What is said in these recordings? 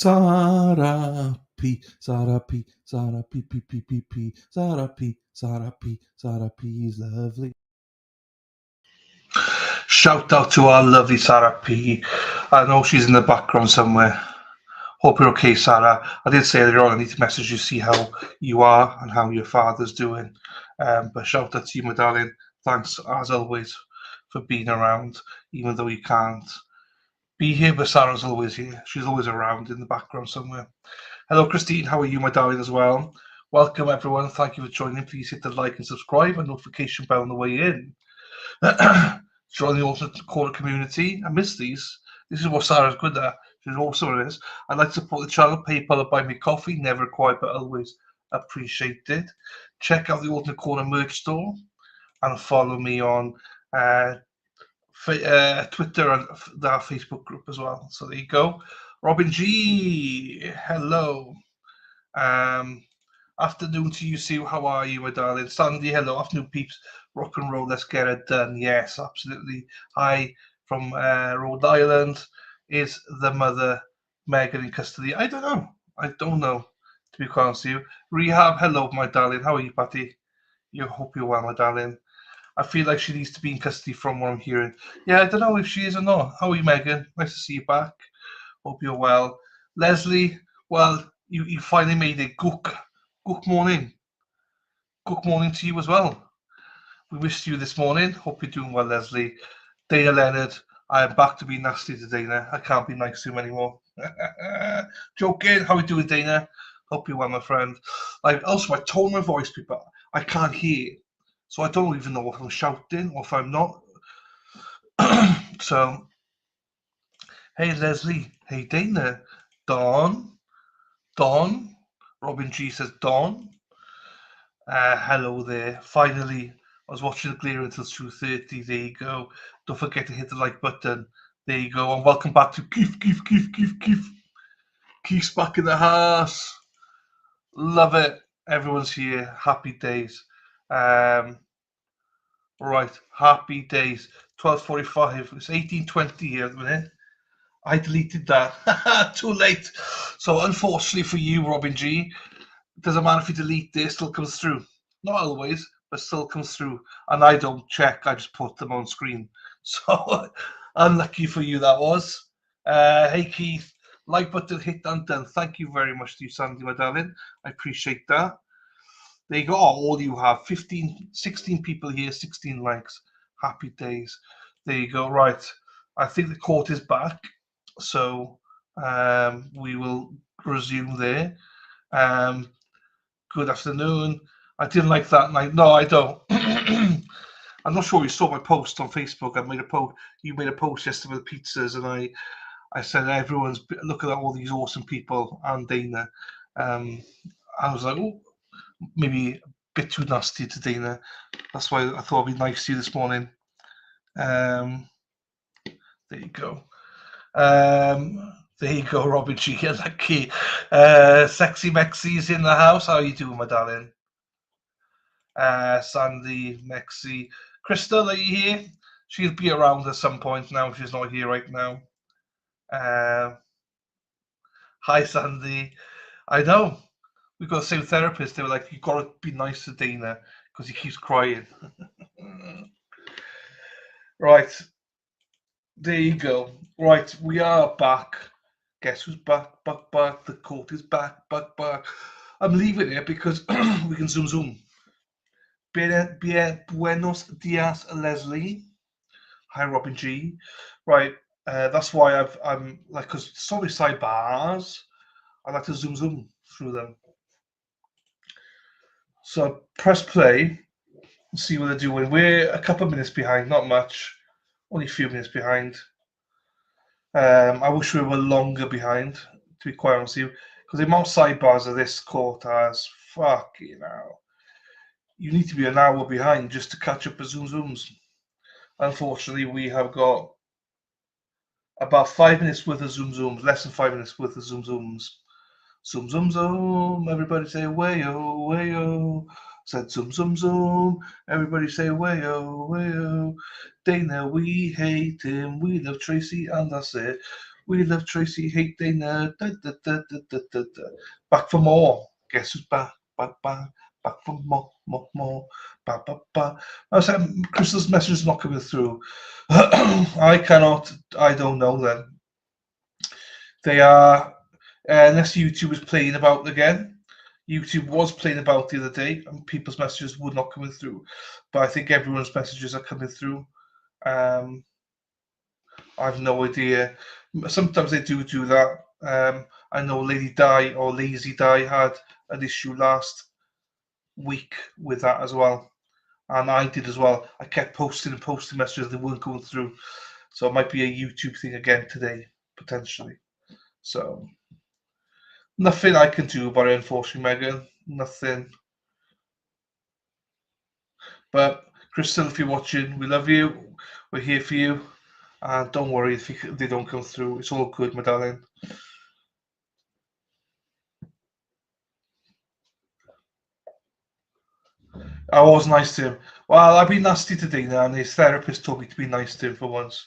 Sarah P, Sarah P, Sarah P, P, P, P, P, Sarah P, Sarah P, Sarah P is lovely. Shout out to our lovely Sarah P. I know she's in the background somewhere. Hope you're okay, Sarah. I did say earlier on I need to message you, see how you are and how your father's doing. But shout out to you, my darling. Thanks, as always, for being around, even though you can't be here, but Sarah's always here. She's always around in the background somewhere. Hello, Christine. How are you, my darling, as well? Welcome, everyone. Thank you for joining. Please hit the like and subscribe and notification bell on the way in. Join the alternate quarter community. I miss these. This is what Sarah's good at. She's awesome at this. I'd like to support the channel. PayPal or buy me coffee. Never required, but always appreciated. Check out the alternate corner merch store and follow me on Twitter and our Facebook group as well. So there you go. Robin G, hello. Afternoon to you, Sue. How are you, my darling? Sandy, hello. Afternoon, peeps. Rock and roll. Let's get it done. Yes, absolutely. Hi from Rhode Island. Is the mother Megan in custody? I don't know. To be quite honest with you. Rehab, hello, my darling. How are you, Patty? You hope you're well, my darling. I feel like she needs to be in custody from what I'm hearing. Yeah, I don't know if she is or not. How are you, Megan? Nice to see you back. Hope you're well. Leslie, well, you finally made it. Good morning. Good morning to you as well. We missed you this morning. Hope you're doing well, Leslie. Dana Leonard, I am back to be nasty to Dana. I can't be nice to him anymore. Joking. How are you doing, Dana? Hope you're well, my friend. Also, my tone of my voice, people, I can't hear. So I don't even know if I'm shouting or if I'm not. So, hey, Leslie. Hey, Dana. Don. Robin G says Don. Hello there. Finally, I was watching the Clear until 2:30. There you go. Don't forget to hit the like button. There you go. And welcome back to Keith. Keith's back in the house. Love it. Everyone's here. Happy days. Right. Happy days. 12:45. It's 18:20 here at the minute. I deleted that. Too late. So unfortunately for you, Robin G, it doesn't matter if you delete this, it still comes through. Not always, but still comes through. And I don't check, I just put them on screen. So unlucky for you that was. Hey Keith, like button hit and done. Thank you very much to you, Sandy, my darling. I appreciate that. There you go. All you have 16 people here, 16 likes. Happy days. There you go. Right. I think the court is back. So we will resume there. Good afternoon. I didn't like that night. No, I don't. I'm not sure you saw my post on Facebook. I made a post. You made a post yesterday with pizzas, and I said everyone's looking at all these awesome people and Dana. I was like, oh, maybe a bit too nasty to Dana. That's why I thought I'd be nice to you this morning. There you go. There you go, Robin G. Lucky. Sexy Mexi's in the house. How are you doing, my darling? Sandy, Mexi. Crystal, are you here? She'll be around at some point now if she's not here right now. Hi, Sandy. I know. We've got the same therapist. They were like, you've got to be nice to Dana because he keeps crying. Right. There you go. Right, we are back. Guess who's back? Back. The court is back. I'm leaving it because we can zoom. Buenos dias, Leslie. Hi, Robin G. Right, that's why I'm like, because so many sidebars, I like to zoom through them. So press play and see what they're doing. We're a couple of minutes behind, not much, only a few minutes behind. I wish we were longer behind, to be quite honest with you, because the amount of sidebars of this court has, fucking hell. You need to be an hour behind just to catch up with zooms. Unfortunately, we have got about 5 minutes worth of zooms, less than 5 minutes worth of zooms. Zoom. Everybody say wayo. Said zoom. Everybody say wayo. Dana, we hate him. We love Tracy, and that's it. We love Tracy, hate Dana. Da, da, da, da, da, da, da. Back for more. Guess who's back? Back for more, more, more. Ba, ba, ba. I said, Crystal's message is not coming through. I don't know then. They are, unless YouTube is playing about again. YouTube was playing about the other day, and people's messages were not coming through. But I think everyone's messages are coming through. I've no idea. Sometimes they do that. I know Lady Di or Lazy Di had an issue last week with that as well. And I did as well. I kept posting messages, they weren't going through. So it might be a YouTube thing again today, potentially. So nothing I can do about it, unfortunately, Megan. Nothing. But Crystal, if you're watching, we love you. We're here for you. And don't worry if they don't come through. It's all good, my darling. I was nice to him. Well, I've been nasty today now, and his therapist told me to be nice to him for once.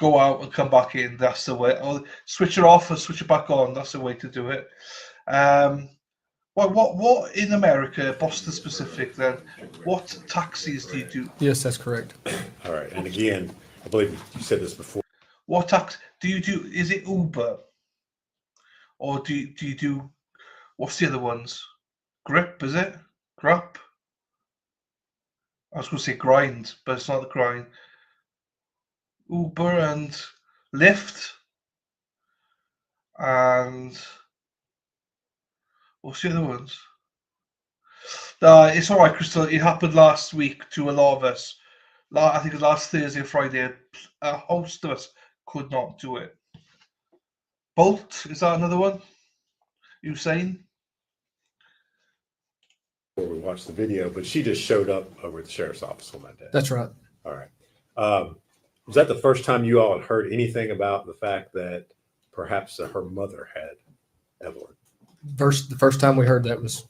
Go out and come back in. That's the way. Or switch it off and switch it back on. That's the way to do it. What in America, Boston specific, then? What taxis do you do? Yes, that's correct. All right. And again, I believe you said this before. What tax do you do? Is it Uber, or do you do? What's the other ones? Grip, is it? Grub? I was going to say grind, but it's not the grind. Uber and Lyft, and what's the other ones? It's all right, Crystal. It happened last week to a lot of us. I think it was last Thursday and Friday. A host of us could not do it. Bolt, is that another one? You saying? Before we watched the video, but she just showed up over at the sheriff's office on that day. That's right. All right. Was that the first time you all had heard anything about the fact that perhaps her mother had Evelyn? The first time we heard that was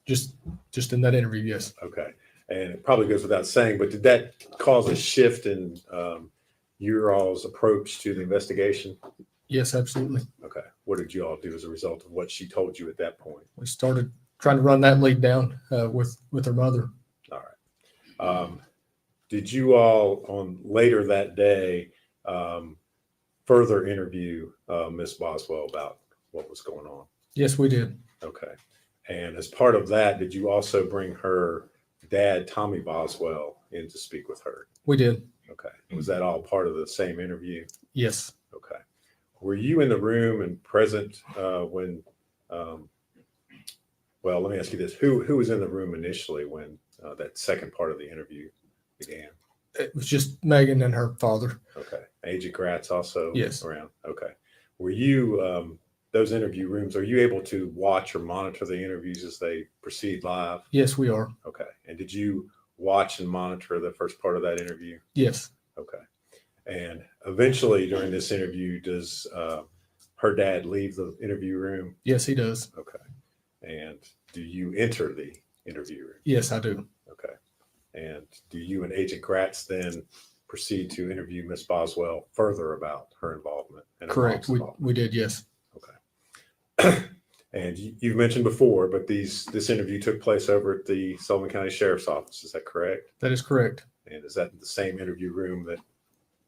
just in that interview. Yes. Okay. And it probably goes without saying, but did that cause a shift in your all's approach to the investigation? Yes, absolutely. Okay. What did you all do as a result of what she told you at that point? We started trying to run that lead down with her mother. All right. Did you all on later that day further interview Miss Boswell about what was going on? Yes, we did. Okay. And as part of that, did you also bring her dad, Tommy Boswell, in to speak with her? We did. Okay. Was that all part of the same interview? Yes. Okay. Were you in the room and present when, well, let me ask you this. Who was in the room initially when that second part of the interview began? It was just Megan and her father. Okay. Agent Gratz also Yes. around? Okay. Were you, those interview rooms, are you able to watch or monitor the interviews as they proceed live? Yes, we are. Okay. And did you watch and monitor the first part of that interview? Yes. Okay. And eventually during this interview, does her dad leave the interview room? Yes, he does. Okay. And do you enter the interview room? Yes, I do. Okay. And do you and Agent Gratz then proceed to interview Miss Boswell further about her involvement? And her Correct. mom's involvement? We did. Yes. Okay. And you've mentioned before, but this interview took place over at the Sullivan County Sheriff's Office. Is that correct? That is correct. And is that the same interview room that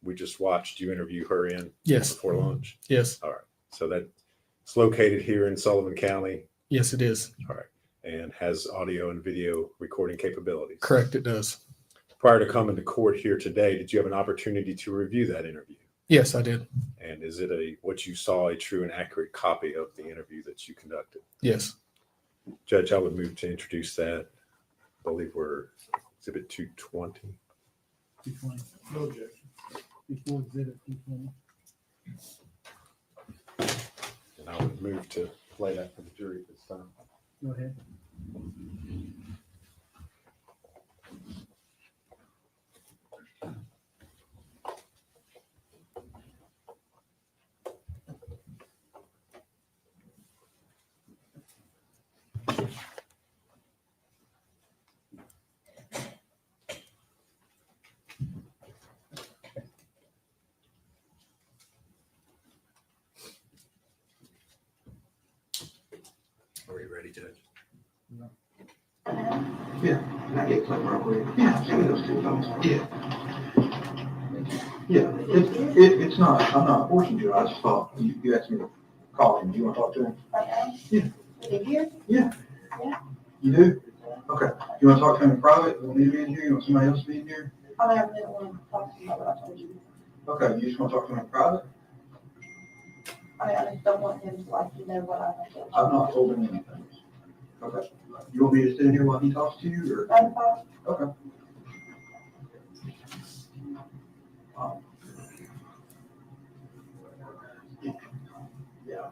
we just watched you interview her in? Yes. Before lunch? Yes. All right. So that's located here in Sullivan County? Yes, it is. All right. And has audio and video recording capabilities? Correct. It does. Prior to coming to court here today, did you have an opportunity to review that interview? Yes, I did. And is it what you saw a true and accurate copy of the interview that you conducted? Yes. Judge, I would move to introduce that. I believe we're exhibit 220. 220. No objection. Before exhibit 220. And I would move to play that for the jury this time. Go ahead. Are we ready, Judge? Yeah, can I get something real quick? Yeah, give me those two thumbs. Yeah. Yeah, it's not, I'm not forcing you, I just thought, you asked me to call him, do you want to talk to him? Okay. Yeah. Is he here? Yeah. Yeah. You do? Okay, you want to talk to him in private, you want me to be in here, you want somebody else to be in here? I mean, I really don't want to talk to you about what I told you. Okay, you just want to talk to him in private? I mean, I just don't want him to like, what I told you. I'm not holding anything. Okay, you want me to sit in here while he talks to you, or? That's fine. Okay. Yeah.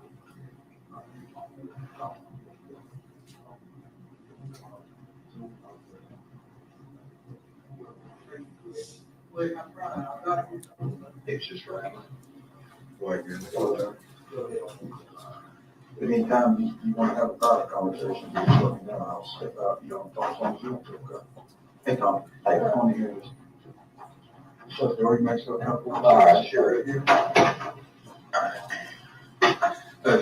It's just right. Like you're in the photo. Anytime you want to have a private conversation, just let me know, I'll step out, you don't talk as long as you want to. Okay. Hey, Tom, hey, come on here. So, the already makes it comfortable. All right, sure.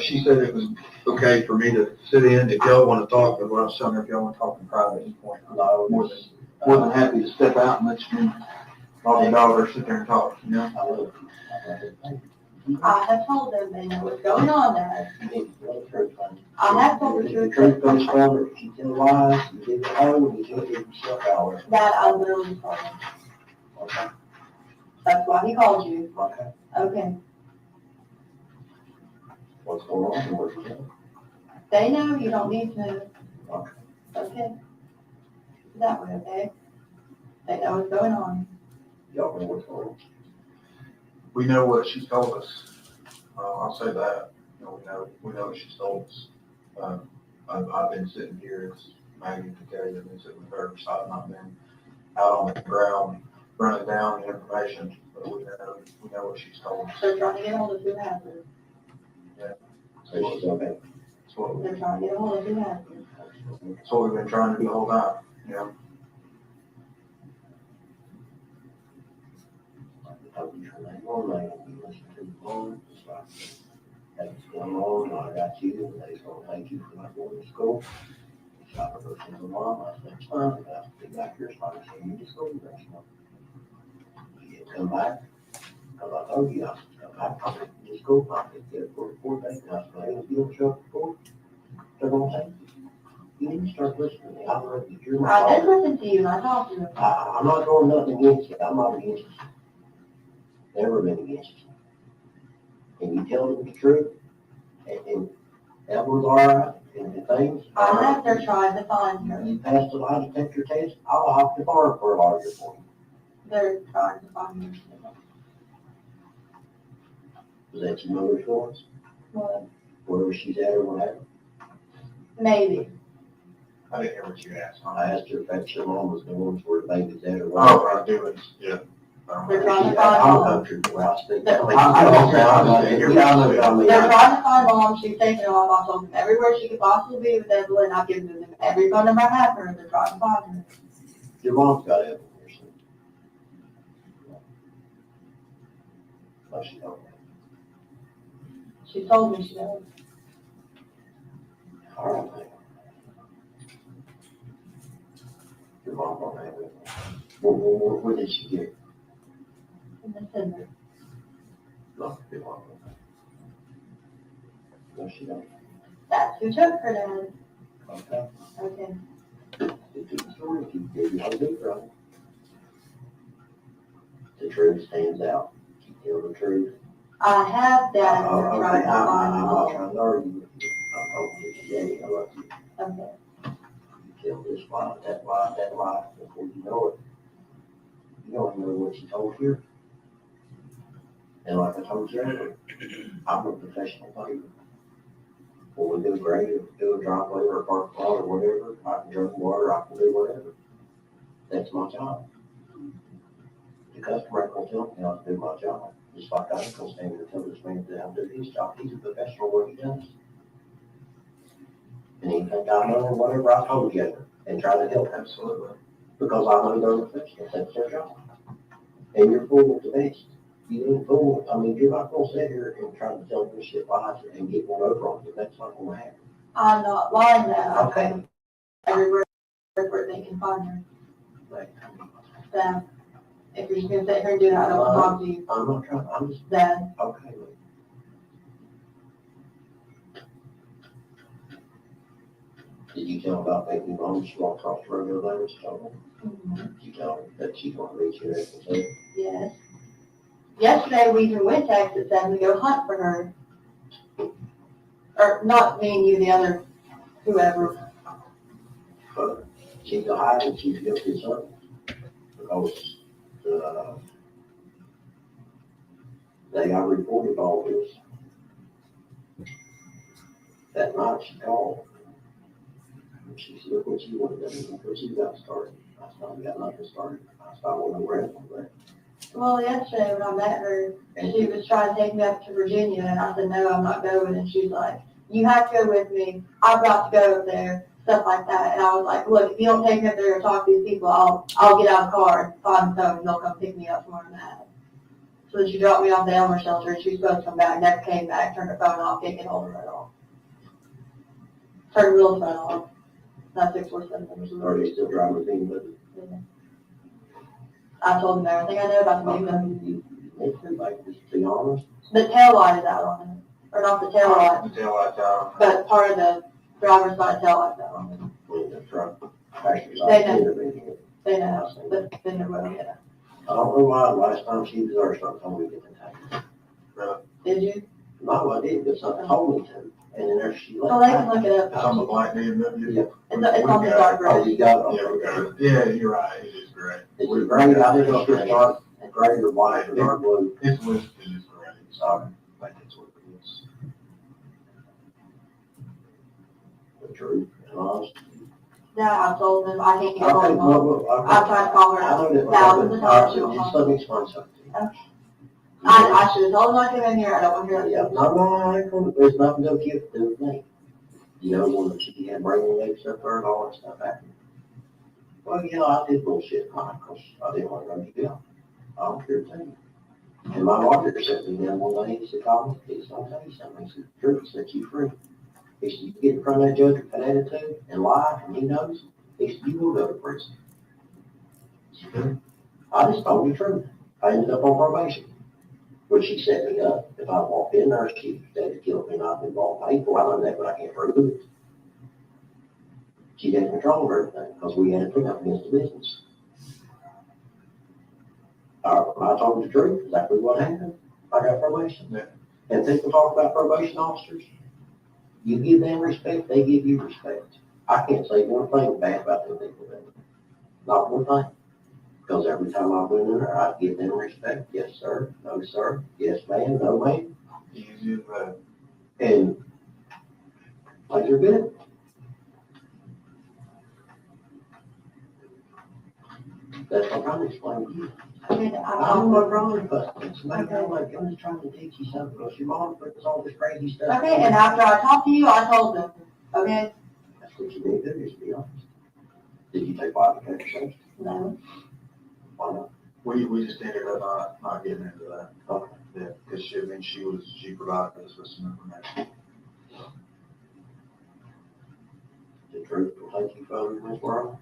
She said it was okay for me to sit in if y'all want to talk, but what I was telling her, if y'all want to talk in private at any point, I'm more than happy to step out and let you, all the dollars sit there and talk, you know? I have told them they know what's going on there. I have told the truth. Truth comes from it, if you tell lies, you give it all, you can't give yourself hours. That I will tell them. Okay. That's why he called you. Okay. Okay. What's going on, and what's going They know you don't need to. Okay. Okay. That way, okay? They know what's going on. Y'all know what's going on. We know what she's told us. I'll say that, you know, we know what she's told us. I've been sitting here, as Maggie can tell you, I've been sitting with her, so I've not been out on the ground running down the information, but we know what she's told us. They're trying to get hold of who has it. So she's okay. They're trying to get hold of who has it. That's what we've been trying to do the whole time, you know? That's going on, I got you, and they're gonna thank you for not going to school. Shop her first in the mom, I said, it's fine, I have to be back here, so I said, you just go to the restaurant. You didn't come back, because I told you, I said, come back, I said, just go, I said, get it for the 4 days, and I said, hey, if you don't show up for 4, they're gonna thank you. You need to start listening to me, I love you, you're my I did father. listen to you and I talked to you. I'm not doing nothing against you, I'm not against you. Never been against you. And you tell them the truth, and Evelyn's all right, and things. I have, they're trying to find her. You passed the lie detector test, I'll hop the bar for a lawyer for you. They're trying to find her. Is that your mother's voice? Well, Wherever she's at or whatever? maybe. I didn't hear what you asked. I asked her if that's your mom was the ones where the baby's at or Oh, whatever. I do it, yeah. They're trying to I'm find a mom. country boy, I speak. They're- I don't say I'm not, yeah, I know what I mean. They're trying to find mom. She's taking her off. I told them everywhere she could possibly be with Evelyn. I've given them every phone number I have for her. They're trying to find her. Your mom's got Evelyn or something. Oh, she don't. She told me she does. All right, man. Your mom don't have it. Where did she get it? In the center. No, your mom don't. No, she don't. That's who took her, Dad. Okay. Okay. It's a story, if you gave you all the trouble. The truth stands out. Keep telling the truth. I have, Dad. They're Okay, trying to I'm find not mom. trying to argue with you. I'm hoping that Daddy, I love you. Okay. You tell this lie, that lie, before you know it. You don't know what she told you. And like I told you earlier, I'm a professional player. When we do grade, do a driveway or a park lot or whatever, I can drink water, I can do whatever. That's my job. The customer ain't gonna tell me how to do my job. Just like I ain't gonna stand there and tell this man how to do his job. He's a professional what he does. And anything I know, whatever I told you, and try to help him. Absolutely. Because I know they're professionals, that's their job. And you're full of the best. You ain't full, I mean, you're not gonna sit here and try to tell your shit lies and get one over on you, that's not gonna happen. I'm not lying that. Okay. Everywhere where they can find her. Like, That, if you're just gonna sit here and do that, I don't want to talk to you. I'm not trying, I'm just, Then, okay, look. Did you tell about baby mom, she walked off the road over there and told her? Did you tell her that she's gonna reach here and say, yes. Yesterday, we even went to exit 7 to go hunt for her. Or not me and you, the other, whoever. but she's a hide and she's guilty of something? Because, they got reported all this. That night she called. And she said, look what you wanted to do, look what you got started. I said, I got nothing started. I said, I wasn't aware of that. Well, yesterday when I met her, she was trying to take me up to Virginia, and I said, no, I'm not going. And she's like, you have to go with me. I've got to go up there, stuff like that. And I was like, look, if you don't take me up there and talk to these people, I'll get out of the car and find the phone, and they'll come pick me up tomorrow night. So then she dropped me off the Elmer shelter, and she was supposed to come back, never came back, turned her phone off, can't get hold of her at all. Turned Will's phone off. Not 647 numbers. Are they still driving with him, but I told them everything I know about the movement. you make them like this, to be honest? The tail light is out on it, or not the tail light, The tail lights out. but part of the driver's side tail light's out on it. When the truck passes They out, know. intervening. They know, but they know what it I don't know why the last time she was there, something told me to get the tank. is. Did you? Not what I did, but something told me to. And then there she left. Well, they can look it It's on the up. black BMW. Yeah. It's on the dark Oh, red. you got it. Yeah, we got it. Yeah, you're right, it is gray. It's a gray, I didn't know if it's dark, gray or white or dark blue. It's listed as gray, so I think that's what it is. The truth, and honest. Yeah, I told them I can't get hold Okay, of well, them. I've tried to call I know her that. thousands of times. She won't Just call. let me explain something to you. I should have told them I came in here. I don't want to hear Yeah, that. no, I ain't gonna, there's nothing to do with me. You know, when she had brain waves up there and all that stuff happened. Well, you know, I did bullshit, because I didn't want to run you down. I don't care to tell you. And my lawyer said to me then one day, he said, call me, he said, I'll tell you something. He said, the truth set you free. He said, you get in front of that judge with that attitude and lie, and he knows, he said, you will go to prison. I just told you the truth. I ended up on probation. But she set me up. If I walked in there, she said to kill me, and I've been involved in painful. I know that, but I can't prove it. She didn't control everything, because we had to pick up against the business. I told you the truth, exactly what happened. I got probation. Yeah. And people talk about probation officers. You give them respect, they give you respect. I can't say one thing bad about them people. Not one thing. Because every time I went in there, I'd give them respect. Yes, sir. No, sir. Yes, ma'am. No, ma'am. Easy as that. And things are good. That's what I'm trying to explain to you. I mean, I'm not wrong, but it's like, I'm just trying to teach you something, because your mom brings all this crazy stuff. Okay, and after I talked to you, I told them. Okay? That's what you need to do, is be honest. Did you take body conversation? No. Why not? We just ended up not getting into that. Okay. Yeah, because she provided us with some information. The truth will take you further in this world.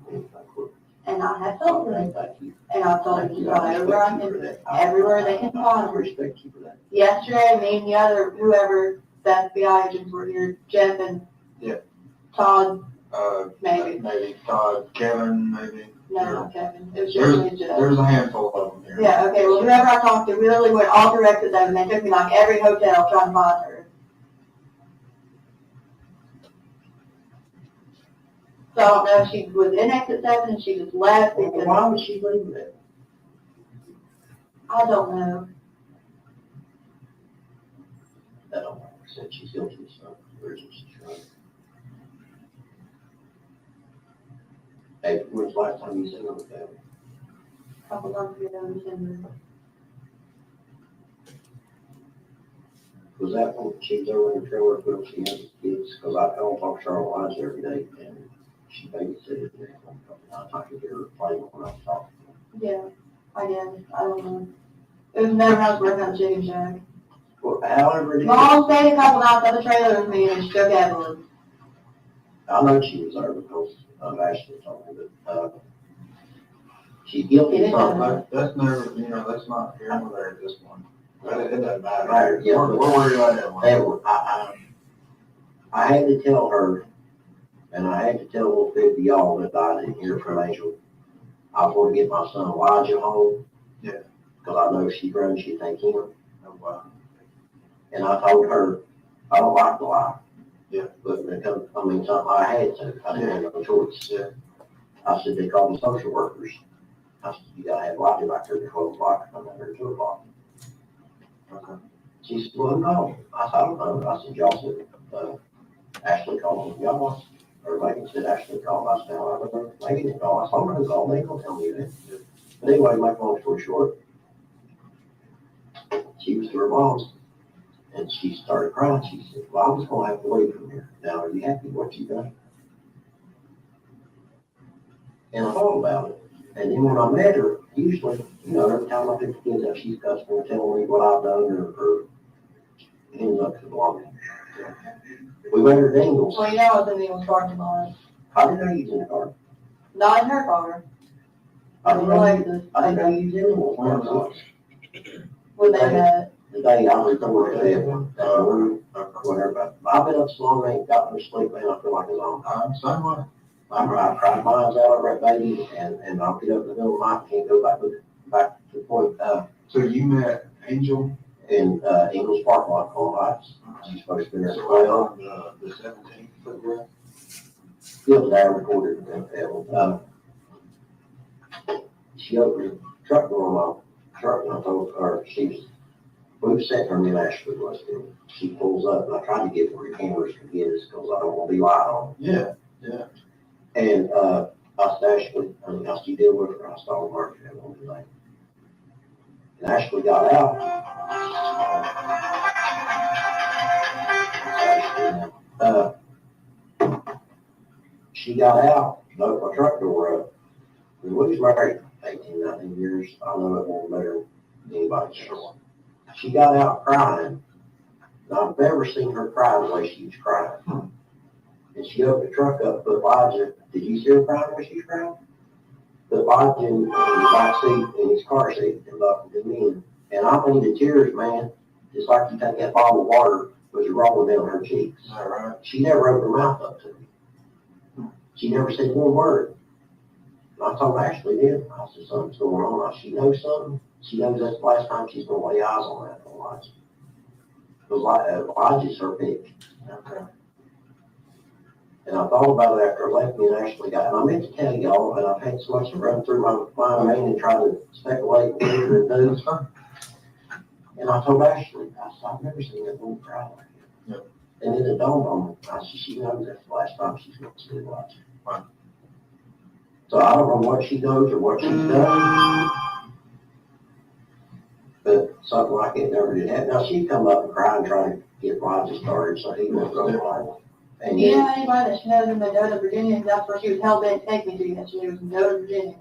And I have told them. Thank you. And I've told them to go everywhere they can I find her. respect you for that. Yesterday, me and the other, whoever, the FBI agents were here, Jeff and Yeah. Todd, Maybe Todd, Kevin, maybe. no, not Kevin, it was just me and Jeff. There's a handful of them here. Yeah, okay, well, whoever I talked to, we literally went all through exit 7, they took me like every hotel trying to find her. So I don't know if she was in exit 7 and she just left Well, because, why would she leave it? I don't know. I don't know. Said she's guilty of something. Where's she trying? Hey, when's the last time you seen her with that? A couple months ago, in December. Was that when she was over in the trailer when she had the kids? Because I talk to Charlotte Wise every day, and she babysitted me. I could hear her playing when I was talking to her. Yeah, I guess, I don't know. It was never how to work on a chicken shack. Well, however it is. Mom stayed a couple nights at the trailer with me and she took Evelyn. I know she was there because Ashley told me, but, she's guilty of something. That's never, you know, that's not here nor there at this point. It doesn't matter. Right, yeah. We're worried about that one. Evelyn, I had to tell her, and I had to tell little 50 y'all that I didn't hear from Angel. I was going to get my son Elijah home. Yeah. Because I know she's grown, she'd take him. Oh, wow. And I told her, I don't like the lie. Yeah. But when it comes, I mean, something I had to, I didn't have no choice. Yeah. I said, they call me social workers. I said, you gotta have Lottie back there at 12 o'clock, I'm not there at 2 o'clock. Okay. She said, well, no. I said, I don't know. I said, y'all said, Ashley called me. Y'all, or Megan said Ashley called. I said, I don't know. Megan didn't call. I told her who called. They don't tell me that. But anyway, make long story short, she was to her mom's and she started crying. She said, well, I was going to have to leave from here. Now, are you happy with what you done? And I thought about it. And then when I met her, usually, you know, every time I pick the kids up, she's cussing and telling me what I've done or ends up to belong. We went her dingles. Well, you know I was in the old parking lot. I didn't know you was in the car. Not in her car. I didn't know you was in the car. When they met. The day I recorded that, whatever, but I've been up so long, I ain't got no sleep, man, I feel like it's on. Same way. I cried my eyes out over that baby, and I'll get up in the middle of the night, can't go back to the point, So you met Angel? in, Ingles Park lot on lights. She's supposed to be there So for right 12. on the 17th foot. The other day I recorded that, she opened the truck door on my truck, and I told her, we were sitting her in Ashford, was it? She pulls up, and I tried to get where the cameras could get us, because I don't want to be lied on. Yeah. And, I said, Ashley, I mean, I still deal with her, I saw her market that one today. And Ashley got out. She got out, opened my truck door up. And we was married 18, 19 years. I know it won't better than anybody else. She got out crying. And I've never seen her cry the way she was crying. And she opened the truck up, put Elijah. Did you see her crying when she was crying? Put Elijah in the back seat, in his car seat, and buckled him in. And I mean, the tears, man, just like you take that bottle of water, was rolling down her cheeks. Is that right? She never opened her mouth up to me. She never said one word. And I told Ashley then, I said, something's going on. She knows something. She knows that's the last time she's going to lay eyes on that Elijah. Because Elijah's her pick. Okay. And I thought about it after I left me and Ashley got, and I meant to tell y'all, and I've had so much to run through my mind and try to speculate what we're going to do. And I told Ashley, I said, I've never seen that woman cry like that. Yep. And then it dawned on me, I said, she knows that's the last time she's going to see Elijah. Right. So I don't know what she knows or what she's done. But something like it never did happen. Now, she'd come up and cry and try to get Elijah started, so he went from Elijah. And You know anybody that she knows in Mendota, Virginia? That's where she was hell bent to take me to, that she was in Mendota, Virginia.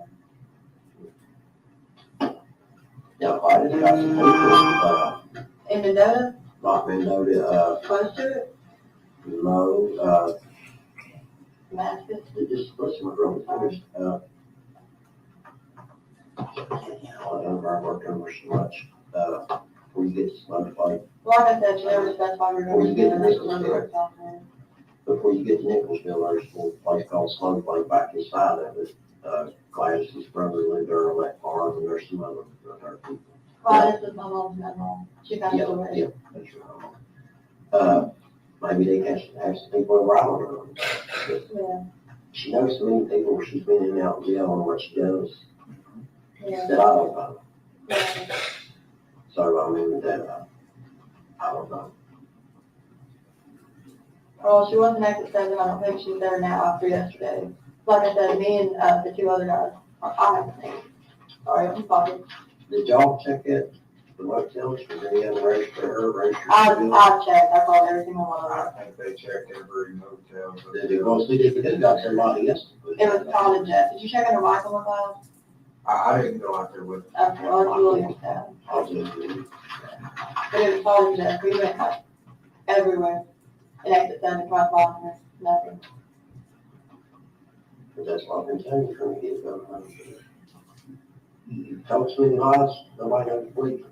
yeah, I didn't got some people, In Mendota, not Mendota, close to it, no, Damascus. just listen to real fast. I worked over so much, before you get to Slow Fight, Like I said, she never specified her Well, you get numbers. the next one. Before you get to Nicholsville, there's a little place called Slow Fight back inside of it. Gladys's brother lived there on that farm, and there's some other people. Gladys is my mom's mom. She passed Yeah, away. yeah, that's right. Maybe they have some people around her. Yeah, She knows so many people, she's been in and out of jail and what she does yeah, that I don't know. yeah. So, I mean, that, I don't know. Well, she wasn't exit 7. I don't think she's there now after yesterday. Like I said, me and the two other guys, I haven't seen. Sorry, I'm sorry. Did y'all check it, the motels, was there any other register her, register? I checked. I called every single one of I them. think they checked every motel. Did it go, see, did they got somebody else? It was Todd and Jeff. Did you check under Michael and files? I didn't go out there with. Okay, well, it's William's dad. I'll just do it. But it was Todd and Jeff. We went like everywhere. And exit 7, tried blocking her. Nothing. Because that's what I've been telling you from the get-go. You told so many lies, nobody knows to believe.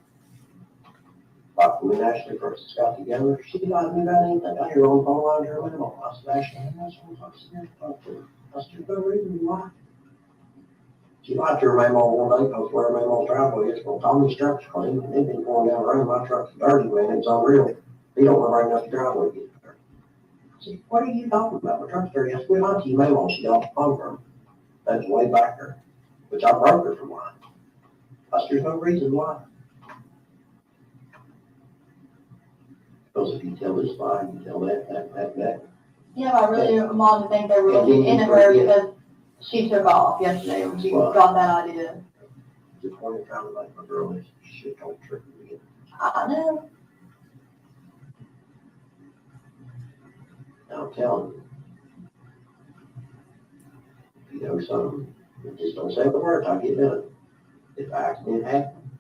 Like when Ashley first got together, she lied to me about anything. I hear on the phone line to her mama. I said, Ashley, that's what I'm saying. I said, no reason to lie. She lied to her mama one day because where her mama's driveway is, well, Tommy's truck's clean, and they've been going down the road, my truck's dirty, man, it's unreal. They don't want to bring up the driveway to get there. I said, what are you talking about? My truck's dirty. I said, we lied to you, mama, she got off the phone from her. That's way back there, which I broke her from lying. I said, there's no reason why. Because if you tell this lie, you tell that. Yeah, I really didn't want to think they were looking into her because she took off yesterday when she got that idea. The point of trying to make my girl is shit don't trick me. I know. I'm telling you. If you know something, just don't say the words, I'll get done. If an accident happens,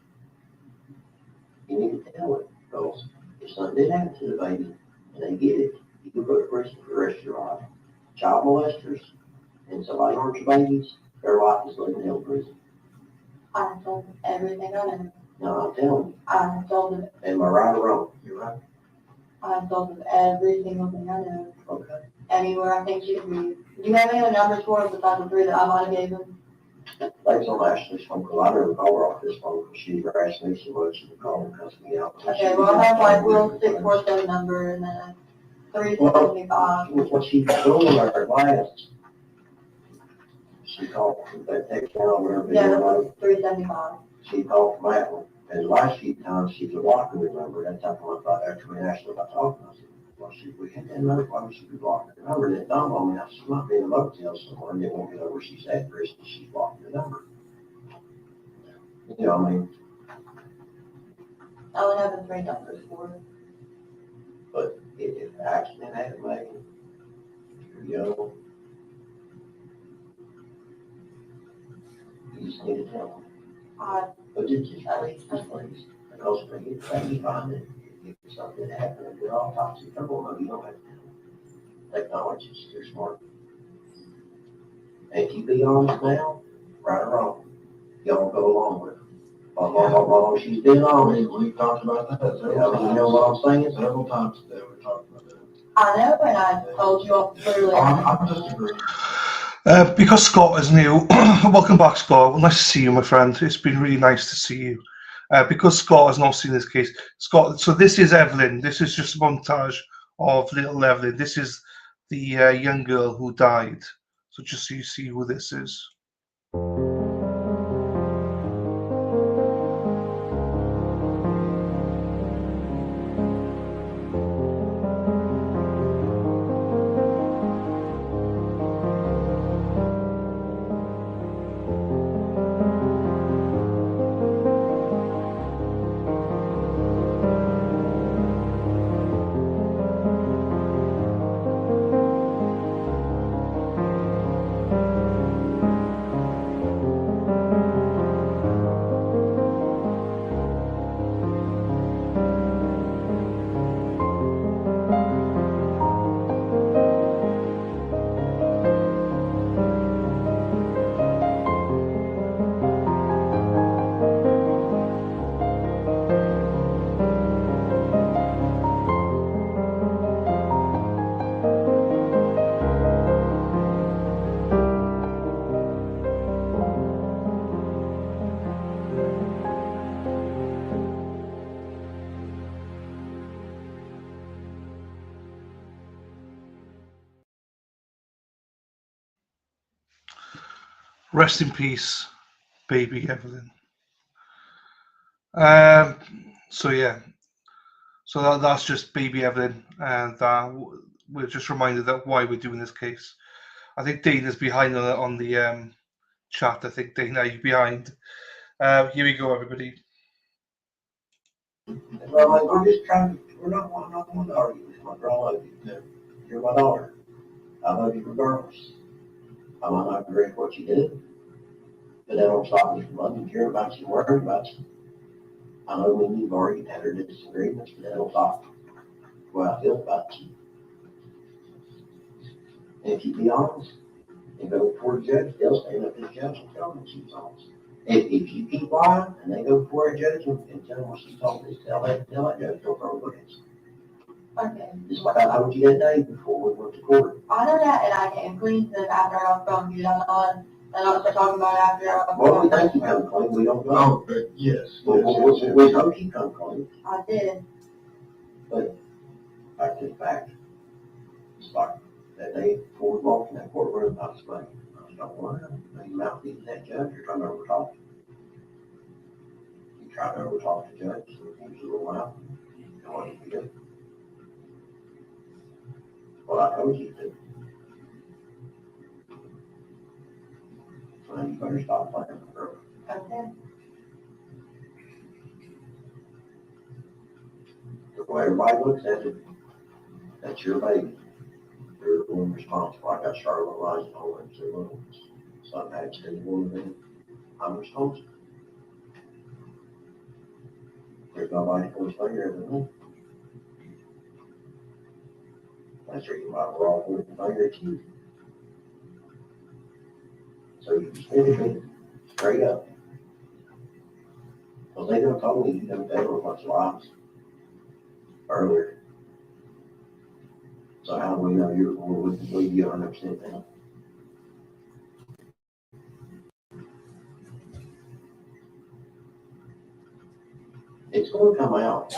you need to tell it, because if something did happen to the baby, and they get it, you can go to prison for the rest of your life. Child molesters, and somebody hurts your babies, their life is living in prison. I have told them everything I know. No, I'm telling you, I have told them, am I right or wrong? You're right. I have told them every single thing I know. Okay. Anywhere I think she could be. Do you have any other numbers for us besides the 3 that I might have gave them? Thanks on Ashley's phone, because I never called her off this phone, because she harassed me so much, she would call and cuss me out. Okay, well, I have like Will's 647 number and then 375. What she told me at her last, she called from that text down where Yeah, 375. she called from that one. And the last few times she's a blocker remember, that time when I thought after we asked her about talking, I said, well, we had that number, why would she be blocking the number? And it dawned on me, I said, she might be in a motel somewhere, and they won't know where she's at, Chris, and she's blocking the number. You know, I mean, I only have the 3 numbers for her. but if the accident happened, maybe, you know, you just need to tell them. But just please, because when you try to find it, if something happened, and we're all toxic trouble, no, you don't have to tell them. Technology's, they're smart. And if you be honest now, right or wrong, y'all go along with it. Long as she's been honest. We've talked about that You several know what I'm saying? several times today, we talked about that. I know, and I told you all clearly. I'm just agreeing. Because Scott is new, welcome back, Scott. Well, nice to see you, my friend. It's been really nice to see you. Because Scott has not seen this case, Scott. So this is Evelyn. This is just a montage of little Evelyn. This is the young girl who died. So just so you see who this is. Rest in peace, baby Evelyn. So yeah, so that's just baby Evelyn, and we're just reminded that why we're doing this case. I think Dana's behind on the chat. I think Dana, you're behind. Here we go, everybody. Well, like, we're just trying to, we're not wanting to argue with my girl. I love you. You're my daughter. I love you regardless. I might not agree with what you did, but that don't stop me from loving you, caring about you, worrying about you. I know when you've already had our disagreements, but that don't stop the way I feel about you. And if you be honest, and go before the judge, they'll stand up to the judge and tell them she's honest. If you keep lying and they go before a judge and tell them what she told me, tell that judge, don't throw buckets. Okay. Just like I told you that day before we went to court. I know that, and I came clean to after I was from you, and I was talking about it after I was. Well, we think you come clean, we don't know. Oh, but yes. We hope you come clean, I did. but back to the fact. It's like that day before we walked in that courtroom, I was like, I don't want to, you mouthpiece that judge, you're trying to overtalk. You try to overtalk the judge, so he was a little loud. You know what you do? Well, I told you to. So you better stop playing with the girl. Okay. The way everybody looks at it, that's your baby. You're the one responsible. I got Charlotte Rising over and 2 little ones. Something happens to the woman, I'm responsible. There's nobody to push finger than me. That's the reason why we're all pointing the finger at you. So you just need to be straight up. Because they done told me you done tell a bunch of lies earlier. So how do we know you're going to believe you 100% now? It's going to come out.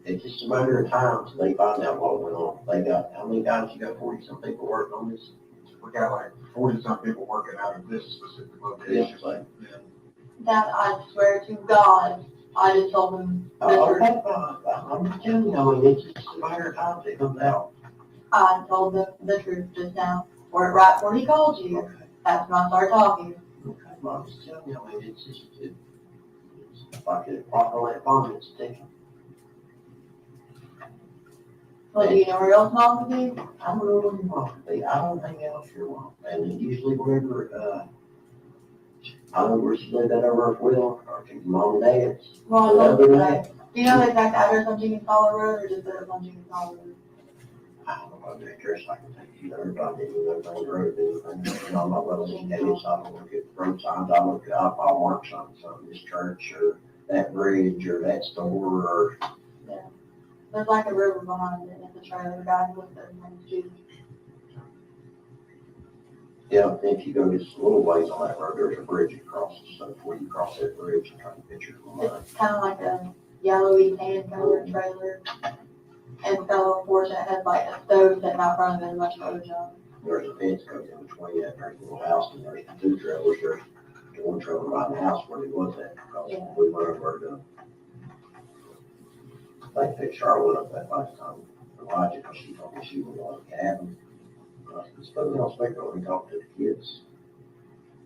It's just a matter of time till they find out what went on. They got, how many guys you got, 40-some people working on this? We got like 40-some people working out of this specific location. Like, That I swear to God, I just told them. okay, I'm just telling you, I mean, it's just a matter of time till it comes out. I told them the truth just now, or right before he called you. That's when I started talking. Okay, well, I'm just telling you, I mean, it's just, it's like a clock on that bomb, it's ticking. Well, do you know where else mom would be? I don't know what you want to be. I don't hang out with your mom. And usually wherever, I don't know where she lived at over at Will, or to your mom and dad's. Well, I Other love than that. Do you know the exact address on Jenkins Hollow Road, or just the on Jenkins Hollow Road? I don't know the address I can take you there, but I didn't know the road, anything. You know, I'm not well educated, so I don't look at road signs. I look at, I'll mark something, this church, or that bridge, or that store, or. Yeah. There's like a river behind it, and the trailer, the guy who lives there, his name's Judy. Yeah, if you go just a little ways on that road, there's a bridge across, so before you cross that bridge, I'm trying to picture from mine. It's kind of like a yellowy tan color trailer. And it's got a little porch that has like a stove sitting out front of it and a bunch of other junk. There's a fence goes in between that, there's a little house, and there's the 2 trailers, there's the 1 trailer behind the house where it was at, because Yeah. we went over to. I picked Charlotte up that last time, Elijah, because she told me she would want to have them. I said, just put me on speaker, let me talk to the kids.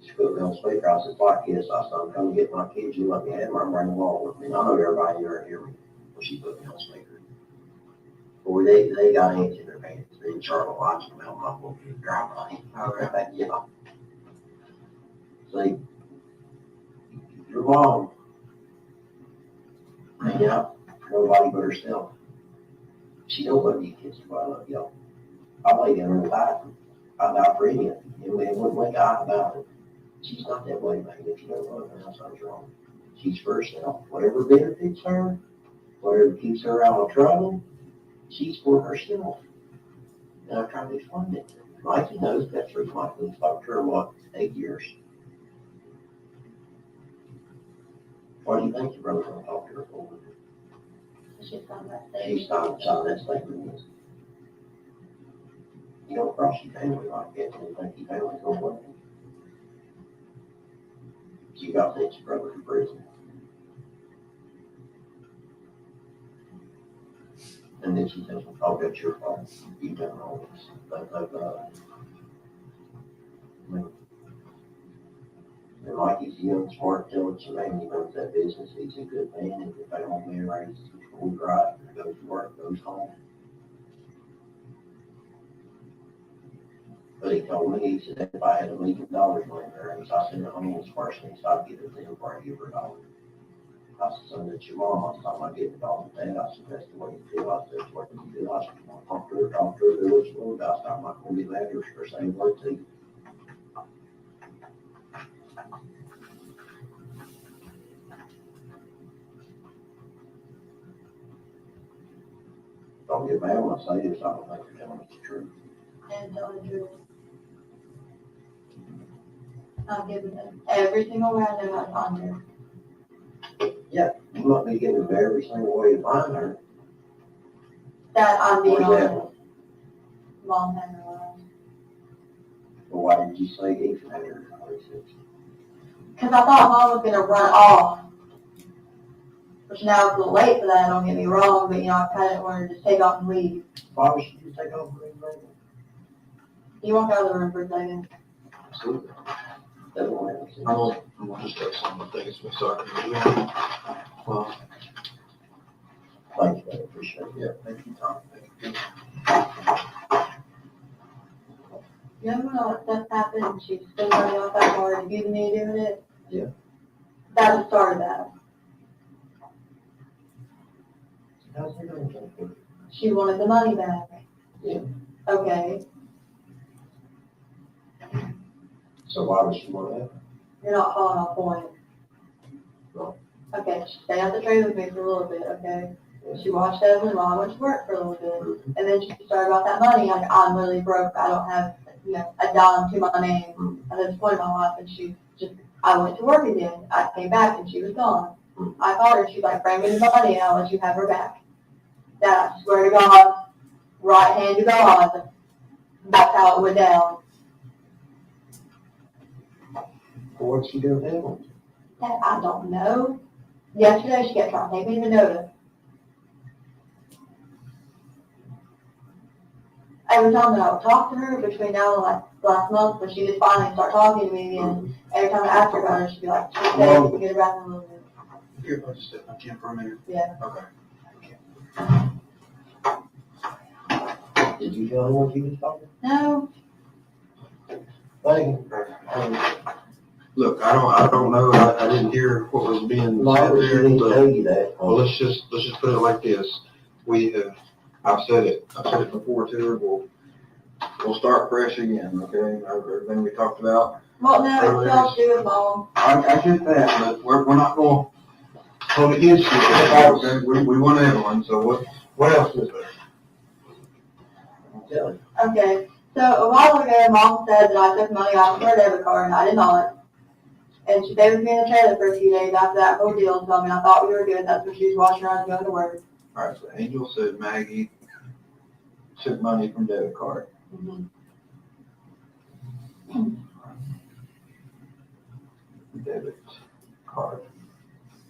She put me on speaker, I said, "Like kids," I said, "I'm coming to get my kids, you let me have them, I'm bringing them along with me." And I know everybody here hear me, but she put me on speaker. Boy, they got eggs in their pants. Me and Charlotte watched them out my book and drive by. Yeah. See, your mom, hang out for nobody but herself. She don't love you kids, but I love y'all. I lay down and die. I die for any of you. And wouldn't make eye about it. She's not that way, man. If you don't love her, something's wrong. She's for herself. Whatever benefits her, whatever keeps her out of trouble, she's for herself. And I'm trying to explain it. Mikey knows that's the reason Mikey's talked to her, what, 8 years? Why do you think your brother's going to talk to her for? She's on that thing. She's not signing that statement. Is. You don't cross your family like that and think your family's going to love you. You got to take your brother to prison. And then she says, "Oh, that's your fault. You done all this." But and Mikey's a young, smart, intelligent man. He runs that business. He's a good man. He's a family man, raises his boy right, goes to work, goes home. But he told me, he said, if I had $1 million laying there, and I said, the homeless person, he said, I'd give it to him before I give her $1. I said, "Son, that's your mom." I said, "I'm not giving it all to Dad." I said, "That's the way you feel." I said, "That's what you do." I said, "I want to talk to her, do what you want." I said, "I'm not going to be mad or say a word to you." Don't get mad when I say this, I don't think you're telling us the truth. And tell the truth. I'm giving them every single way I know how to find her. You want me to give it every single way to find her. That I'm being Where's that? honest. Mom had her life. Well, why did you say he had her? Because I thought Mom was gonna run off. Which now it's a little late for that, don't get me wrong, but you know, I kinda wanted to just take off and leave. Why would she just take off and leave? You walk out of the room for a second. Absolutely. That's what I said. I'm gonna just take some of the things so I can move in. Well, Thank you, I appreciate it. yeah, thank you, Tom. Thank you. You know when all that stuff happened and she was still running off that hard and giving me doing it? Yeah. That was started that. How's it going? She wanted the money back. Yeah. Okay, So why would she want that? you're not following my point. No. Okay, she stayed at the trailer with me for a little bit, okay? She watched Evelyn while I went to work for a little bit. And then she started about that money, like, I'm really broke, I don't have, you know, a dime to my name at this point in my life, and I went to work again, I came back and she was gone. I called her, she's like, bring me the money and I'll let you have her back. That, I swear to God, right hand to God, that's how it went down. What'd she do with that one? That I don't know. Yesterday she kept trying to take me to notice. Every time that I would talk to her between now and like last month, when she just finally started talking to me again, every time I asked her about her, she'd be like, she's safe, we get her back in a little bit. Here, I'll just step back in for a minute. Yeah. Okay. Did you tell her what she was talking? No, Thank you. Look, I don't know, I didn't hear what was being Why said would she there, didn't but, tell you that? well, let's just put it like this. I've said it before too, we'll start fresh again, okay? Everything we talked about. well, no, it's all to do with Mom. I get that, but we're not going to hold it against you, okay? We want Evelyn, so what else is there? Tell her. Okay, so a while ago, Mom said that I took money off of her debit card, and I did not. And she stayed with me in the trailer for a few days after that whole deal told me I thought we were good. That's when she was washing around and going to work. All right, so Angel said Maggie took money from debit card. Debit card.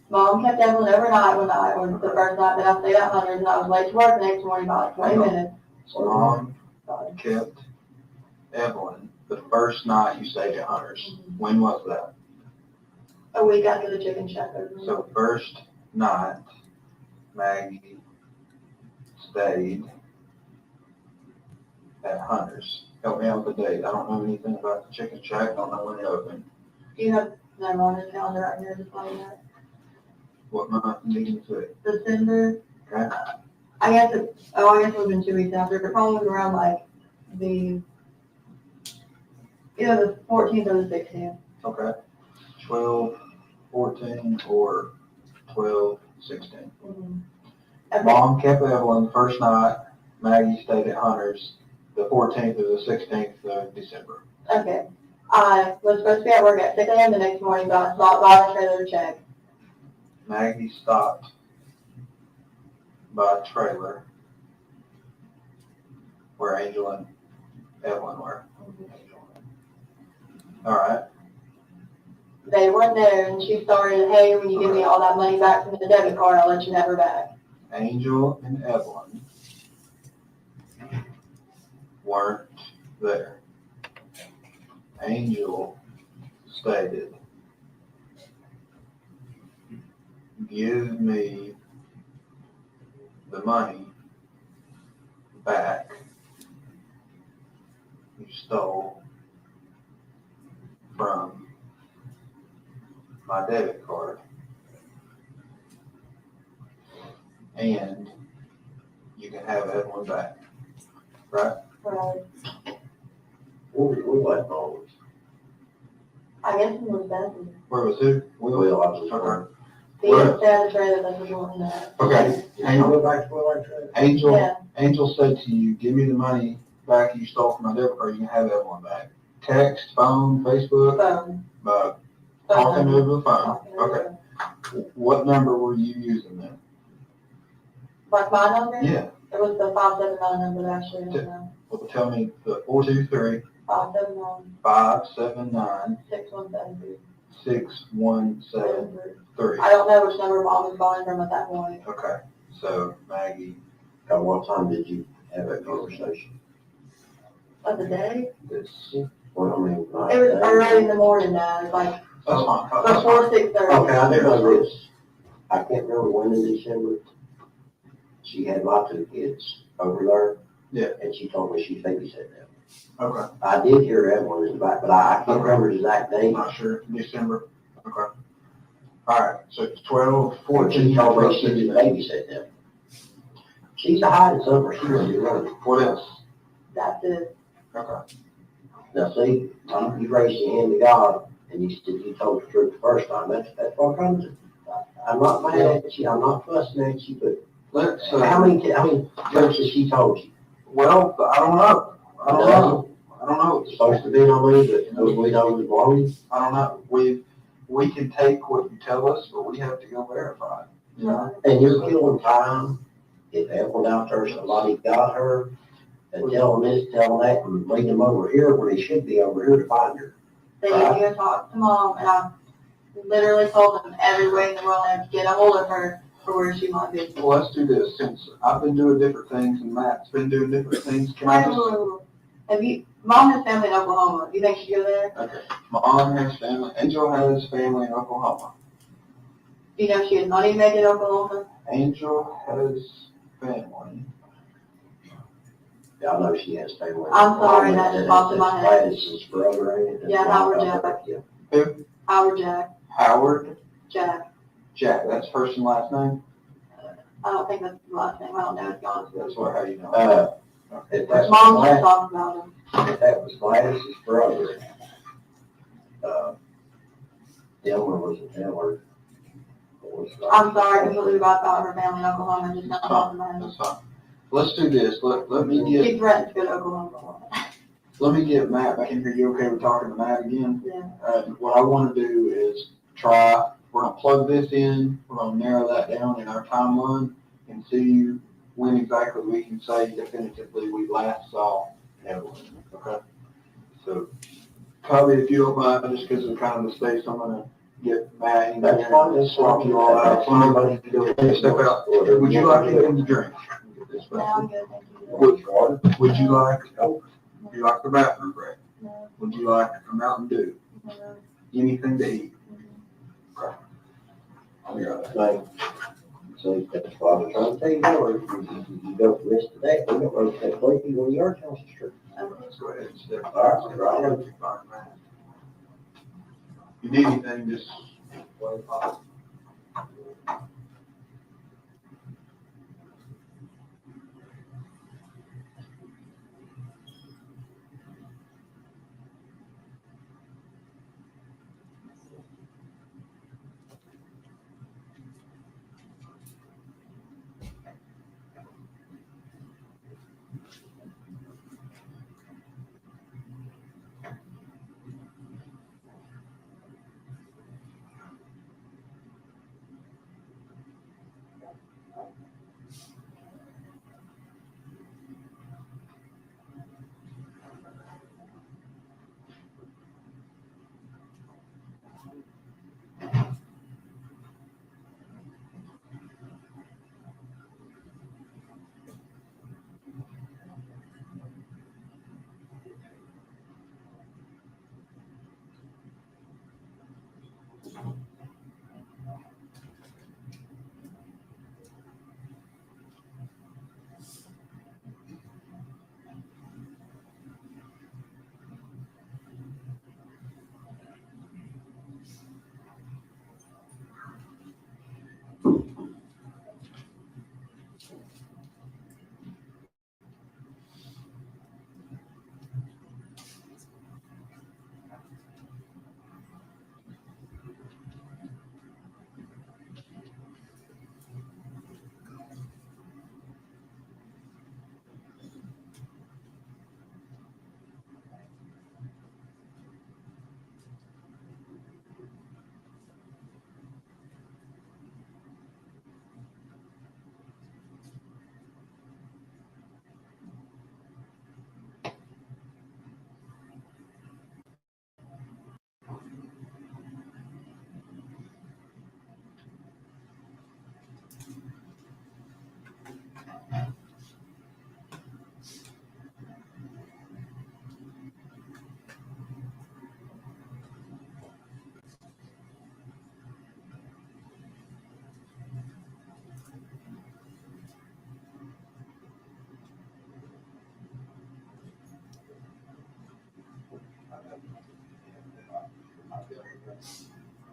Mom kept Evelyn overnight one night, was the first night that I stayed at Hunter's, and I was late to work the next morning by like 20 minutes. So Mom kept Evelyn the first night you stayed at Hunter's. When was that? A week after the chicken shack opened. So first night, Maggie stayed at Hunter's. Help me out with the date. I don't know anything about the chicken shack. Don't know when it opened. You have them on your calendar right here, just like that. What month did you say? December. Okay. I guess it would have been 2 weeks after, but probably around like the 14th or the 16th. Okay. 12, 14, or 12, 16. Okay. Mom kept Evelyn the first night. Maggie stayed at Hunter's the 14th or the 16th of December. Okay. I was supposed to be at work at 6 a.m. the next morning, but I stopped by the trailer to check. Maggie stopped by a trailer where Angel and Evelyn were. All right. They weren't there, and she started, hey, when you give me all that money back from the debit card, I'll let you have her back. Angel and Evelyn weren't there. Angel stated, give me the money back you stole from my debit card, and you can have Evelyn back, right? Right. We like always. I guess it was better. Where was who? Well, I was Okay. The inside the trailer that was on that. Okay, Can you go back to where I tried? Angel, Yeah. Angel said to you, give me the money back you stole from my debit card, you can have Evelyn back. Text, phone, Facebook, Phone. talking number. over the phone. Talking over Okay, the- what number were you using then? Like my number? Yeah, It was the 579 number actually, I don't know. well, tell me the 423 579 579 6173. 6173. I don't know which number mom was calling from at that point. Okay, so Maggie, At what time did you have that conversation? Of the day? this, Well, I mean. It was early in the morning now, it was like that's fine. That's fine. before 6:30. Okay, I do know this. I can't remember when in December. She had my two kids over there. Yeah. And she told me she babysat them. Okay, I did hear Evelyn in the back, but I can't remember the exact I'm date. not sure, December, okay. All right, so it's 12, Or 14. she told me she did babysit them. She's hiding somewhere, she wouldn't be running. What else? That's it. Okay, Now, see, you raised your hand to God, and you told the truth the first time, that's what comes to. I'm not mad at you, I'm not fussing at you, but let's, how many times has she told you? well, I don't know. I don't know. It's supposed to be on me, but we know it's wrong. I don't know. We can take what you tell us, but we have to go verify it, you know? And you're killing time. If Evelyn out there, somebody got her, and tell them this, tell them that, and lead them over here where they should be over here to find her. They need to go talk to mom, and I literally told them every way in the world I have to get a hold of her for where she might be. Well, let's do this. Since I've been doing different things and Matt's been doing different things, can I just, Mom has family in Oklahoma. Do you think she'd go there? okay. Mom has family, Angel has family in Oklahoma. Do you know she has money to make in Oklahoma? Angel has family. Yeah, I know she has family. I'm sorry, that just popped in my head. Gladys's brother, ain't it? Yeah, Howard Jack. Yeah. Howard Jack. Howard Jack. Jack, that's first and last name? I don't think that's his last name. I don't know. It's gone. That's how you know. If that's Mom was Gladys, talking about him. if that was Gladys's brother, Delmer was a Delmer. I'm sorry, I completely forgot about her family in Oklahoma. Just not talking about him. That's fine. Let's do this. Let me get, She threatened to go to Oklahoma. let me get Matt back in here. You okay with talking to Matt again? Yeah. What I want to do is we're going to plug this in, we're going to narrow that down in our timeline and see when exactly we can say definitively we last saw Evelyn, okay? So, probably if you don't mind, just because of kind of the space, I'm going to get Matt in That's there fine, and that's swap fine. you all out. Somebody to do it. Step out. Would you like anything to drink? No, I'm good. Thank you. Would you like the bathroom break? No. Would you like a Mountain Dew? No. Anything to eat? I'll be right back. Like, so that's why I was trying to tell you, you go from this to that, we don't know if that's what you when you are telling us the truth. Let's go ahead and step. All right, right on. If you need anything, just.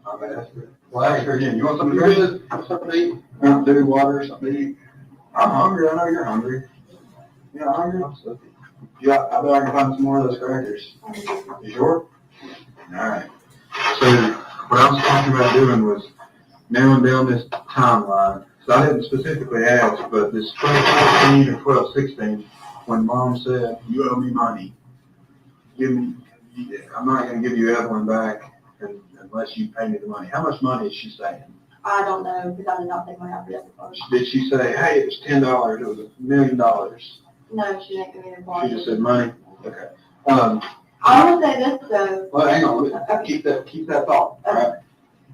I'm gonna ask her. Well, ask her again. You want something to drink? Something to eat? Want to do water, something to eat? I'm hungry. I know you're hungry. You're not hungry? I'm sleepy. Yeah, I bet I can find some more of those crackers. You sure? All right. So what I was talking about doing was narrowing down this timeline. So I didn't specifically ask, but this 12/14 or 12/16, when Mom said, "You owe me money, I'm not going to give you Evelyn back unless you pay me the money." How much money is she saying? I don't know, because I did not take my out for that. Did she say, "Hey, it was $10, it was $1 million"? No, she didn't give me the reply. She just said money? Okay. I want to say this though. Well, hang on, let me keep that thought, all right?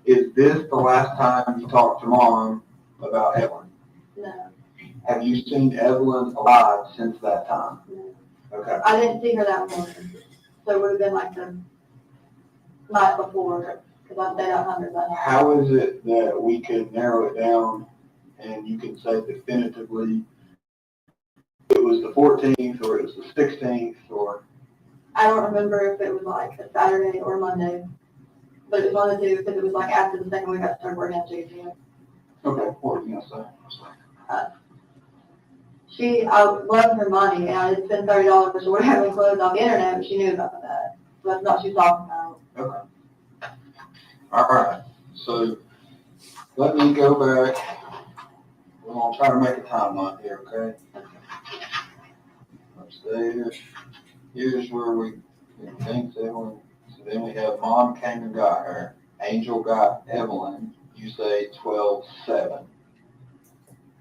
Is this the last time you talked to Mom about Evelyn? No, Have you seen Evelyn alive since that time? no. Okay. I didn't see her that morning. So it would have been like the night before, because I stayed out hundred that night. How is it that we can narrow it down and you can say definitively it was the 14th or it was the 16th or? I don't remember if it was like a Saturday or Monday, but it was one of the two, because it was like after the second week I started working at JG. Okay, what were you gonna say? I loved her money, and I did spend $30 for whatever and clothes off the internet, but she knew about that. So that's not what she was talking about. Okay. All right, so let me go back. We're gonna try to make a timeline here, okay? Let's stay. Here's where we think Evelyn. So then we have Mom came and got her. Angel got Evelyn. You say 12/7.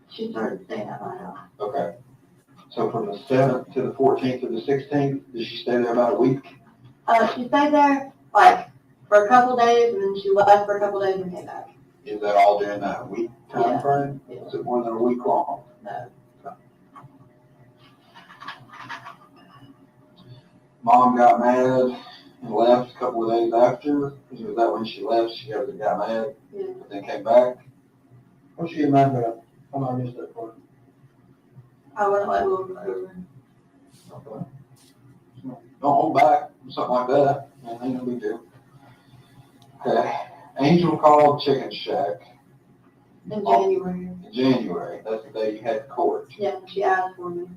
She started staying at my house. Okay. So from the 7th to the 14th or the 16th, did she stay there about a week? She stayed there like for a couple days, and then she left for a couple days and came back. Is that all during that week time frame? Yeah. Is it more than a week long? No. Mom got mad and left a couple of days after. Was that when she left? She got mad, Yeah. but then came back. What'd she get mad about? I missed that part. I wouldn't let Will come over. Okay. Don't hold back, something like that. Ain't no big deal. Okay. Angel called Chicken Shack In January. in January. That's the day you had court. Yeah, she asked for me.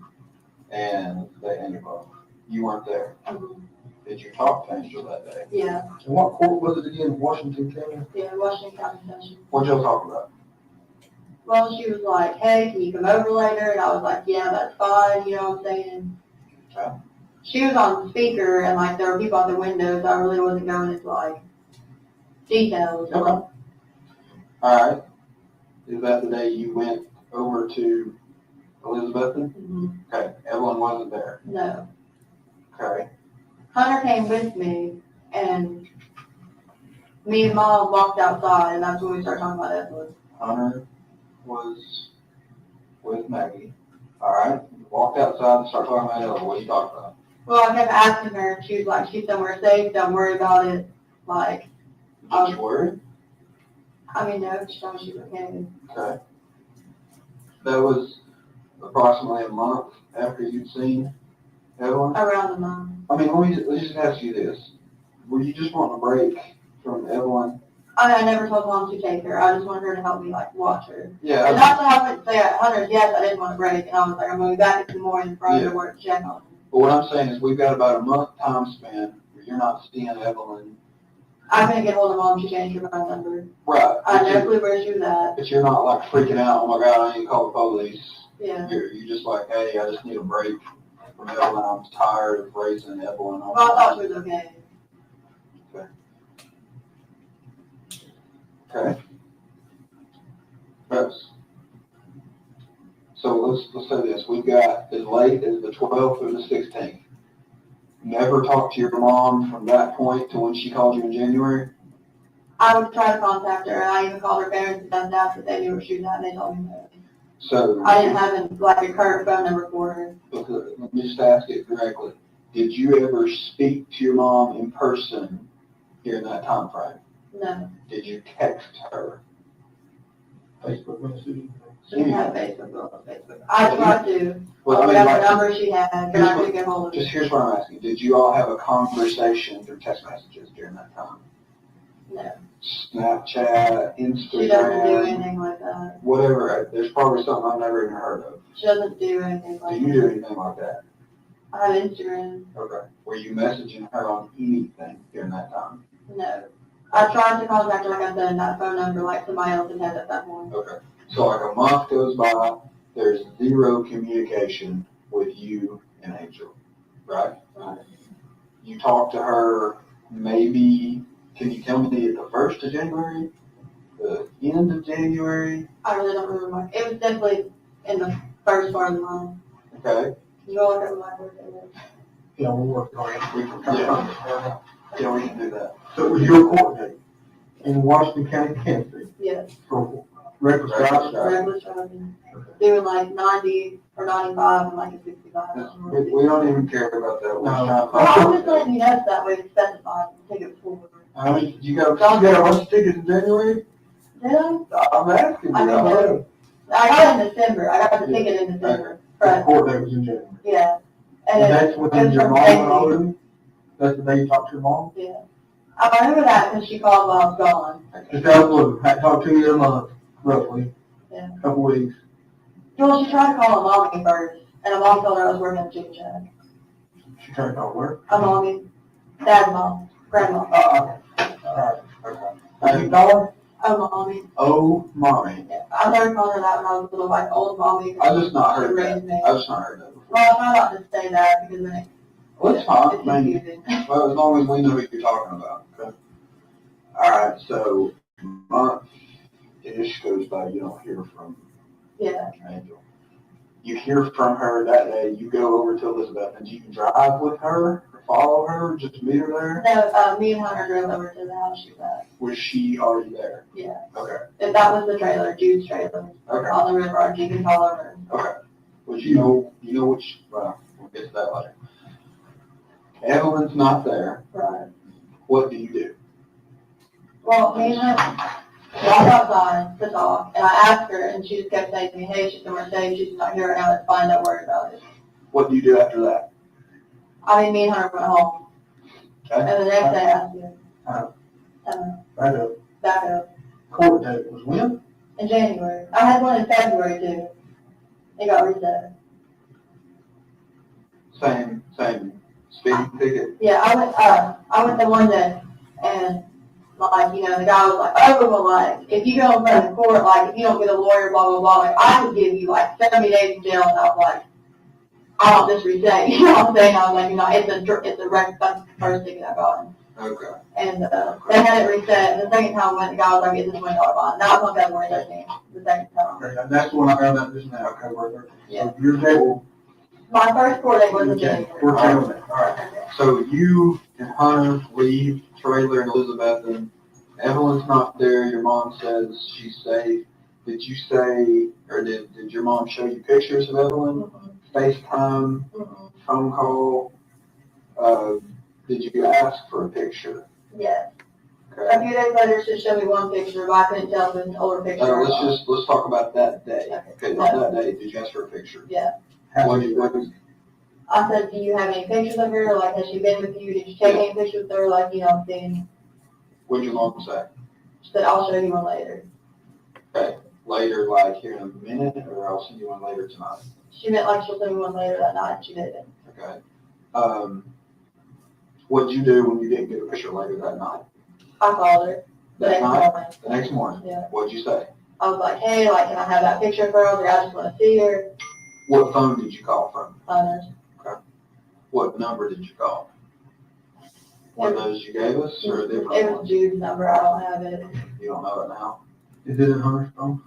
And they ended up. You weren't there. Mhm. Did you talk to Angel that day? Yeah, And what court was it again? Washington County? yeah, Washington County Session. What'd y'all talk about? Well, she was like, "Hey, can you come over later?" And I was like, "Yeah, that's fine," you know what I'm saying? Okay. She was on speaker, and like there were people out the windows. I really wasn't going into like details. Okay. All right. Is that the day you went over to Elizabethton? Mm-hmm. Okay. Evelyn wasn't there. No. Okay. Hunter came with me, and me and Mom walked outside, and that's when we started talking about Evelyn. Hunter was with Maggie. All right. You walked outside and started talking about Evelyn. What are you talking about? Well, I kept asking her, and she was like, "She's somewhere safe. Don't worry about it." Like, Did you worry? I mean, no, she told me she was okay. Okay. That was approximately a month after you'd seen Evelyn? Around the month. I mean, let me just ask you this. Were you just wanting a break from Evelyn? I never told Mom to take her. I just wanted her to help me, like, watch her. And Yeah. not to have it say at Hunter's, yes, I didn't want a break. And I was like, I'm going to be back in the morning for her to work to check on her. But what I'm saying is we've got about a month time span where you're not seeing Evelyn. I couldn't get hold of Mom. She changed her phone number. Right. I had no clue where she was at. But you're not like freaking out, "Oh my God, I need to call the police." Yeah. You're just like, "Hey, I just need a break from Evelyn. I'm tired of raising Evelyn." Well, I thought she was okay. Okay. Yes. So let's say this. We've got as late as the 12th or the 16th. Never talked to your mom from that point to when she called you in January? I would try to contact her, and I even called her parents and stuff now that they knew where she was at, and they told me no. So I didn't have like a current phone number for her. okay, let me just ask it directly. Did you ever speak to your mom in person during that time frame? No. Did you text her? Facebook message. She didn't have Facebook. Well, Facebook. I tried to. Well, I I mean, got the like, number she had, but I couldn't get hold of just it. here's what I'm asking. Did you all have a conversation through text messages during that time? No, Snapchat, she doesn't do Instagram, anything like that. whatever. There's probably something I've never even heard of. She doesn't do anything Do like you that. do anything like that? I have Instagram. Okay. Were you messaging her on anything during that time? No. I tried to contact her, like I said, that phone number, like somebody else had had at that point. Okay. So like a month goes by, there's zero communication with you and Angel, right? Right. You talk to her maybe, can you tell me at the 1st of January? The end of January? I really don't remember. It was definitely in the first part of the month. Okay. You all look at my birthday list. Yeah, we'll work on it. We can, yeah, we can do that. So it was your court date in Washington County, Kansas, Yes, for reckless driving. regular driving. Doing like 90 or 95 and like a 65. We don't even care about that. We're No. trying to Well, I'm find just letting you know so that way it's specified and take it forward. You got a bunch of tickets in January? Did I? I'm asking you. I mean, know. I got it in December. I got the ticket in December. The But, court date was in January. yeah. And that's it when was your from mom Casey. went over? That's the day you talked to your mom? Yeah. I remember that because she called while I was gone. Just out of the blue, I talked to you in a month, roughly. Yeah. Couple weeks. Well, she tried to call a mommy first, and a mom told her I was working at Chicken Shack. She tried to call work. A mommy, dad's mom, grandma. All right. Okay. You call her? A mommy. Oh, mommy. Yeah. I started calling her that when I was little, like old mommy. I just not heard She that. raised me. I just not heard that before. Well, I try not to say that because then Well, it's fine. it's I mean, confusing. well, as long as we know who you're talking about. Okay. All right. So month-ish goes by. You don't hear from Yeah. Angel. You hear from her that day. You go over to Elizabeth, and do you drive with her or follow her? Just meet her there? No, me and Hunter drove over to the house she was at. Was she already there? Yeah. Okay. If that was the trailer, Jude's trailer, Okay. on the river, you can call over. Okay. Well, you know which, well, we'll get to that later. Evelyn's not there. Right. What do you do? Well, me and her walked outside to talk, and I asked her, and she just kept saying to me, hey, she's somewhere safe, she's not here right now, it's fine, don't worry about it. What do you do after that? I mean, me and Hunter went home, Okay. and the next day I asked you. Back up. Back up. Court date was when? In January. I had one in February too. It got reset. Same speeding ticket? Yeah, I went the one day, and like, you know, the guy was like, oh, well, like, if you go in front of the court, like, if you don't get a lawyer, blah, blah, blah, like, I could give you like 70 days in jail, and I was like, I want this reset, you know what I'm saying? I was like, you know, it's a record, that's the first ticket I got. Okay. And they had it reset, and the second time I went, the guy was like, it's a $20 bond. That was on February 13th, the second time. Okay, and that's when I found out this now, okay, we're, Yeah. so your date. My first court date was in January. We're tailing it. All right. So you and Hunter leave trailer and Elizabeth, and Evelyn's not there. Your mom says she's safe. Did you say, or did your mom show you pictures of Evelyn? FaceTime, phone call? Did you ask for a picture? Yes. Okay. A few days later, she showed me one picture, but I couldn't tell if it was an older picture or not. Let's talk about that day. Okay. Okay, on that day, did you ask for a picture? Yeah. What did I said, do you have any pictures of her? Like, has she been with you? Did you take any pictures of her? Like, you know, thing. what'd your mom say? She said, I'll show you one later. Okay, later, like here in a minute, or I'll send you one later tonight. She meant like she'll send me one later that night. She didn't. Okay. What'd you do when you didn't get a picture later that night? I called her the That next night? morning. The next morning? Yeah. What'd you say? I was like, hey, like, can I have that picture of her? I was like, I just want to see her. What phone did you call from? Hunter's. What number did you call? One of those you gave us, or a different It was one? Jude's number. I don't have it. You don't know it now? Is it in Hunter's phone?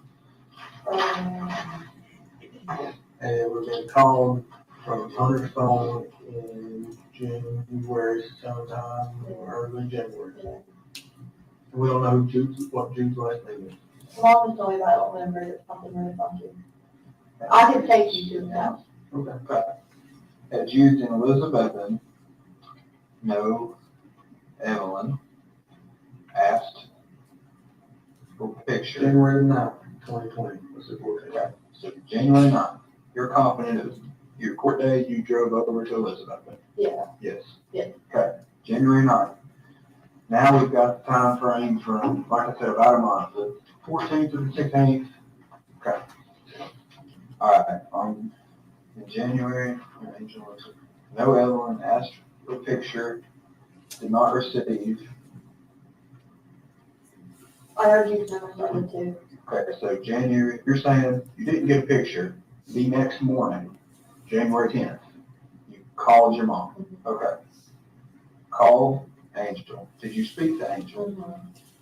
And it was been called from Hunter's phone in January sometime, or early January. Yeah. And we don't know what Jude's last name is. Mom just told me, but I don't remember. It's something really funky. I could take you to the house. Okay. Had Jude and Elizabeth no Evelyn asked for picture. January 9th, 2020 was the court date. Okay, so January 9th, you're confident it was your court day, you drove over to Elizabeth? Yeah. Yes. Yes. Okay, January 9th. Now we've got the time frame from, like I said, about a month, the 14th to the 16th. Okay. All right, in January, no Evelyn asked for a picture, did not receive. I heard you say something too. Okay, so January, you're saying you didn't get a picture. The next morning, January 10th, you called your mom. Okay. Called Angel. Did you speak to Angel?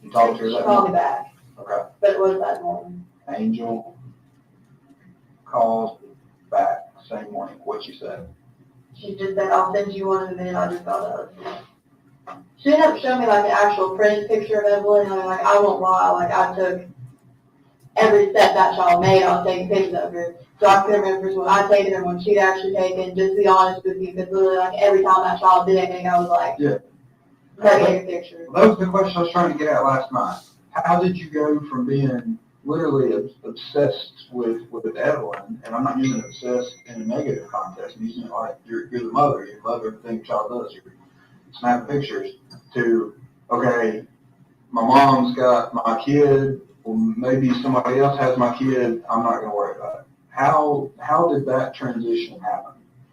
You talked to her She that called me morning? back, Okay. but it was that morning. Angel called back same morning. What you said? She just said, I'll send you one in a minute, I just got up. She ended up showing me like an actual printed picture of Evelyn, and I'm like, I won't lie, like I took every step that child made, I was taking pictures of her. So I couldn't remember when I'd taken her, when she'd actually taken, just to be honest with you, because literally like every time that child did anything, I was like, Yeah. let me take a picture. Well, that was the question I was trying to get at last night. How did you go from being literally obsessed with Evelyn, and I'm not using obsessed in a negative context, I'm using it like you're the mother, you love everything a child does, you're snapping pictures, to, okay, my mom's got my kid, well, maybe somebody else has my kid, I'm not gonna worry about it. How did that transition happen?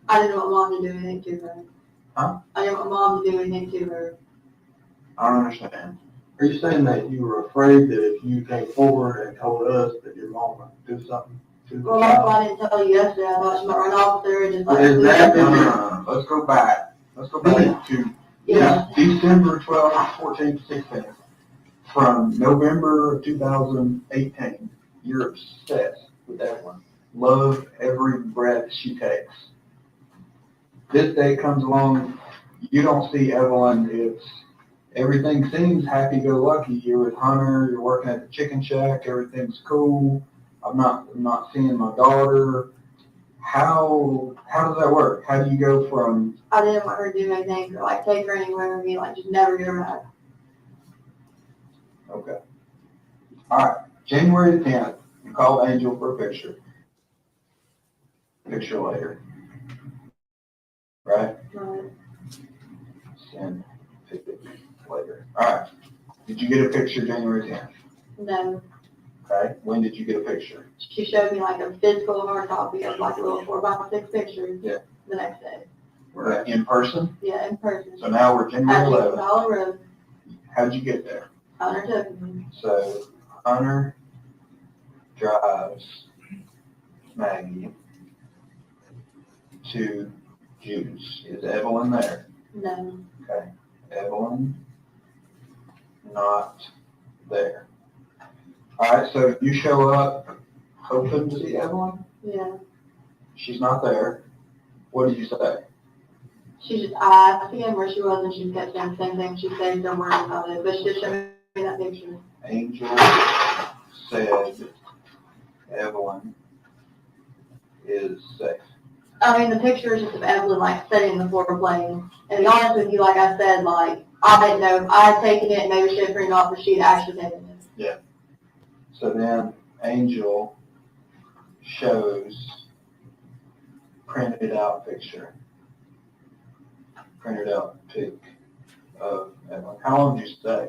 I didn't want mom to do anything to her. Huh? I didn't want mom to do anything to her. I don't understand. Are you saying that you were afraid that if you came forward and told us that your mom would do something to the Well, that's child? why I didn't tell you yesterday, I thought she might run off there and just like. Is that- No. Let's go back to Yeah. December 12th, 14th, 16th. From November of 2018, you're obsessed with Evelyn. Love every breath she takes. This day comes along, you don't see Evelyn, everything seems happy-go-lucky. You're with Hunter, you're working at the chicken shack, everything's cool. I'm not seeing my daughter. How does that work? How do you go from, I didn't want her to do anything, or like take her anywhere with me, like just never get her back. okay. All right, January the 10th, you called Angel for a picture. Picture later. Right? Right. Send picture later. All right. Did you get a picture January 10th? No, Okay. When did you get a picture? she showed me like a physical hard copy of like a little 4x6 pictures. Yeah. The next day. In person? Yeah, in person. So now we're January At 11th. Dollar Road, How'd you get there? Hunter took me. So Hunter drives Maggie to Jude's. Is Evelyn there? No, Okay. Evelyn not there. All right, so you show up hoping to see Evelyn. yeah. She's not there. What did you say? She just, I asked again where she was and she kept saying the same thing. She said, don't worry about it, but she just showed me that picture. Angel said Evelyn is safe. I mean, the picture is just of Evelyn, like, sitting in the floor playing. And to be honest with you, like I said, like, I didn't know if I had taken it, maybe she had printed it off, or she had actually taken it. So then Angel shows printed out picture. Printed out pic of Evelyn. How long did you stay?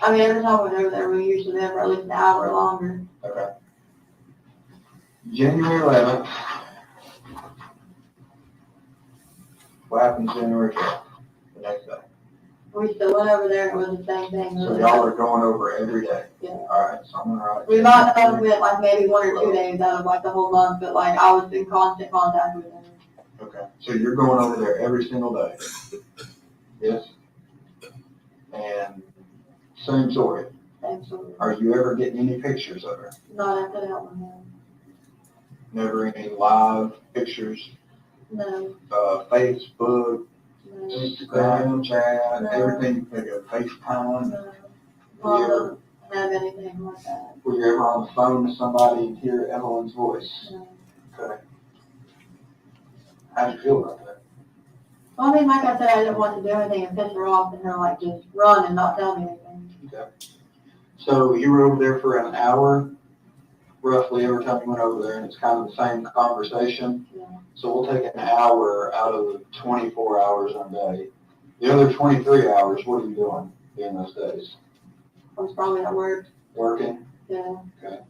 I mean, every time we went over there, we were usually there for at least an hour or longer. Okay. January 11th. What happened January 12th? The next day. We still went over there and it was the same thing. So y'all are going over every day? Yeah. Alright, so I'm gonna write. We might have went like maybe 1 or 2 days out of like the whole month, but like I was in constant contact with her. Okay, so you're going over there every single day? Yes? And same story. Absolutely. Are you ever getting any pictures of her? Not after that one, Never any live pictures? no. Facebook, No. Instagram, chat, No. everything, like a FaceTime? No. Mom doesn't have anything like that. Were you ever on the phone to somebody and hear Evelyn's voice? No. Okay. How do you feel about that? Well, I mean, like I said, I didn't want to do anything and piss her off and her like just run and not tell me anything. Okay. So you were over there for an hour, roughly, every time you went over there, and it's kind of the same conversation. Yeah. So we'll take an hour out of the 24 hours in a day. The other 23 hours, what are you doing in those days? I was probably at work, Working? yeah. Okay.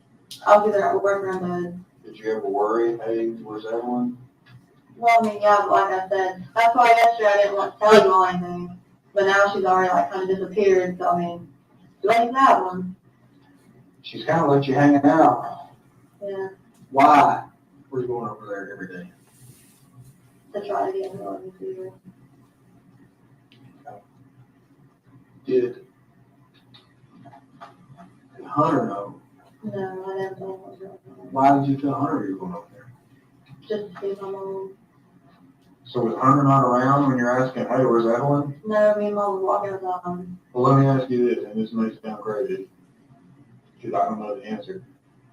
I was either at work or in bed. Did you ever worry, hey, where's Evelyn? Well, I mean, yeah, but like I said, that's why yesterday I didn't want to tell you all anything. But now she's already like kind of disappeared, so I mean, let me have one. She's kind of let you hanging out. Yeah, Why? We're going over there every day. to try to get her on the computer. Did Hunter know? No, I never told her what was going on. Why did you tell Hunter you were going over there? Just to see if I'm home. So was Hunter not around when you're asking, hey, where's Evelyn? No, me and Mom was walking outside. Well, let me ask you this, and this may sound crazy, because I don't know the answer.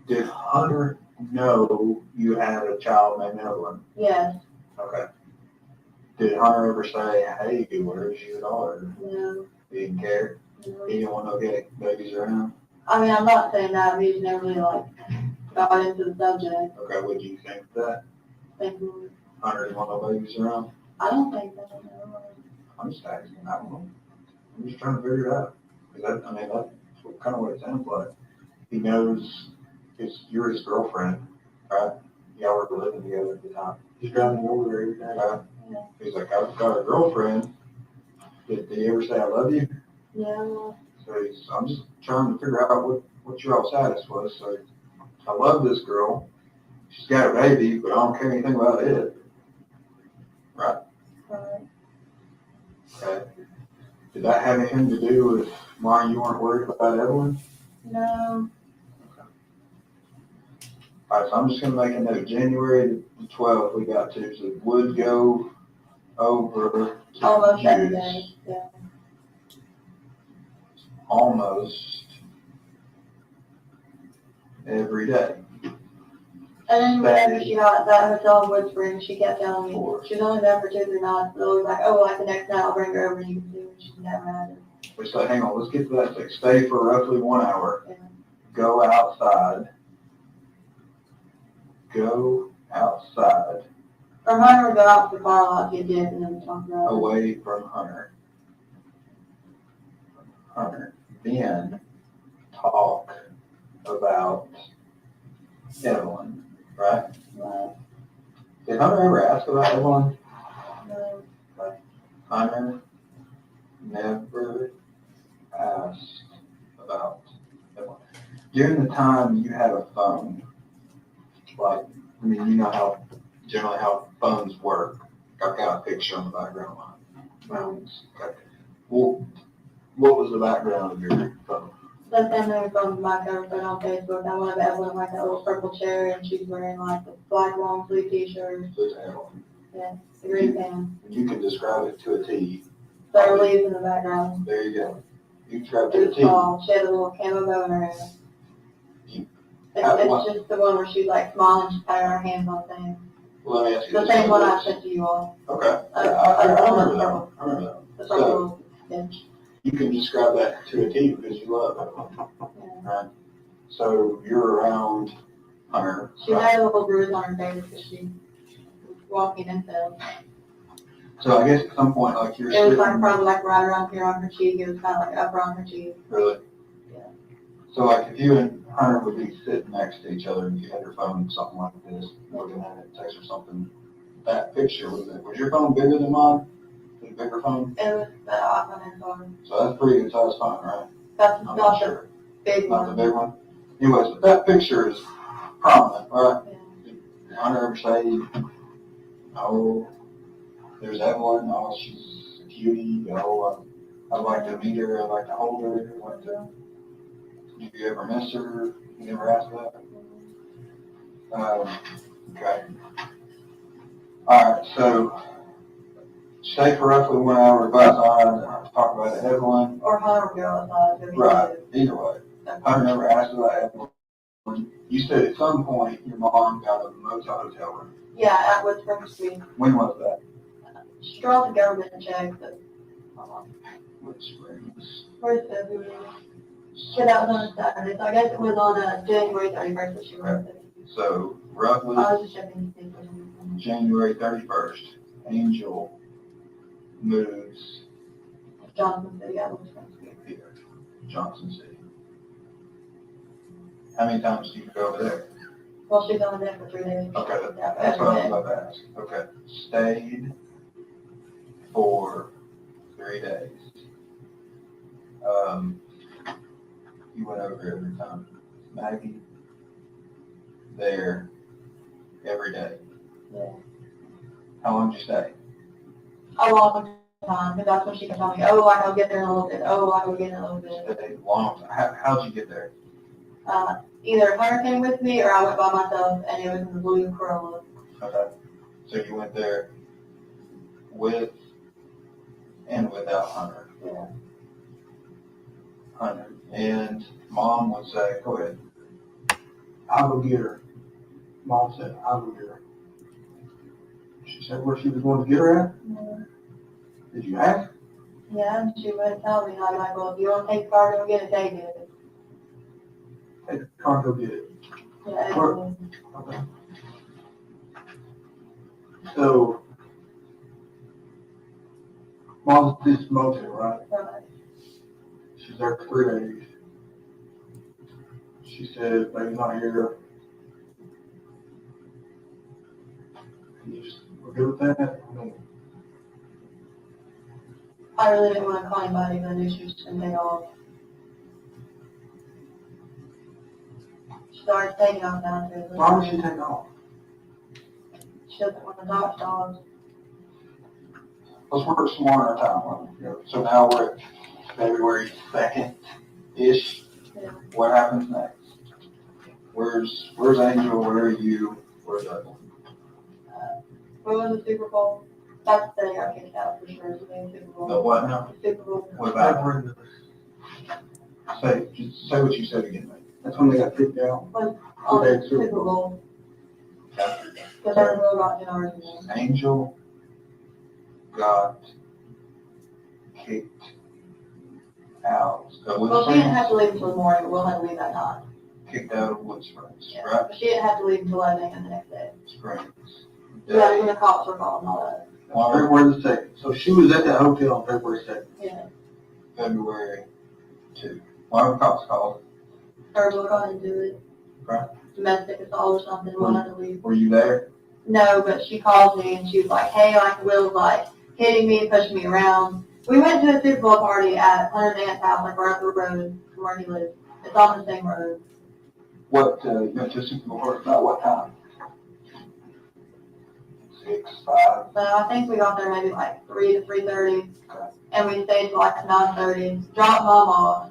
Did Hunter know you had a child named Evelyn? Yes, Okay. Did Hunter ever say, hey, where's your daughter? no, He didn't care? no. He didn't want no babies around? I mean, I'm not saying that, we just never really like got into the subject. Okay, what do you think of that? Thankfully, Hunter didn't want no babies around? I don't think that. No. I'm just asking, I don't know. I'm just trying to figure it out. Because that's kind of what it sounds like. He knows you're his girlfriend, right? Y'all were living together at the time. He's driving you over there every day, right? Yeah. He's like, I've got a girlfriend. Did he ever say I love you? Yeah, well, So I'm just trying to figure out what your all status was. So I love this girl. She's got a baby, but I don't care anything about it. Right? alright. Okay. Did that have anything to do with why you weren't worried about Evelyn? No, All right, so I'm just going to make a note. January the 12th we got to, so it would go over to almost every June. day, yeah. Almost every day. And then whenever she got at that hotel in Wood Springs, she kept telling me, she was only there for 2 or 3 nights, but it was like, oh, like the next night I'll bring her over and you can see what she never had it. We said, hang on, let's get to that. Like, stay for roughly 1 hour. Yeah. Go outside. Go outside Or Hunter would go out to the car lot, get dip, and then we talk about it. away from Hunter. Then talk about Evelyn, right? But, Did Hunter ever ask about Evelyn? no, Hunter never asked about Evelyn. During the time you had a phone, like, I mean, you know generally how phones work. I've got a picture on the background line. Phones. Okay. Well, what was the background of your phone? the same thing from my cover photo on Facebook, I wanted Evelyn like that little purple chair, and she's wearing like the black long sleeve t-shirt, It's Evelyn. yeah, the green pants. You can describe it to a T. There were leaves in the background. There you go. You can describe it It to a was T. small, she had a little camo bow in her hair. It's just the one where she's like smiling, she's patting her hands on things. Well, let me ask you The this. same one I sent to you all. Okay. I remember that one. I remember that one. The So, purple, yeah. you can describe that to a T because you love Evelyn, Yeah. right? So you're around Hunter. She right? had a little bruise on her face because she was walking and fell. So I guess at some point, like you're It was sitting, like probably like right around here on her cheek. It was kind of like up around her cheek. really. Yeah. So like if you and Hunter would be sitting next to each other and you had your phone, something like this, looking at it, text or something, that picture, was your phone bigger than mine? Was it a bigger phone? It was the iPhone phone. So that's a pretty good size phone, right? That's I'm not not the sure. big Not the one. big one. Anyways, but that picture is prominent, right? Yeah. Did Hunter ever say, oh, there's Evelyn, oh, she's a cutie, oh, I'd like to meet her, I'd like to hold her, I'd like to, did you ever miss her? You never asked that? Okay. Alright, so stay for roughly 1 hour, go outside, talk about Evelyn. Or Hunter would go outside. Right, either way. Hunter never asked about Evelyn. You said at some point your mom got a motel hotel room. Yeah, at Wood Springs Street. When was that? She draws the government check, but Which springs? where's February? Yeah, that was on a Saturday, so I guess it was on January 31st that she wrote it. So roughly I was just checking to see if there's anything. January 31st, Angel moves Johnson City, I was going to be. Here, Johnson City. How many times do you go over there? Well, she's only there for 3 days. Okay, that's what I was about to ask. Okay, stayed for 3 days. You went over every time. Maggie, there, every day. Yeah. How long did you stay? A long time, because that's when she kept telling me, oh, I'll get there in a little bit, oh, I'll get in a little bit. Stayed a long time. How'd you get there? Either Hunter came with me or I went by myself, and it was in the blue Corolla. Okay, so you went there with and without Hunter. Yeah. Hunter. And Mom would say, go ahead. I'll go get her. Mom said, I'll go get her. She said where she was going to get her at? Yeah. Did you ask? Yeah, and she wouldn't tell me. I'd be like, well, if you want to take the car, go get it, take it. Take the car and go get it. Yeah, Sure. Okay. So, Mom's at this motel, right? right. She's there for 3 days. She said, baby's not here. And you just were good with that? I mean, I really didn't want to call anybody, but I knew she was going to take off. She started taking off down to why would she take off? She doesn't want to talk to dogs. Let's work some more on our timeline. So now we're at February 2nd-ish. Yeah. What happens next? Where's Angel? Where are you? Where's Evelyn? What was the Super Bowl? That's the day I got kicked out for sure. So the Super Bowl. The what now? The Super Bowl. What about it? Just say what you said again, mate. That's when they got kicked out. On the Super Bowl. After Because our girl got in ours. Angel got kicked out. Well, she didn't have to leave until the morning, but we'll have to leave that night. Kicked out of Wood Springs, Yeah. right? But she didn't have to leave until 11 a.m. the next day. Springs. So that's when the cops were called and all that. February the 2nd. So she was at that hotel on February 2nd. Yeah. February 2. Why were the cops called? Her will go ahead and do it. Right. Domestic assault or something, we'll have to leave. Were you there? No, but she called me and she was like, hey, like Will's like hitting me, pushing me around. We went to a Super Bowl party at Hunter's aunt's house, like right up the road from where he lives. It's on the same road. What, you went to a Super Bowl party about what time? 6, 5. So I think we got there maybe like 3 to 3:30, and we stayed till like 9:30. Dropped Mom off.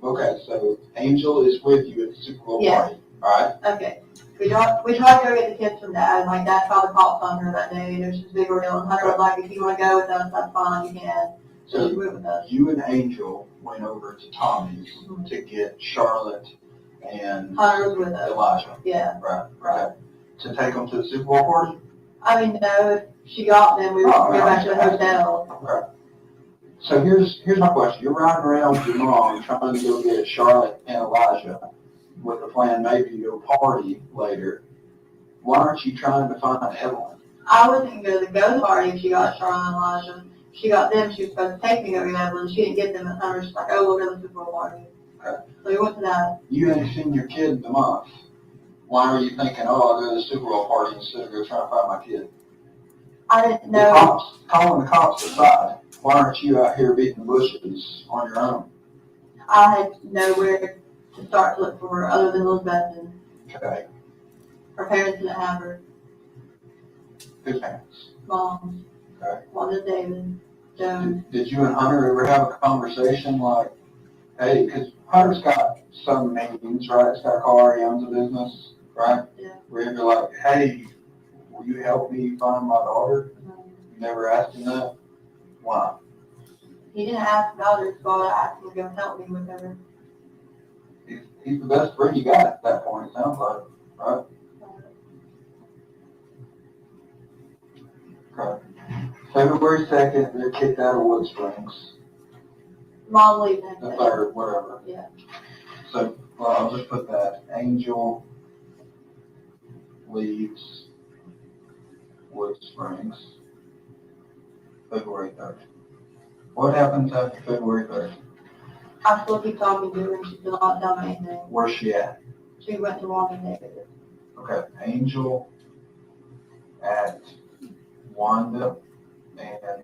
Okay, so Angel is with you at the Super Bowl Yeah. party, alright? Okay. We tried to go get the kids from Dad, and like Dad called the cops on her that day, and it was just a big ordeal. And Hunter was like, if you want to go with us, that's fine, you can. So she went with us. You and Angel went over to Tommy's to get Charlotte and Hunter was with us. Elijah, Yeah. right? To take them to the Super Bowl party? I mean, no, if she got them, we would go back to the hotel. Okay. So here's my question. You're riding around with your mom trying to go get Charlotte and Elijah with the plan maybe to go party later. Why aren't you trying to find Evelyn? I wasn't going to go to the party if she got Charlotte and Elijah. She got them, she was supposed to take me to go get Evelyn. She didn't get them, and Hunter was just like, oh, we'll go to the Super Bowl party. Okay. So we went to that. You ain't seen your kid in a month. Why are you thinking, oh, I'll go to the Super Bowl party instead of go trying to find my kid? I didn't The know. cops, calling the cops aside, why aren't you out here beating the bushes on your own? I had nowhere to start to look for her other than Elizabeth, and Okay. her parents didn't have her. Whose parents? Mom, Okay. one is David, Joan. Did you and Hunter ever have a conversation like, hey, because Hunter's got some means, right? He's got a car, he owns a business, right? Yeah. Where you're like, hey, will you help me find my daughter? You never asked him that? Why? He didn't ask about her, so I asked him to go help me with her. He's the best friend you got at that point, it sounds like, right? Okay. February 2nd, they're kicked out of Wood Springs. Mom leaving next The day. 3rd, whatever. Yeah. So, well, I'll just put that. Angel leaves Wood Springs February 3rd. What happens after February 3rd? I still keep talking to her and she's still not done anything. Where's she at? She went to Llandysul. Okay, Angel at Wanda and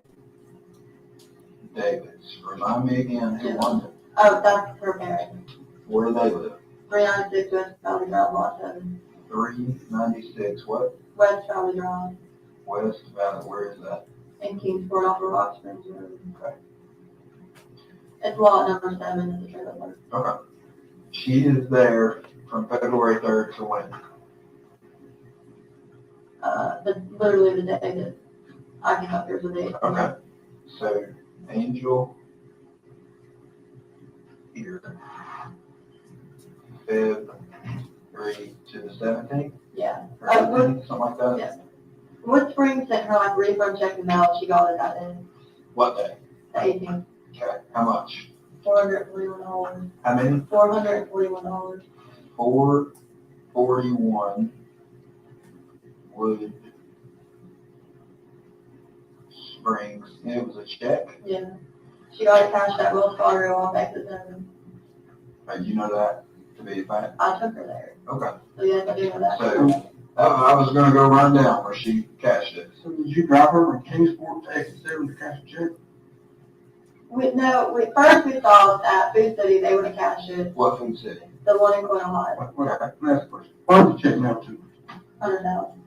Davis. Remind me again who Wanda, Oh, that's her parents. where do they live? 396 West Valley Drive, Lot 7. 396, what? West Valley Drive West Valley, where is that? in Kingsport off of Rock Springs Road. Okay. It's lot number 7 in the trailer park. Okay. She is there from February 3rd to when? Literally the day that I came up here for the date. Okay. So Angel here, February to the 17th? Yeah. Or 18th, something like that? Yeah. Wood Springs sent her like refund check in the mail. She got it that day, What day? the 18th. Okay. How much? $441. How many? $441. 441 Wood Springs. And it was a check? Yeah. She got it cashed at Wells Fargo on exit 7. You know that to be a fact? I took her there. Okay. So yes, I do know that. So, I was gonna go run down where she cashed it. So did you drive her from Kingsport to exit 7 to cash a check? First we saw at Food City, they would have cashed it. What food city? The one in Coin Ohio, Okay, that's the question. Where's the check now to? 100,000.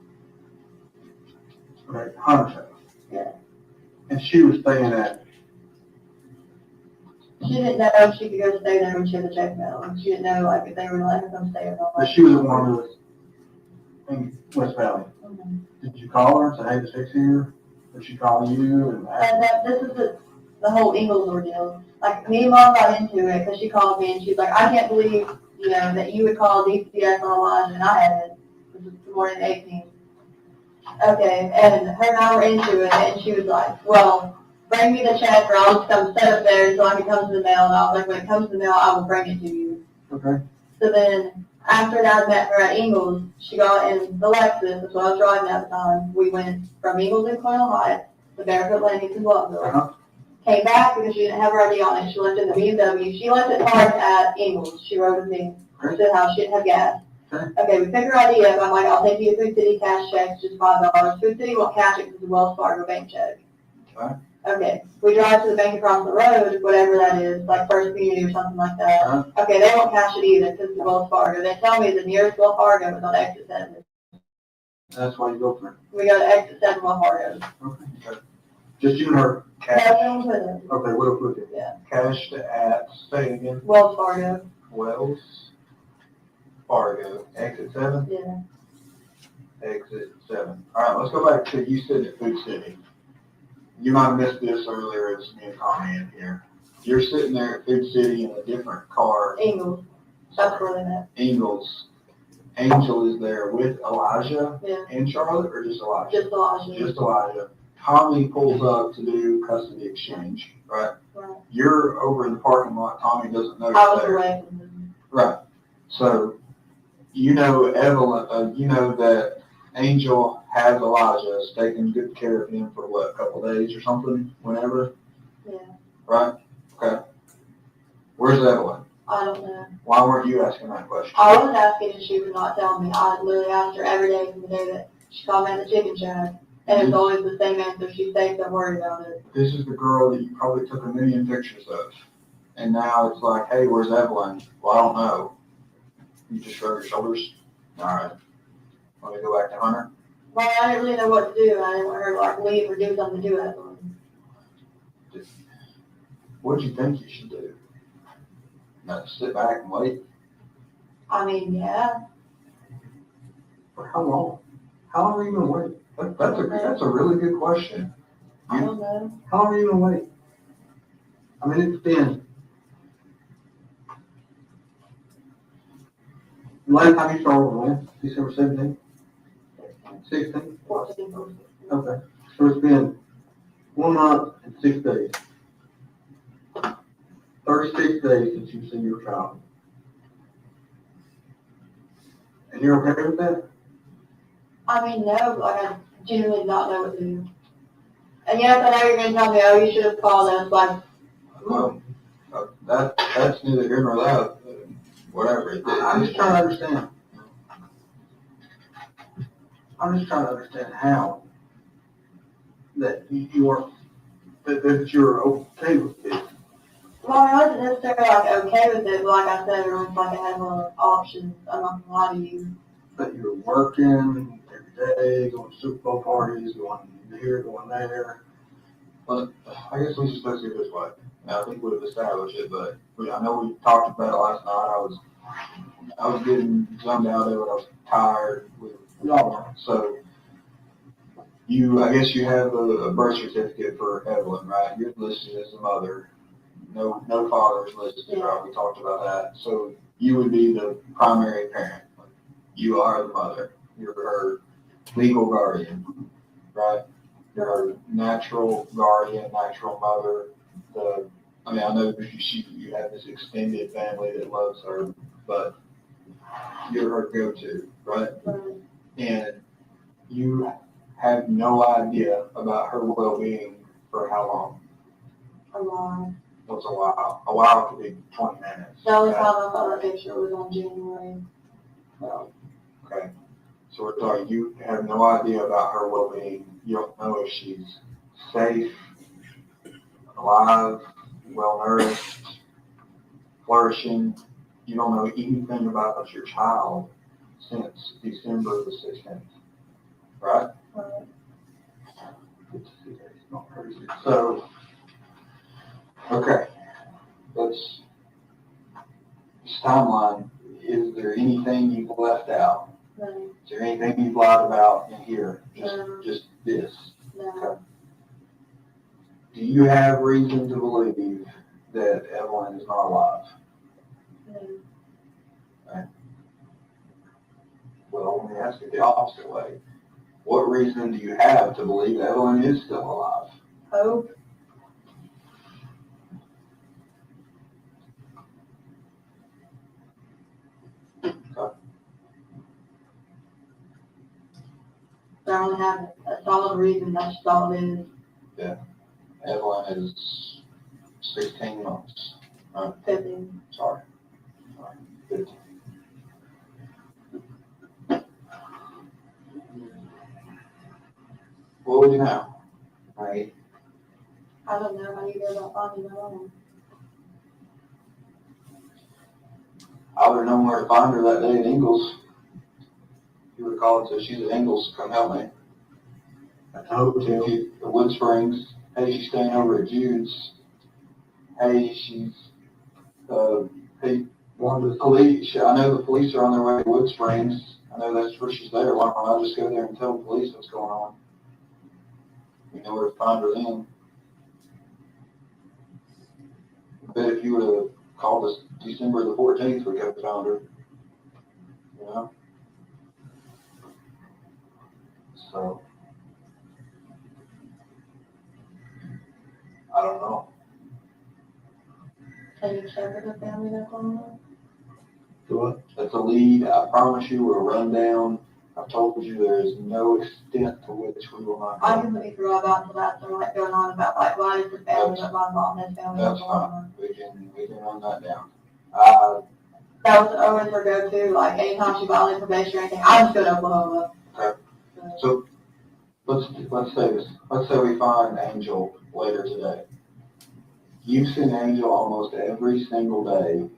Okay, 100,000. Yeah. And she was staying at, She didn't know if she could go stay there when she had the check mail. And she didn't know like if they were letting her come stay or not. but she was the one who was in West Valley. Mhm. Did you call her and say, hey, the check's here? Did she call you and ask? This is the whole Eagles ordeal. Like, me and Mom got into it because she called me and she's like, I can't believe, that you would call DCS online and I hadn't. This was the morning of the 18th. Okay, and her and I were into it and she was like, well, bring me the check or I'll just come set up there so I can come to the mail. And I was like, when it comes to the mail, I will bring it to you. Okay. So then, after I met her at Ingles, she got in the Lexus, that's what I was driving at the time. We went from Ingles in Coin Ohio to Barefoot Landing to Bluffville. Uh-huh. Came back because she didn't have her ID on it. She left it in the BMW. She left it parked at Ingles. She rode with me to the house. She didn't have gas. Okay, we pick her ID up. I'm like, I'll take you a Food City cash check, it's just $5. Food City won't cash it because it's a Wells Fargo bank check. Okay. Okay, we drive to the bank across the road, whatever that is, like First Community or something like that. Okay, they won't cash it either because it's Wells Fargo. They tell me the nearest Wells Fargo is on exit 7. That's why you go for it. We go to exit 7 Wells Fargo. Okay. Just you and her. Cash, That's with it. Okay, what else with it? cashed at, say it again, Wells Fargo, Wells Fargo, exit 7? yeah. Exit 7. All right, let's go back to, you said at Food City. You might have missed this earlier as me and Tommy in here. You're sitting there at Food City in a different car. Ingles, that's where they met. Ingles. Angel is there with Elijah Yeah, and Charlotte, or just Elijah? just Elijah. Just Elijah. Tommy pulls up to do custody exchange, right? Right. You're over in the parking lot. Tommy doesn't know I you're was there. away from them. Right. So, Evelyn, you know that Angel has Elijah, is taking good care of him for what, a couple of days or something, whenever, Yeah, right? Okay. Where's Evelyn? I don't know. Why weren't you asking that question? I was asking and she would not tell me. I literally asked her every day from the day that she called me at the chicken shack. And it was always the same answer. She's safe, don't worry about it. This is the girl that you probably took a million pictures of. And now it's like, hey, where's Evelyn? Well, I don't know. You just shrug your shoulders. All right. Want me to go back to Hunter? Well, I didn't really know what to do. I didn't want her to like leave or do something to it. What do you think you should do? Not sit back and wait? I mean, yeah. For how long? How long are you gonna wait? That's a really good question. I don't know. How long are you gonna wait? I mean, it's been. Last time you saw her, when? December 17th? 16th? 14. Okay, so it's been 1 month and 6 days. 36 days since you've seen your child. And you're okay with that? I mean, no, like I genuinely did not know what to do. And yes, I know you're gonna tell me, oh, you should have called us, like, Well, that's neither here nor there, whatever. I'm just trying to understand. I'm just trying to understand how that you're okay with it. well, I wasn't necessarily like okay with it, but like I said, it was like I had more options. I'm not gonna lie to you. That you're working every day, going to Super Bowl parties, going here, going there. But I guess we just let's do it this way. Now, I think we've established it, but I know we talked about it last night. I was getting zoned out of it. I was tired. We all were. So I guess you have a birth certificate for Evelyn, right? You're listed as a mother. No father is listed, right? We talked about that. So you would be the primary parent. You are the mother. You're her legal guardian, right? You're her natural guardian, natural mother. I know you have this extended family that loves her, but you're her go-to, right? And you have no idea about her well-being for how long? A lot. What's a while? A while could be 20 minutes. The only time I saw that picture was on January. Okay. So we're talking, you have no idea about her well-being. You don't know if she's safe, alive, well-nourished, flourishing. You don't know anything about your child since December the 16th, right? Not crazy. So, okay, this timeline, is there anything you've left out? No, Is there anything you've lied about in here? No. Just this. no, Do you have reason to believe that Evelyn is not alive? no. Well, let me ask it the opposite way. What reason do you have to believe Evelyn is still alive? Hope. I don't have a solid reason, that's just all it is. Evelyn is 16 months. 15. Sorry. 15. What would you know? Right? I don't know how you go about finding her own. I would have known where to find her that day at Ingles. You would have called and said, she's at Ingles, come help me. At the hotel. At Wood Springs. Hey, she's staying over at Jude's. Hey, hey, one of the police, I know the police are on their way to Wood Springs. I know that's where she's there. Why don't I just go there and tell the police what's going on? We know where to find her then. I bet if you would have called us December the 14th, we could have found her. You know? So, I don't know. Can you check with the family that's on there? Do what? That's a lead. I promise you, we'll run down. I've told you there is no extent to which we will not I go. completely forgot about the last one, like going on about like why is the family but my mom and his family That's not fine. on. We can run that down. That was always her go-to, like anytime she filed information or anything, I'm just going to Oklahoma. Okay. So let's say this. Let's say we find Angel later today. You've seen Angel almost every single day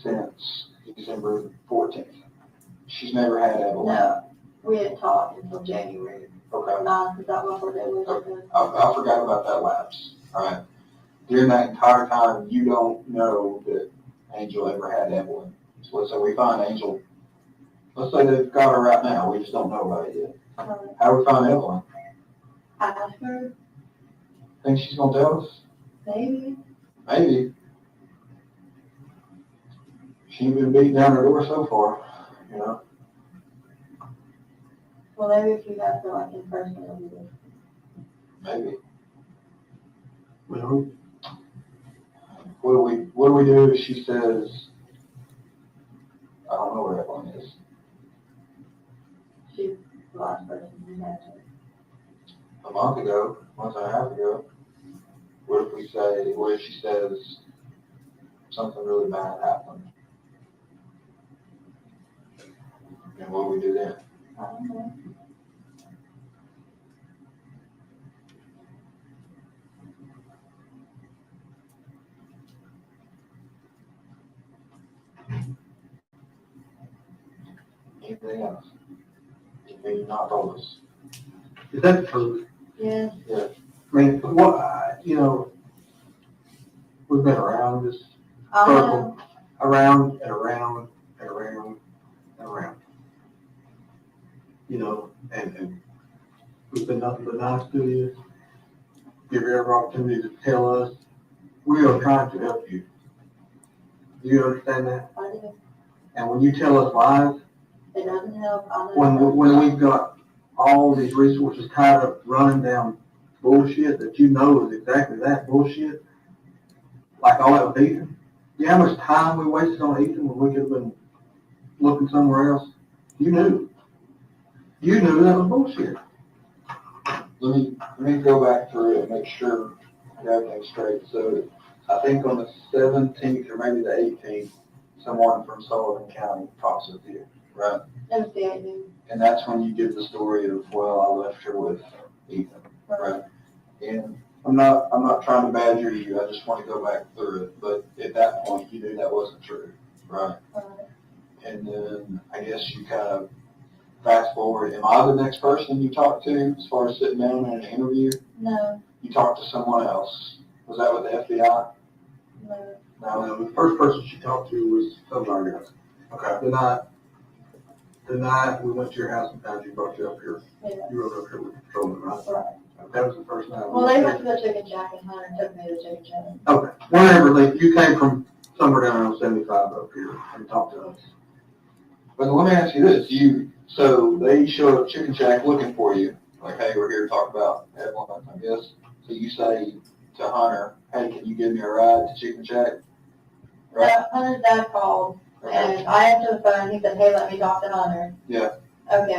since December 14th. She's never had Evelyn. No, we didn't talk until January. Okay. 9th, is that what we're doing? I forgot about that lapse. All right. During that entire time, you don't know that Angel ever had Evelyn. So let's say we find Angel. Let's say they've got her right now. We just don't know about it yet. How do we find Evelyn? Ask her, Think she's gonna tell us? maybe. Maybe. She ain't been beating down her door so far, you know. Well, maybe if you guys go like in person, it'll be good. Maybe. Well, What do we do if she says, I don't know where Evelyn is? She's the last person who has her. A month ago, month and a half ago. What if she says something really bad happened? And what do we do then? I don't know. Anything else? Anything you've not told us? Is that the truth? Yeah. Yeah. I mean, we've been around this I circle, know. around and around and around and around. And we've been nothing but nice to you. Give you every opportunity to tell us. We are trying to help you. Do you understand that? I do. And when you tell us lies, It doesn't help. I know. when we've got all these resources tied up running down bullshit that you know is exactly that bullshit, like all that with Ethan. You know how much time we wasted on Ethan when we could have been looking somewhere else? You knew. You knew that was bullshit. Let me go back through it and make sure I got everything straight. So I think on the 17th or maybe the 18th, someone from Sullivan County talks with you, right? That was the idea. And that's when you give the story of, well, I left her with Ethan, right? And I'm not trying to badger you. I just want to go back through it. But at that point, you knew that wasn't true, right? And then I guess you kind of fast forward. Am I the next person you talked to as far as sitting down in an interview? No, You talked to someone else. Was that with the FBI? no. Now, the first person she talked to was some of our guys. Okay. The night we went to your house and found you, brought you up here. Yeah. You rode up here with the patrolman, right? Right. That was the first night. Well, they went to the chicken shack and Hunter took me to the chicken shack. Okay, whenever you came from somewhere down on 75 up here and talked to us. But let me ask you this. So they showed up Chicken Shack looking for you. Like, hey, we're here to talk about Evelyn, I guess. So you say to Hunter, hey, can you give me a ride to Chicken Shack? Right? No, Hunter's dad called Okay. and I answered the phone. He said, hey, let me talk to Hunter. Yeah. Okay.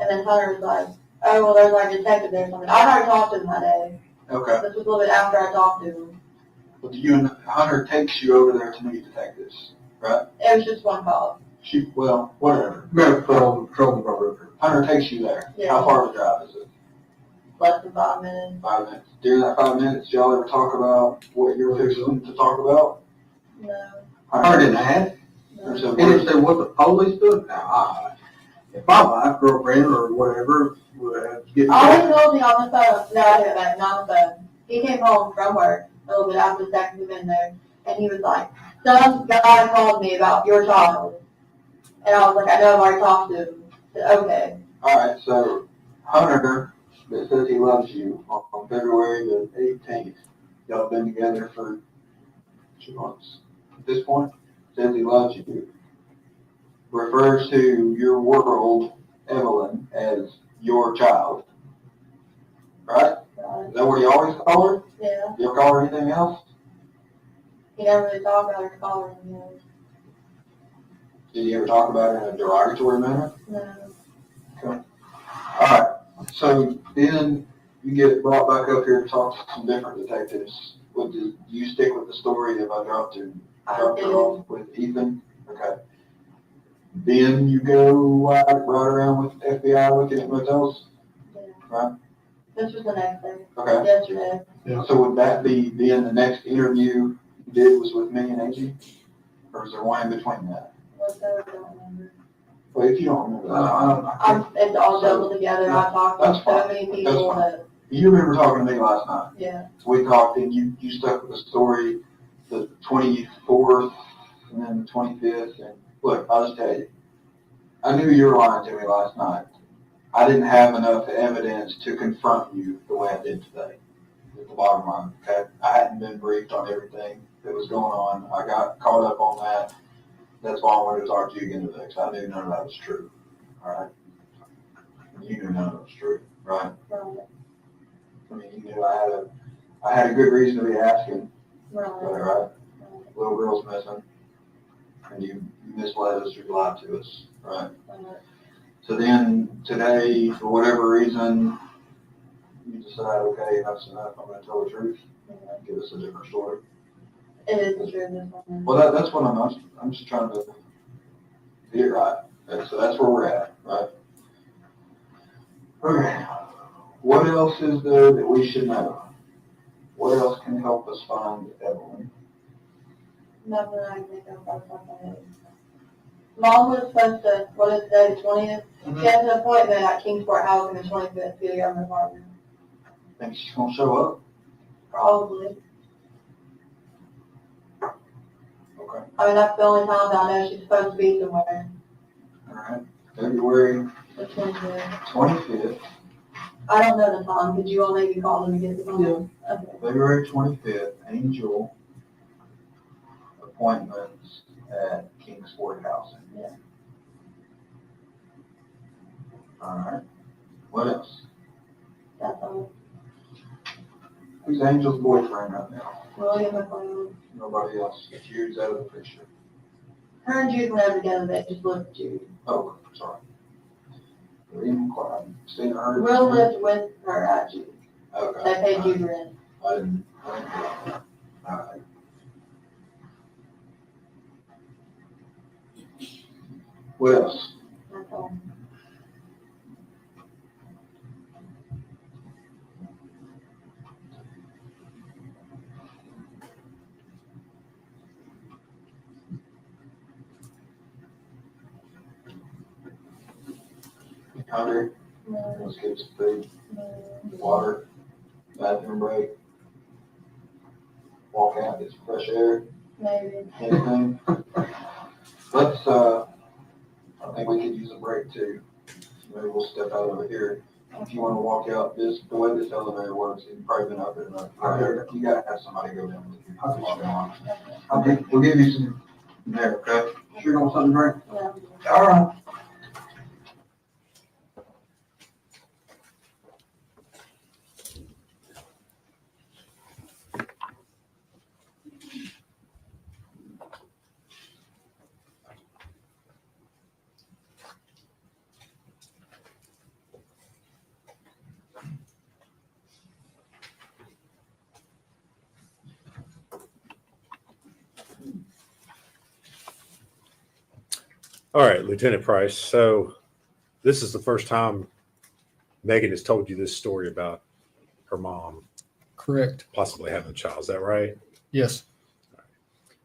And then Hunter was like, oh, well, there's like a detective there or something. I'd already talked to him that day. Okay. This was a little bit after I talked to him. Well, Hunter takes you over there to meet detectives, right? It was just one call. Whatever. Patrolman brought her up here. Hunter takes you there. Yeah. How far of a drive is it? Less than 5 minutes. 5 minutes. During that 5 minutes, y'all ever talk about what you're fixing to talk about? No. Hunter didn't ask. Or No. so He didn't say what the police do. Now, if my wife, girlfriend, or whatever would get All he told me on the phone, no, I hit back, not on the phone. He came home from work a little bit after the second had been there, and he was like, some guy called me about your child. And I was like, I know I've already talked to him. I said, okay. All right, so Hunter, that says he loves you, on February the 18th, y'all been together for 2 months. At this point, says he loves you, refers to your world, Evelyn, as your child, right? Is that what you always call her? Yeah. You ever call her anything else? He never really talked about her calling me. Did you ever talk about her in a derogatory manner? No. All right, so then you get brought back up here to talk to some different detectives. Do you stick with the story of I dropped her off with Ethan? Okay. Then you go right around with FBI looking at motels? Yeah. Right. This was the next day. Okay. Yesterday. So would that be then the next interview you did was with me and AG? Or is there one in between that? What's that? I don't remember. Well, if you don't remember that. It's all jumbled together. I talked to That's so fine. many That's people fine. that, You remember talking to me last night. yeah. So we talked and you stuck with the story the 24th and then the 25th. And look, I'll just tell you, I knew you were lying to me last night. I didn't have enough evidence to confront you the way I did today. At the bottom line, okay? I hadn't been briefed on everything that was going on. I got caught up on that. That's why I wanted to talk to you again today, because I knew none of that was true. All right? You knew none of it was true, right? Right. I mean, you knew I had a good reason to be asking, Right. right? Little girl's missing, and you misled us or you lied to us, right? So then today, for whatever reason, you decide, okay, enough's enough, I'm gonna tell the truth, give us a different story. It is the truth, this one. Well, that's what I'm just trying to get it right. So that's where we're at, right? Okay. What else is there that we should know? What else can help us find Evelyn? Nothing I can think of off the top of my head. Mom was supposed to, what is today, the 20th? She has an appointment at Kingsport House on the 25th to get a government partner. Think she's gonna show up? Probably. Okay. I mean, that's the only time that I know she's supposed to be somewhere. All right. February The 25th. 25th. I don't know the time. Could you all maybe call them and get the time? Okay. February 25th, Angel appointments at Kingsport House. Yeah. All right. What else? That's all. Who's Angel's boyfriend right now? William McLeod. Nobody else. Jude's out of the picture. Her and Jude went over together, they just lived with Jude. Oh, sorry. William McLeod. Seen her? Will lived with her at Jude. Okay. They paid Jude rent. I didn't know that. All right. What else? That's all. Hungry? No, Let's get some food, no. water, bathroom break. Walk out, get some fresh air, Maybe. anything. Let's, I think we could use a break too. Maybe we'll step out over here. If you wanna walk out, the way this elevator works, you've probably been up there enough. You gotta have somebody go down with you. We'll give you some there, okay? Sure you want something to drink? Yeah. All right. All right, Lieutenant Price. So this is the first time Megan has told you this story about her mom Correct. possibly having a child. Is that right? Yes.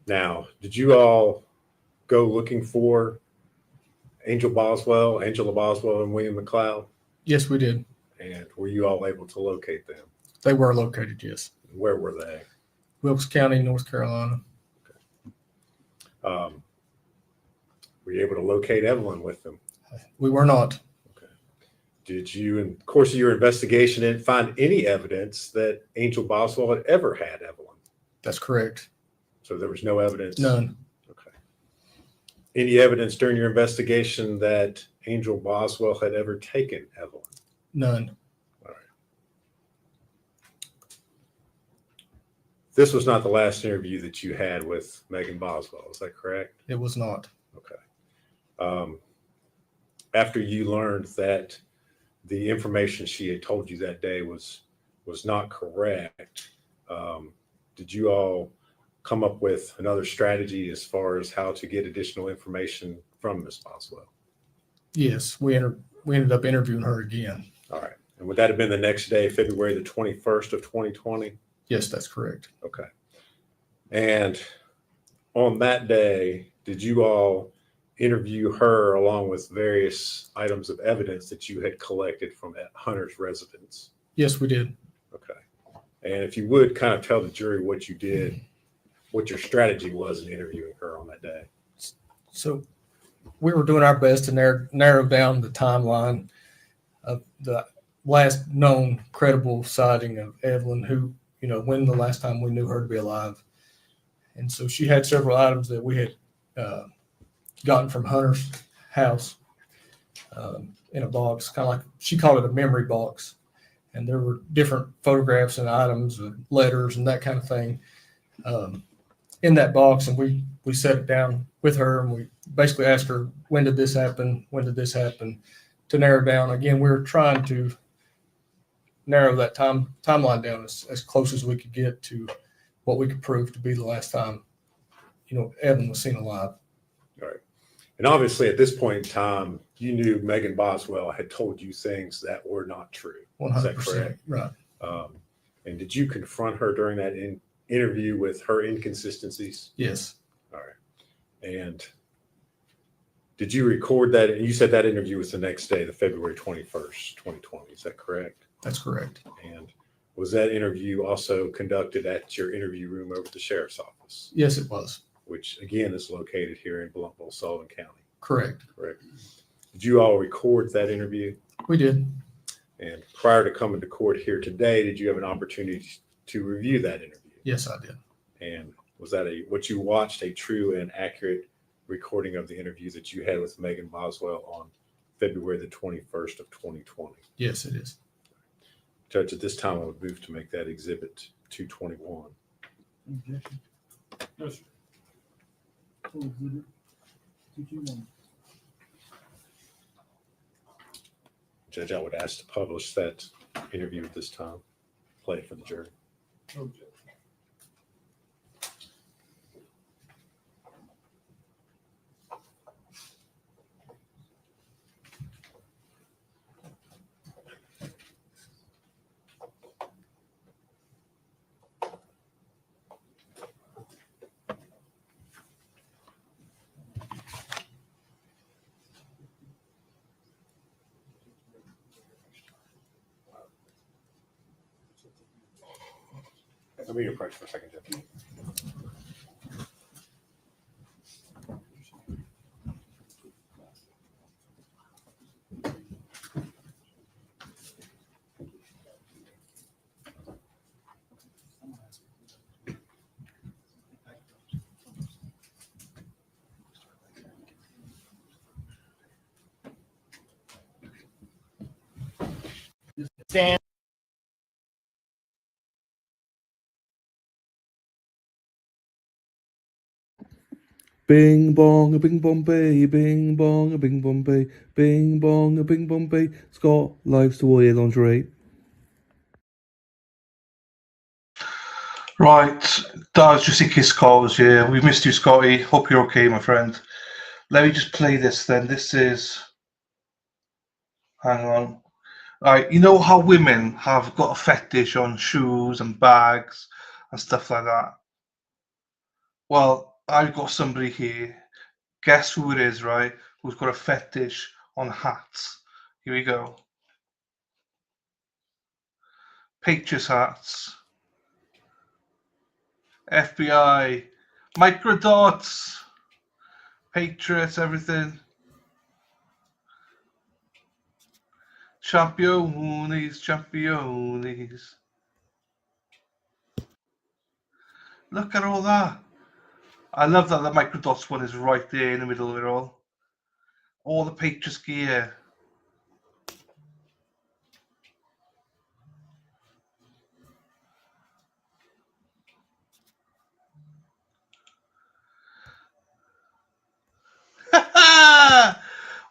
Now, did you all go looking for Angela Boswell, and William McLeod? Yes, we did. And were you all able to locate them? They were located, yes. Where were they? Wilkes County, North Carolina. Were you able to locate Evelyn with them? We were not. Did you, in the course of your investigation, didn't find any evidence that Angel Boswell had ever had Evelyn? That's correct. So there was no evidence? None. Okay. Any evidence during your investigation that Angel Boswell had ever taken Evelyn? None. All right. This was not the last interview that you had with Megan Boswell, is that correct? It was not. Okay. After you learned that the information she had told you that day was not correct, did you all come up with another strategy as far as how to get additional information from Ms. Boswell? Yes, we ended up interviewing her again. All right. And would that have been the next day, February the 21st of 2020? Yes, that's correct. Okay. And on that day, did you all interview her along with various items of evidence that you had collected from Hunter's residence? Yes, we did. Okay. And if you would kind of tell the jury what you did, what your strategy was in interviewing her on that day. So we were doing our best to narrow down the timeline of the last known credible sighting of Evelyn, who, when the last time we knew her to be alive. And so she had several items that we had gotten from Hunter's house in a box, kind of like, she called it a memory box. And there were different photographs and items and letters and that kind of thing in that box. And we set it down with her and we basically asked her, when did this happen? When did this happen? To narrow down. Again, we were trying to narrow that timeline down as close as we could get to what we could prove to be the last time, Evan was seen alive. All right. And obviously, at this point in time, you knew Megan Boswell had told you things that were not true. 100%. Is that correct? Right. And did you confront her during that interview with her inconsistencies? Yes. All right. And did you record that? And you said that interview was the next day, the February 21st, 2020. Is that correct? That's correct. And was that interview also conducted at your interview room over at the sheriff's office, Yes, it was. which again is located here in Blumpville, Sullivan County? Correct. Correct. Did you all record that interview? We did. And prior to coming to court here today, did you have an opportunity to review that interview? Yes, I did. And was that what you watched, a true and accurate recording of the interview that you had with Megan Boswell on February the 21st of 2020? Yes, it is. Judge, at this time, I would move to make that exhibit 221. Objection. No, sir. Full exhibit. 221. Judge, I would ask to publish that interview at this time, play it for the jury. No objection. Let me approach for a second, Judge. Stand. Bing bong a bing bombay, bing bong a bing bombay, bing bong a bing bombay. Scott likes to wear lingerie. Right, that was just a kiss calls. Yeah, we missed you, Scotty. Hope you're okay, my friend. Let me just play this then. This is. Hang on. Right, you know how women have got a fetish on shoes and bags and stuff like that? Well, I've got somebody here. Guess who it is, right? Who's got a fetish on hats. Here we go. Patriots hats. FBI. Microdots. Patriots, everything. Championes, championes. Look at all that. I love that the Microdots one is right there in the middle of it all. All the Patriots gear.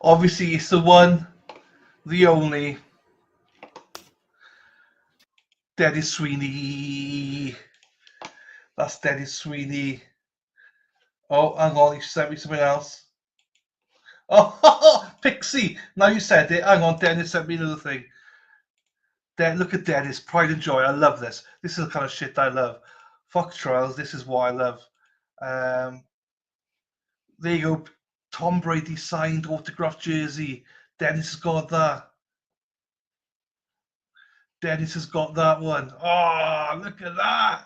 Obviously, it's the one, the only. Dennis Sweeney. That's Dennis Sweeney. Oh, hang on, he sent me something else. Oh, Pixie. Now you said it. Hang on, Dennis sent me another thing. Look at Dennis, pride and joy. I love this. This is the kind of shit I love. Fox Trials, this is what I love. There you go. Tom Brady signed autographed jersey. Dennis has got that. Dennis has got that one. Oh, look at that.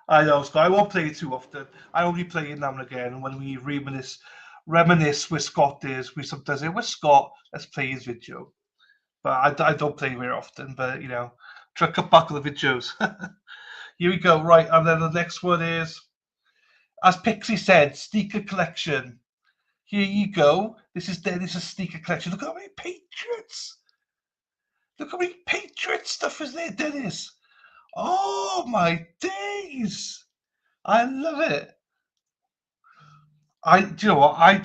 I know, Scott. I won't play it too often. I only play it now and again when we reminisce with Scott is. We sometimes say, with Scott, let's play his video. But I don't play very often, but, try to cut back on the videos. Here we go. Right, and then the next one is, as Pixie said, sneaker collection. Here you go. This is sneaker collection. Look how many Patriots. Look how many Patriots stuff is there, Dennis. Oh my days. I love it. Do you know what? I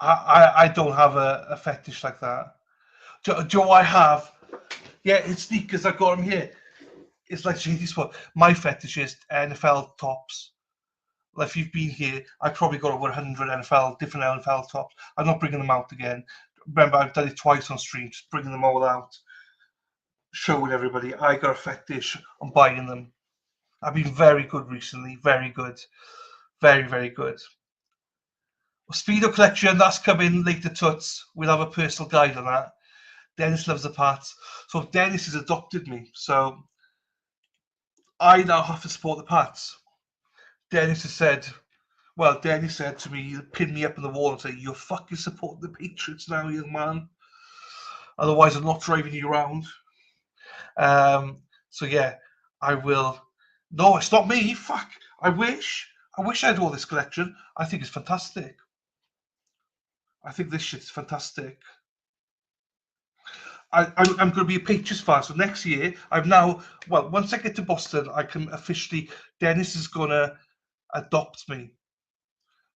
I don't have a fetish like that. Do I have? Yeah, it's sneakers. I got them here. It's like shady spot. My fetish is NFL tops. Like if you've been here, I probably got over 100 different NFL tops. I'm not bringing them out again. Remember, I've done it twice on stream, just bringing them all out, showing everybody I got a fetish on buying them. I've been very good recently, very good, very, very good. Speedo collection, that's coming later, Tuts. We'll have a personal guide on that. Dennis loves the Pats. So Dennis has adopted me. So I now have to support the Pats. Dennis said to me, he'll pin me up on the wall and say, you're fucking supporting the Patriots now, young man. Otherwise, I'm not driving you around. So yeah, I will. No, it's not me. Fuck. I wish I had all this collection. I think it's fantastic. I think this shit's fantastic. I'm going to be a Patriots fan. So next year, once I get to Boston, I can officially, Dennis is going to adopt me.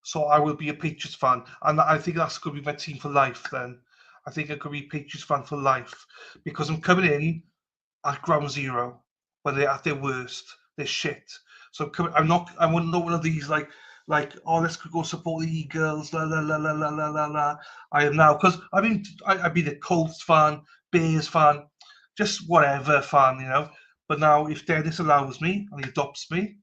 So I will be a Patriots fan. And I think that's going to be my team for life then. I think I'm going to be a Patriots fan for life. Because I'm coming in at ground zero when they're at their worst. They're shit. So I'm not one of these like, oh, let's go support the Eagles, la la la la la la la la. I am now, because I've been a Colts fan, Bears fan, just whatever fan, you know. But now, if Dennis allows me and he adopts me,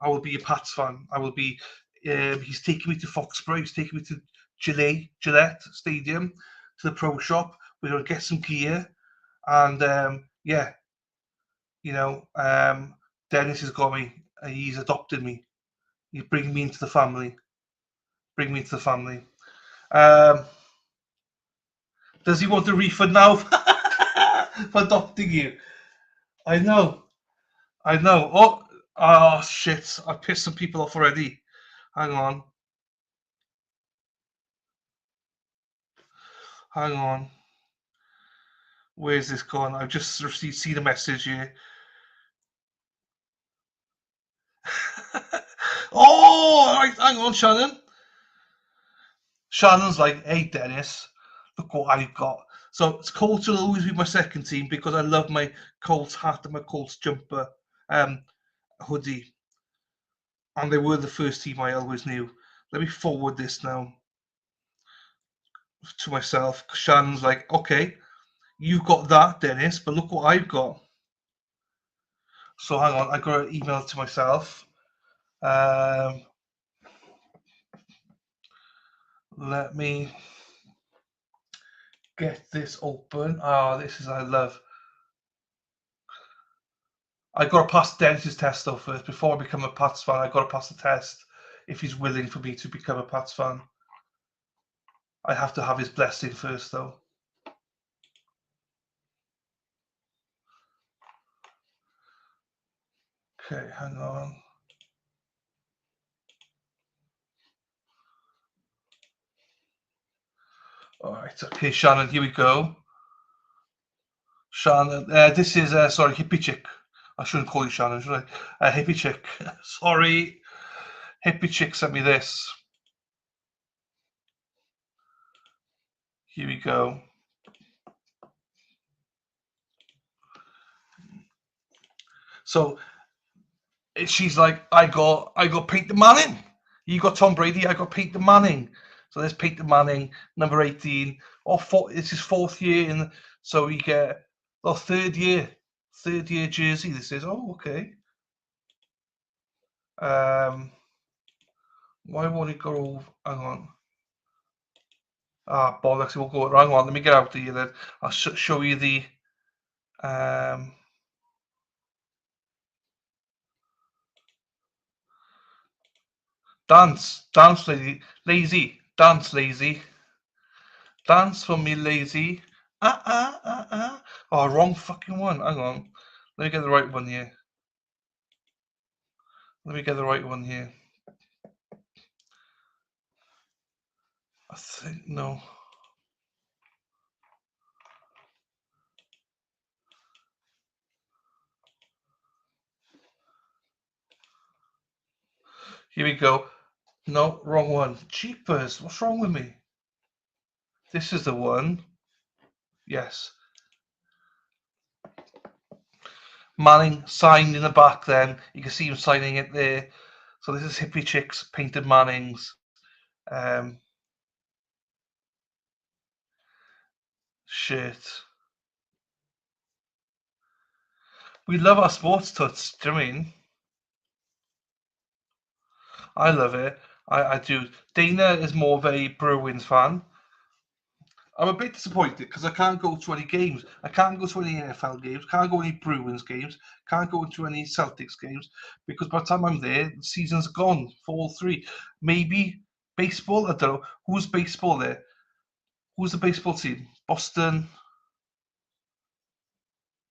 I will be a Pats fan. I will be. He's taking me to Foxborough. He's taking me to Gillette Stadium, to the pro shop. We're gonna get some gear, and yeah, you know, Dennis has got me. He's adopted me. He's bringing me into the family. Bring me into the family. Does he want a refund now for adopting you? I know. Oh shit! I pissed some people off already. Hang on. Where's this gone? I've just seen a message here. Oh, right, hang on, Shannon. Shannon's like, hey, Dennis, look what I've got. So Colts will always be my second team because I love my Colts hat and my Colts jumper, hoodie. And they were the first team I always knew. Let me forward this now to myself. Shannon's like, okay, you got that, Dennis, but look what I've got. So hang on, I got an email to myself. Let me get this open. Oh, this is I love. I got to pass Dennis's test though first. Before I become a Pats fan, I got to pass the test. If he's willing for me to become a Pats fan, I have to have his blessing first though. Okay, hang on. All right, okay, Shannon, here we go. Shannon, this is, sorry, Hippie Chick. I shouldn't call you Shannon, should I? Hippie Chick. Sorry. Hippie Chick sent me this. Here we go. So she's like, I got Peyton Manning. You got Tom Brady, I got Peyton Manning. So there's Peyton Manning, number 18. It's his fourth year, and so you get third year jersey. This is okay. Why won't it go? Hang on. Bollocks! We'll go. Hang on. Let me get out of here. Then I'll show you the. Dance, lazy, dance, lazy. Dance for me, lazy. Oh, wrong fucking one. Hang on. Let me get the right one here. I think, no. Here we go. No, wrong one. Jeepers, what's wrong with me? This is the one. Yes. Manning signed in the back then. You can see him signing it there. So this is Hippie Chicks painted Manning's shirt. We love our sports tuts, do you know what I mean? I love it. I do. Dana is more of a Bruins fan. I'm a bit disappointed because I can't go to any games. I can't go to any NFL games, can't go to any Bruins games, can't go to any Celtics games because by the time I'm there, the season's gone for all three. Maybe baseball, I don't know. Who's baseball there? Who's the baseball team? Boston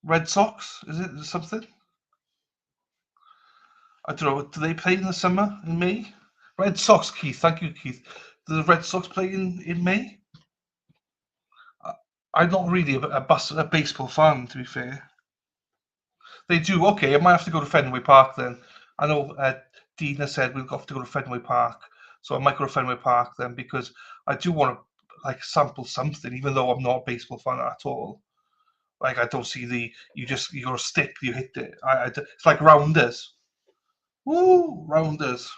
Red Sox? Is it something? I don't know. Do they play in the summer, in May? Red Sox, Keith. Thank you, Keith. Do the Red Sox play in May? I'm not really a baseball fan, to be fair. They do. Okay, I might have to go to Fenway Park then. I know Dina said we'll have to go to Fenway Park, so I might go to Fenway Park then because I do want to like sample something, even though I'm not a baseball fan at all. Like I don't see you got a stick, you hit it. It's like rounders. Woo, rounders.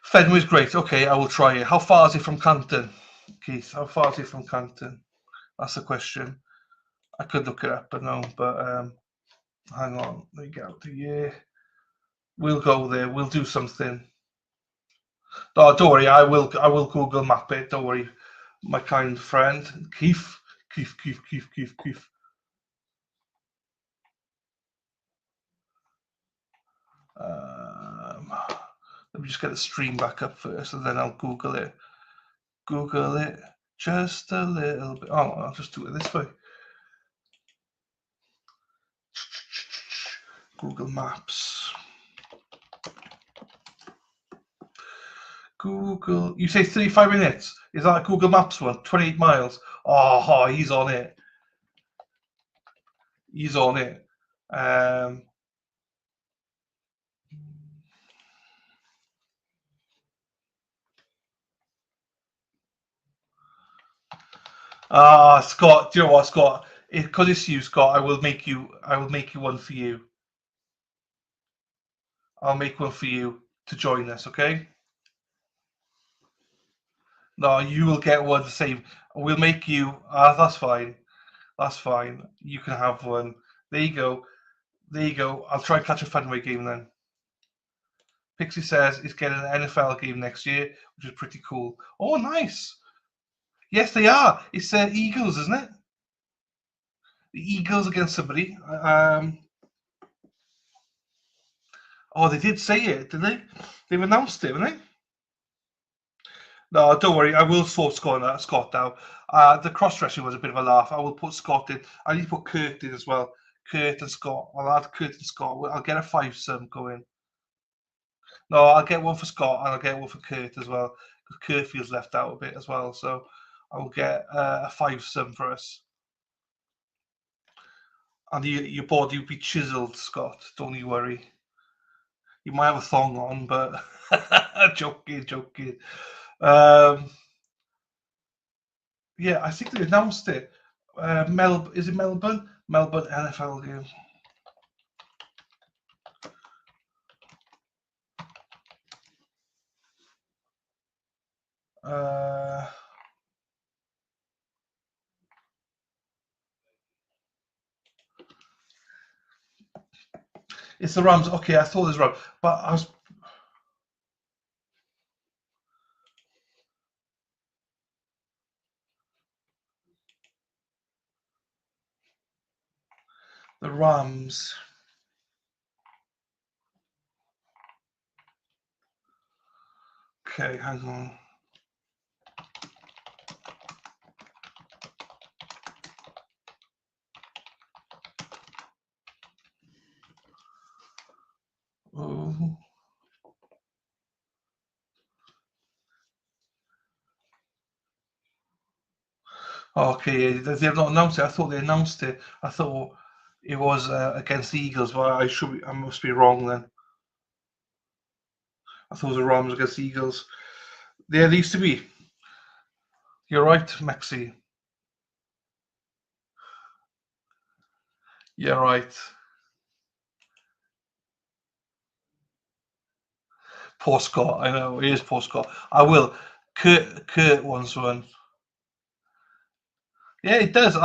Fenway's great. Okay, I will try it. How far is it from Canton, Keith? How far is it from Canton? That's the question. I could look it up, but no. But hang on. Let me get out the year. We'll go there. We'll do something. Oh, don't worry. I will Google map it. Don't worry, my kind friend Keith. Keith. Let me just get the stream back up first, and then I'll Google it. Google it just a little bit. Oh, I'll just do it this way. Google Maps. Google. You say 35 minutes. Is that a Google Maps one? 28 miles. Oh, he's on it. He's on it. Scott, do you know what, Scott? Because it's you, Scott, I will make you one for you. I'll make one for you to join us, okay? No, you will get one the same. We'll make you. That's fine. That's fine. You can have one. There you go. There you go. I'll try and catch a Fenway game then. Pixie says he's getting an NFL game next year, which is pretty cool. Oh, nice. Yes, they are. It's Eagles, isn't it? The Eagles against somebody. Oh, they did say it, did they? They've announced it, haven't they? No, don't worry. I will sort Scott out. The cross-dressing was a bit of a laugh. I will put Scott in. I need to put Kurt in as well. Kurt and Scott. I'll add Kurt and Scott. I'll get a fivesome going. No, I'll get one for Scott and I'll get one for Kurt as well. Because Kurt feels left out a bit as well. So I will get a fivesome for us. And your body will be chiseled, Scott. Don't you worry. You might have a thong on, but joking. Yeah, I think they announced it. Is it Melbourne? Melbourne NFL game. It's the Rams. Okay, I thought it was Rams, but I was. The Rams. Okay, hang on. Oh. Okay, they've not announced it. I thought they announced it. I thought it was against the Eagles, but I must be wrong then. I thought it was the Rams against the Eagles. Yeah, they used to be. You're right, Maxi. You're right. Poor Scott. I know, he is poor Scott. I will. Kurt wants one. Yeah, it does.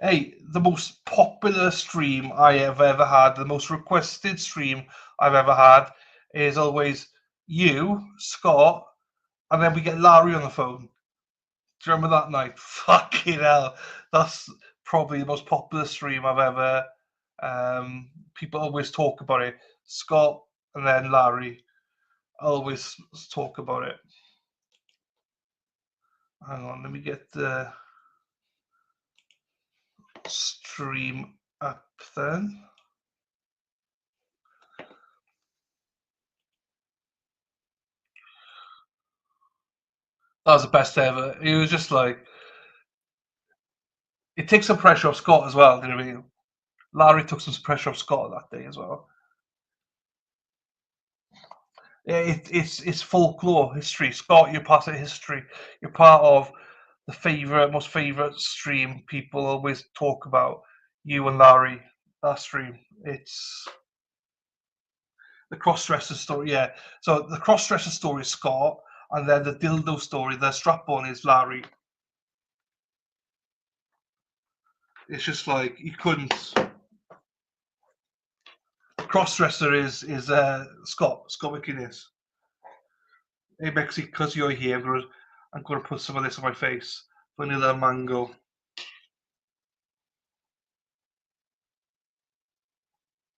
Hey, the most popular stream I have ever had, the most requested stream I've ever had, is always you, Scott, and then we get Larry on the phone. Do you remember that night? Fucking hell. That's probably the most popular stream I've ever. People always talk about it. Scott and then Larry always talk about it. Hang on, let me get the stream up then. That was the best ever. It was just like, it takes some pressure off Scott as well. You know what I mean? Larry took some pressure off Scott that day as well. Yeah, it's folklore history. Scott, you're part of history. You're part of the most favorite stream people always talk about. You and Larry, that stream. It's the cross-dresser story. Yeah. So the cross-dresser story is Scott, and then the dildo story, the strap-on, is Larry. It's just like you couldn't. Crossdresser is Scott McInnes. Hey Mexi, because you're here, I'm gonna put some of this on my face. Vanilla mango.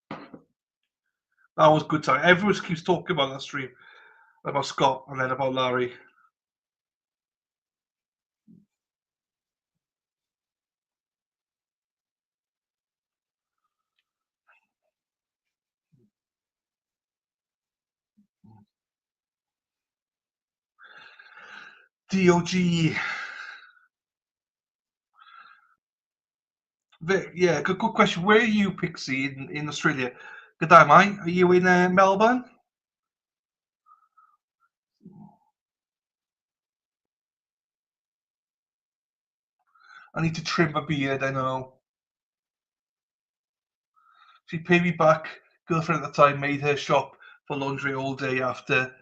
That was good time. Everyone keeps talking about that stream, about Scott, and then about Larry. DOG. Vic, yeah, good question. Where are you, Pixie, in Australia? Good day, mate. Are you in Melbourne? I need to trim my beard, I know. She paid me back. Girlfriend at the time made her shop for laundry all day after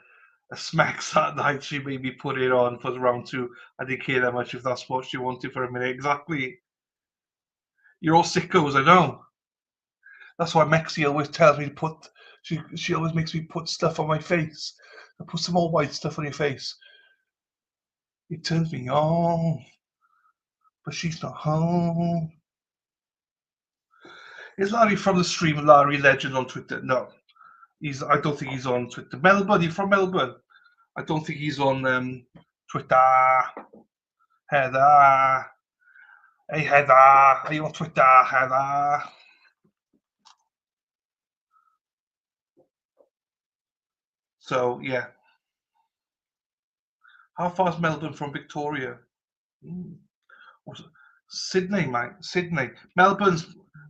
a smacks that night. She made me put it on for the round two. I didn't care that much if that's what she wanted for a minute. Exactly. You're all sickos, I know. That's why Mexi always tells me to put. She always makes me put stuff on my face. I put some more white stuff on your face. It turns me on, but she's not home. Is Larry from the stream? Larry Legend on Twitter? No, I don't think he's on Twitter. Melbourne. He's from Melbourne. I don't think he's on Twitter. Heather. Hey Heather, are you on Twitter, Heather? So yeah. How far is Melbourne from Victoria? Sydney, mate. Sydney. Melbourne's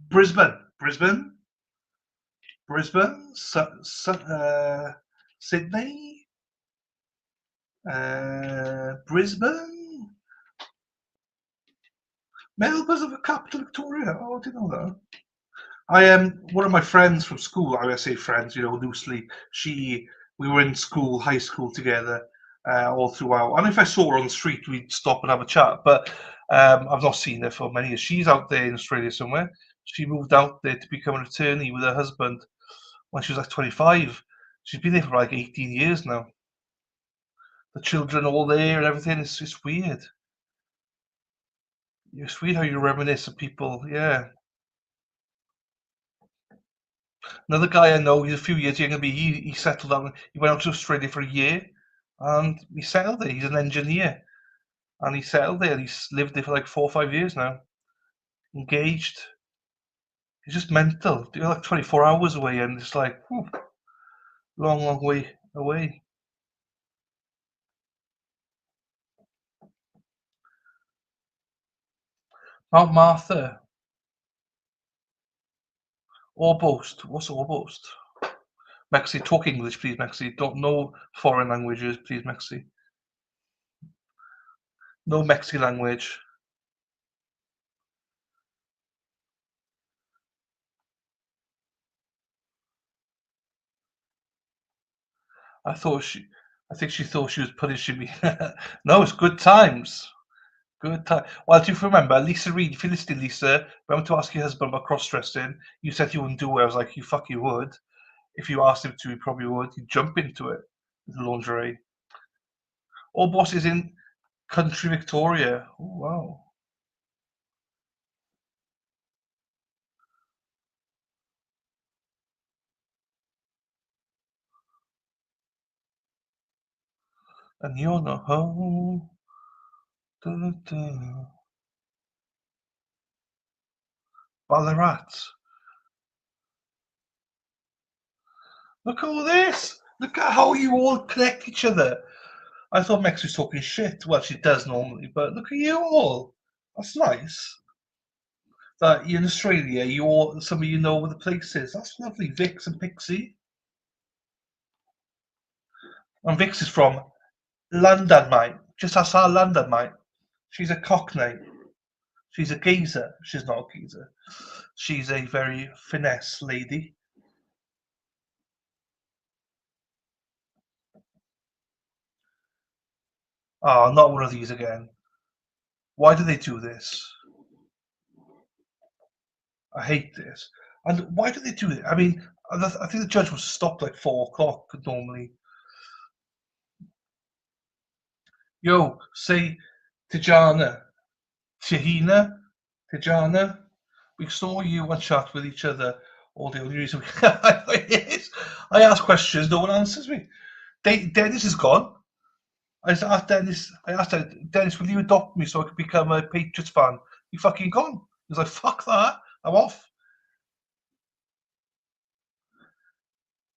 Brisbane. Brisbane. Sydney. Brisbane. Melbourne's the capital, Victoria. Oh, I didn't know that. I am one of my friends from school. I say friends, loosely. We were in school, high school together, all throughout. And if I saw her on the street, we'd stop and have a chat. But I've not seen her for many years. She's out there in Australia somewhere. She moved out there to become an attorney with her husband when she was like 25. She's been there for like 18 years now. The children all there and everything. It's just weird. It's weird how you reminisce of people. Yeah. Another guy I know, he's a few years younger than me. He settled down. He went out to Australia for a year, and he settled there. He's an engineer, and he settled there. He's lived there for like 4 or 5 years now. Engaged. He's just mental. You're like 24 hours away, and it's like, whew, long, long way away. Mount Martha. Orbost. What's Orbost? Maxi, talk English, please, Maxi. Don't know foreign languages, please, Maxi. No Maxi language. I think she thought she was punishing me. No, it's good times. Good time. Well, do you remember, Lisa Reed, if you're listening, Lisa, remember to ask your husband about cross-dressing? You said you wouldn't do it. I was like, you fucking would. If you asked him to, he probably would. He'd jump into it, the lingerie. All bosses in country Victoria. Oh, wow. And you're not home. Da, da, da. Ballarat. Look at all this. Look at how you all connect each other. I thought Mex was talking shit. Well, she does normally, but look at you all. That's nice. That you're in Australia, you all, some of you know where the place is. That's lovely. Vix and Pixie. And Vix is from London, mate. Just outside London, mate. She's a cockney. She's a geezer. She's not a geezer. She's a very finesse lady. Oh, not one of these again. Why do they do this? I hate this. And why do they do it? I mean, I think the judge was stopped like 4 o'clock normally. Yo, say Tijana, Tahina, Tijana. We saw you and chat with each other all day. Only reason I ask questions, no one answers me. Dennis is gone. I asked Dennis, Dennis, will you adopt me so I could become a Patriots fan? He fucking gone. He's like, fuck that. I'm off.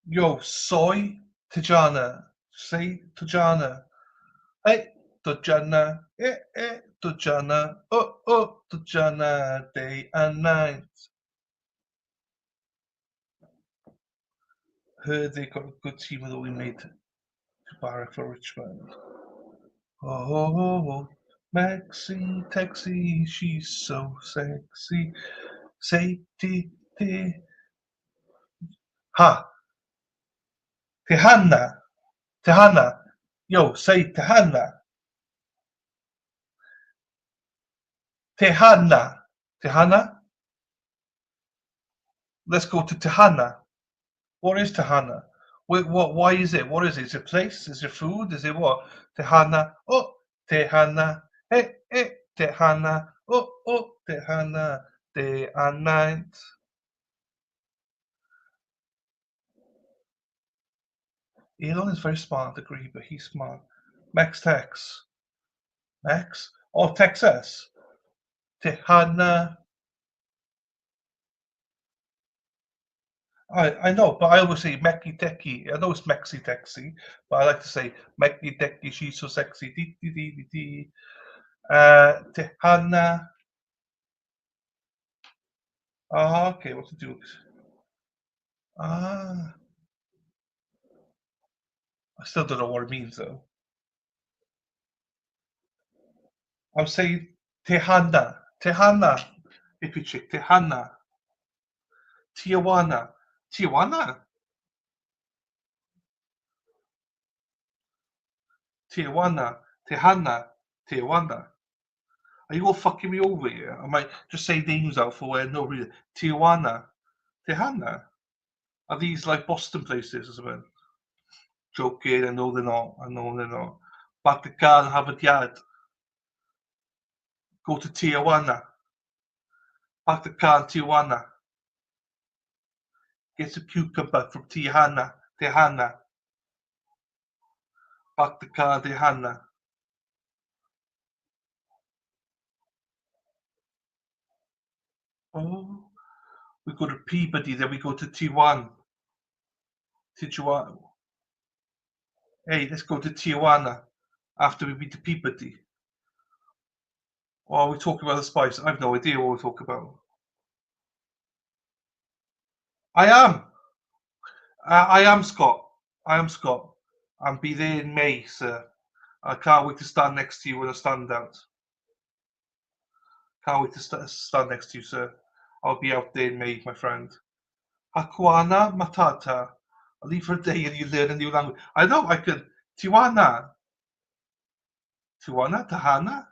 Yo, soy Tijana. Say Tijana. Hey, Tijana. Tijana. Oh, Tijana. Day and night. Heard they got a good team with all we made to barrack for Richmond. Oh, Maxi, Taxi, she's so sexy. Say, ha, Tehana. Yo, say Tehana. Tehana. Let's go to Tehana. What is Tehana? Why is it? What is it? Is it a place? Is it food? Is it what? Tehana. Oh, Tehana. Hey, Tehana. Oh, Tehana. Day and night. Elon is very smart, agree, but he's smart. Max. Oh, Texas. Tehana. I know, but I always say Meki Teki. I know it's Mexi Texi, but I like to say Meki Teki, she's so sexy. Dee. Tehana. Ah, okay, what to do? Ah, I still don't know what it means though. I'm saying Tehana. If you check Tehana. Tijuana. Tijuana. Tijuana. Are you all fucking me over here? I might just say names out for where no reason. Tijuana. Tehana. Are these like Boston places or something? Joking, I know they're not. Back the car and have a yard. Go to Tijuana. Back the car in Tijuana. Get some cucumber from Tejana. Back the car in Tejana. Oh, we go to Peabody, then we go to Tijuana. Hey, let's go to Tijuana after we beat the Peabody. Or are we talking about the spice? I have no idea what we're talking about. I am. I am Scott. I am Scott. I'll be there in May, sir. I can't wait to stand next to you when I stand out. Can't wait to stand next to you, sir. I'll be out there in May, my friend. Hakwana Matata. I'll leave for a day and you learn a new language. I know I could. Tiwana. Tiwana? Tahana?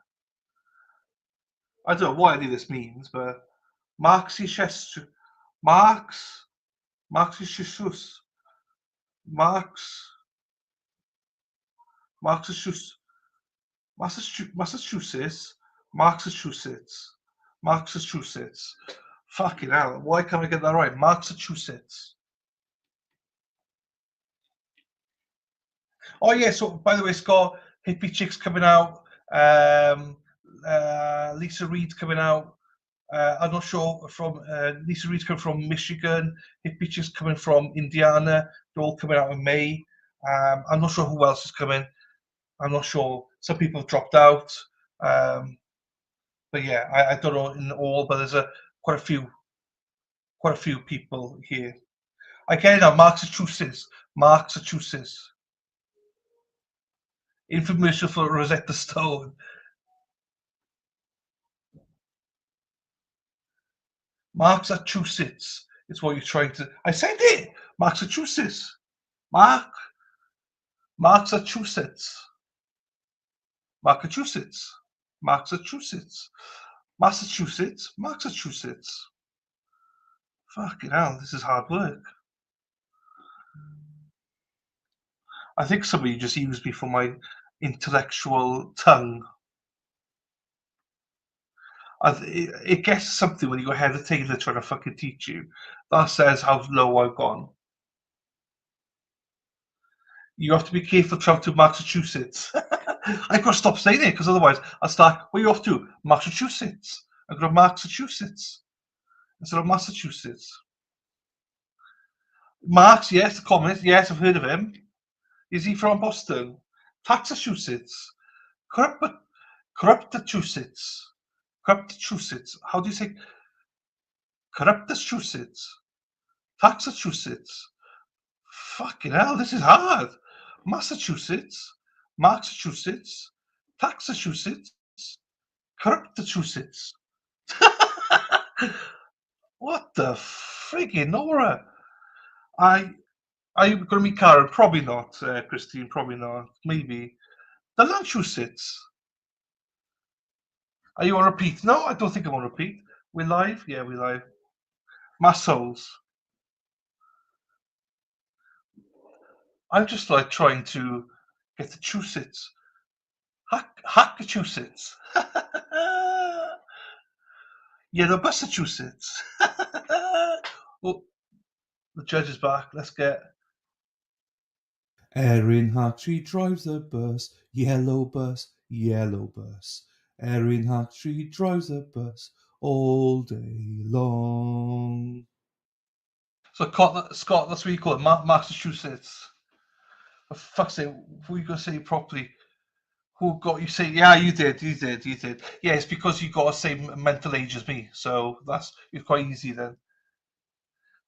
I don't know what any of this means, but Marxi Shestu. Marx. Marxi Marx. Massachusetts. Massachusetts. Fucking hell. Why can't I get that right? Massachusetts. Oh yeah, so by the way, Scott, Hippie Chick's coming out. Lisa Reed's coming out. I'm not sure from Lisa Reed's coming from Michigan. Hippie Chick's coming from Indiana. They're all coming out in May. I'm not sure who else is coming. I'm not sure. Some people have dropped out. But yeah, I don't know in all, but there's quite a few people here. I get it now, Massachusetts. Infomercial for Rosetta Stone. Massachusetts is what you're trying to. I said it. Massachusetts. Massachusetts. Fucking hell, this is hard work. I think somebody just used me for my intellectual tongue. It gets something when you go hesitating to trying to fucking teach you. That says how low I've gone. You have to be careful traveling to Massachusetts. I've got to stop saying it because otherwise I'll start. Where are you off to? Massachusetts. I'm going to Massachusetts instead of Massachusetts. Marx, yes, the communist, yes, I've heard of him. Is he from Boston? Massachusetts. Corruptachusetts. How do you say? Corruptachusetts. Massachusetts. Fucking hell, this is hard. Massachusetts. Massachusetts. Corruptachusetts. What the friggin' Nora? Are you going to meet Karen? Probably not, Christine. Probably not. Maybe. The Massachusetts. Are you on repeat? No, I don't think I'm on repeat. We're live? Yeah, we're live. Muscles. I'm just like trying to get the Massachusetts. Massachusetts. Yeah, the Massachusetts. Oh, the judge is back. Let's get. Erin Hartree drives a bus, yellow bus, yellow bus. Erin Hartree drives a bus all day long. So, Scott, that's what you call it, Massachusetts. For fuck's sake, who are you going to say properly? Who got you say? Yeah, you did. Yeah, it's because you got the same mental age as me, so it's quite easy then.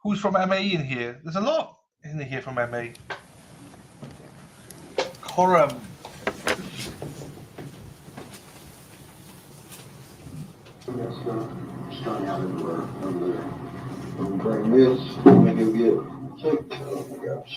Who's from MA in here? There's a lot in here from MA. Horeb. Starting out everywhere over there. We'll bring this, let me go get checked. Oh my gosh.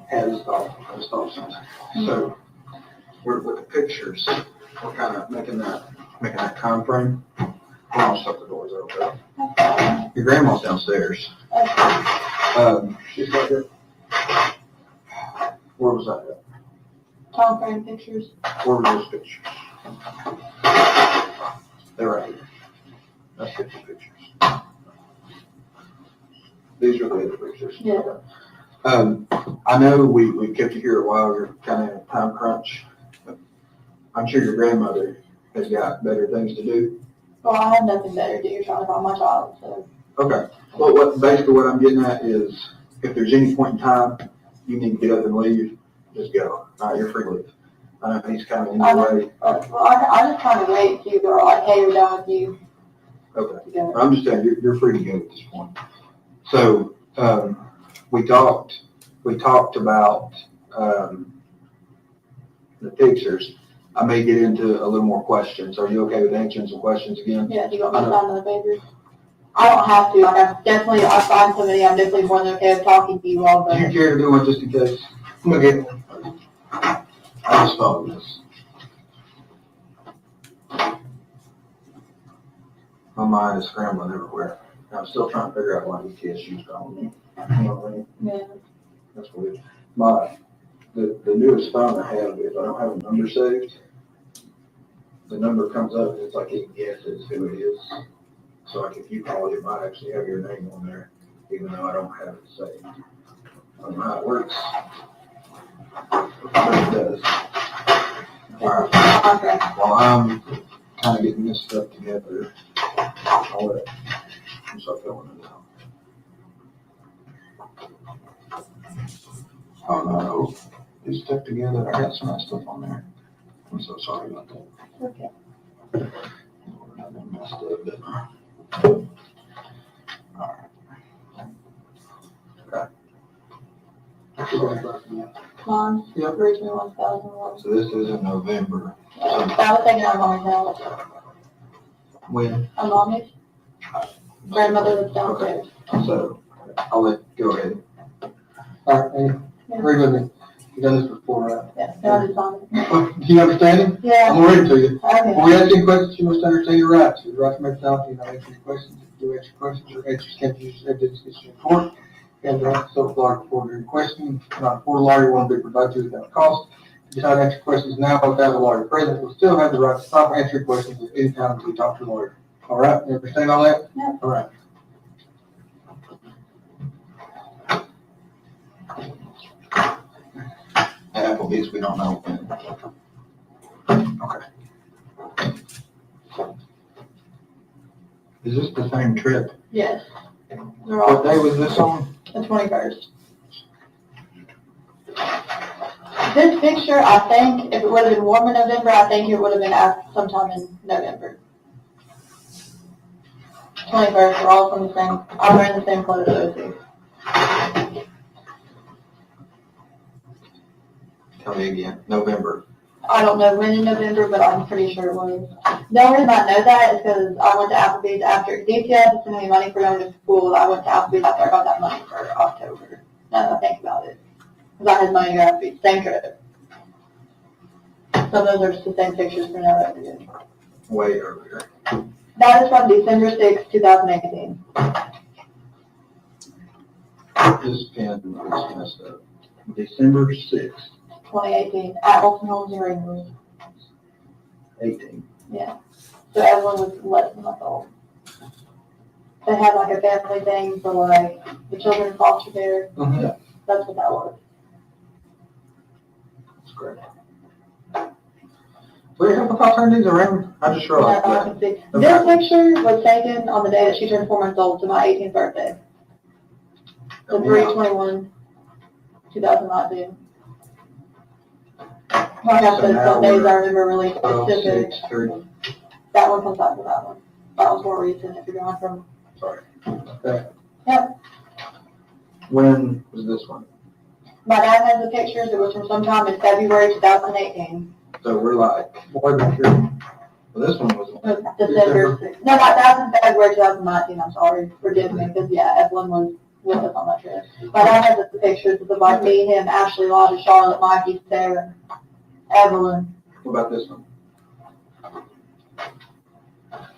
Has thought something. So we're with the pictures, we're kind of making that time frame. I'll shut the doors over. Your grandma's downstairs. She's right there. Where was that at? Tom frame pictures. Where were those pictures? They're right here. That's 50 pictures. These are the other pictures. Yeah. I know we kept you here a while, you're kind of in a time crunch. I'm sure your grandmother has got better things to do. Well, I have nothing better to do. You're trying to find my child, so. Okay, well, basically what I'm getting at is, if there's any point in time you need to get up and leave, just go. You're free to leave. I know he's kind of in your way. Well, I just kind of wait till you're like, hey, we're done with you. Okay, To go. I'm just saying, you're free to go at this point. So, we talked about, the pictures. I may get into a little more questions. Are you okay with answering some questions again? Yeah, do you want me to sign the papers? I don't have to, like, I find somebody, I'm definitely more than okay with talking to you all, Do you but. care to do one just in case? I'm gonna get one. I just thought of this. My mind is scrambling everywhere. I'm still trying to figure out why these kids shoes calling me. You know what I mean? Yeah. That's weird. The newest phone I have, if I don't have a number saved, the number comes up and it's like it guesses who it is. So like if you call it, it might actually have your name on there, even though I don't have it saved. I don't know how it works. But it does. All right. Okay. While I'm kind of getting this stuff together, I'll let you start filling it out. Oh no, it's stuck together. I got some of that stuff on there. I'm so sorry about that. Okay. I done messed up, didn't I? All right. Okay. Mom? Yep. Originally 1,001. So this is in November. That was taken out of mommy's house. When? On mommy's? Grandmother lives downstairs. So I'll go ahead. All right, Amy, agree with me. You've done this before, right? Yeah, I just on it. Do you understand it? Yeah. I'm gonna read it to you. Okay. When we ask you questions, you must understand your rights. Your right to make sound, you know, answer your questions. If you answer questions, your answers can be used evidence against you in court. And the civil lawyer before your question, not for a lawyer, will be provided to you without cost. If you decide to answer questions now without a lawyer present, you'll still have the right to stop and answer your questions at any time until you talk to a lawyer. All right, you understand all that? Yeah. All right. Applebee's, we don't know. Okay. Is this the same trip? Yes. They're What all day was this on? the 21st. This picture, I think, if it would have been warm in November, I think it would have been sometime in November. 21st, we're all from the same, I'm wearing the same clothes as those two. Tell me again. November. I don't know when in November, but I'm pretty sure it was. The only reason I know that is because I went to Applebee's after DTS was sending me money for going to school. I went to Applebee's after I got that money for October. Now that I think about it. Because I had money to go to Applebee's. Same trip. So those are just the same pictures for now that we did. Way earlier. That is from December 6, 2018. This pen is messed up. December 6th, 2018. At Olsen Homes in Ringwood. 18. Yeah. So Evelyn was less than a month old. They had like a family thing for like the children in foster care. Yeah. That's what that was. That's great. Wait, if I turn these around, I just realized Yeah, I that. can see. This picture was taken on the day that she turned 4 months old, to my 18th birthday. The 3/21, 2019. Like I said, some days I remember really 12, specific. 6, 3. That one comes after that one. That was more recent if you're going from. Sorry. Okay. Yep. When was this one? My dad has the pictures. It was from sometime in February 2018. So we're like, well, this one was. It was December 6th. No, that was in February 2019. I'm sorry. Forgive me, because yeah, Evelyn was with us on that trip. My dad has the pictures of like me, him, Ashley, Lodge, Charlotte, Mikey, Sarah, Evelyn. What about this one?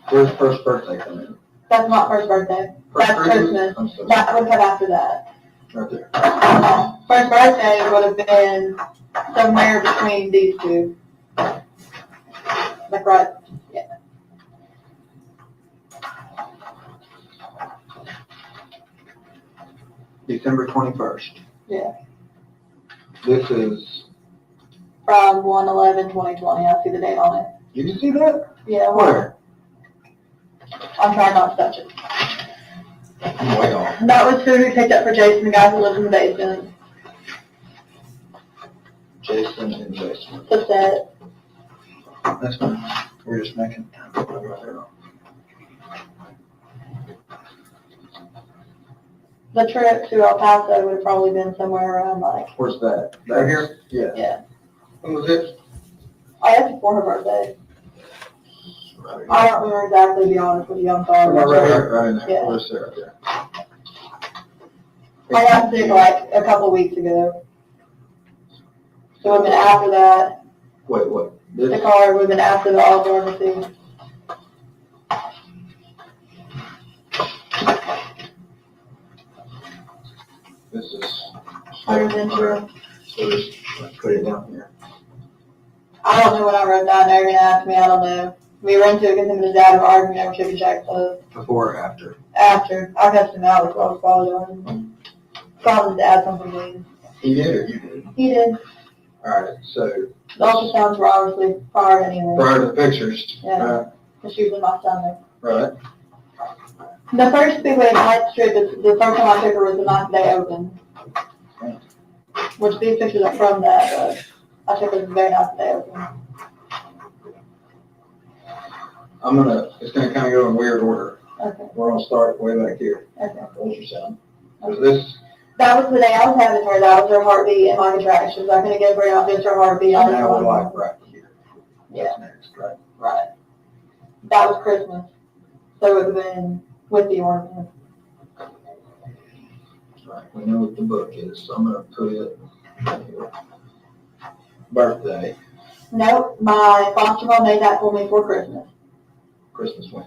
Where's first birthday come in? That's not first birthday. That's Christmas. I'm sorry. That would come after that. Right there. First birthday would have been somewhere between these two. Like right, yeah. December 21st. Yeah. This is, From 1/11/2020. I see the date on it. you can see that? Yeah. Where? I'm trying not to touch it. I'm way off. That was food we picked up for Jason, the guy who lives in the basement. Jason in the basement. That's it. That's fine. We're just making time. The trip to El Paso would have probably been somewhere around like, Where's that? Right here? Yeah. yeah. When was it? I guess before her birthday. Right I don't remember exactly, to be honest with you. I'm sorry. here, right in there. Yeah. Where's there? Okay. I got sick like a couple weeks ago. So it would have been after that. Wait, what? The This? card would have been after the all pharmacy. This is. Hunter's insurance. So just put it down here. I don't know what I wrote down. They're gonna ask me. I don't know. We ran to it because him and his dad were arguing over chicken shack clothes. Before or after? After I cussed him out, so I was apologizing. Called his dad something mean. He did or you did? He did. Alright, so The ultrasounds were obviously prior anyway. prior to the pictures. Yeah. It's usually my stomach. Right. The first big way night strip is the first time I took her was the ninth day open. Which these pictures are from that, but I took her the very ninth day open. It's gonna kinda go in weird order. Okay, We're gonna start way back here. okay. Ultrasound. So this, That was the day I was having her, that was her heartbeat and my contractions. I couldn't get her out, just her heartbeat. I now we're was like right here. Yeah. That's next, right? Right. That was Christmas. So it would have been with the ornament. Right, we know what the book is, so I'm gonna put it right here. Birthday, No, my foster mom made that for me for Christmas. Christmas when?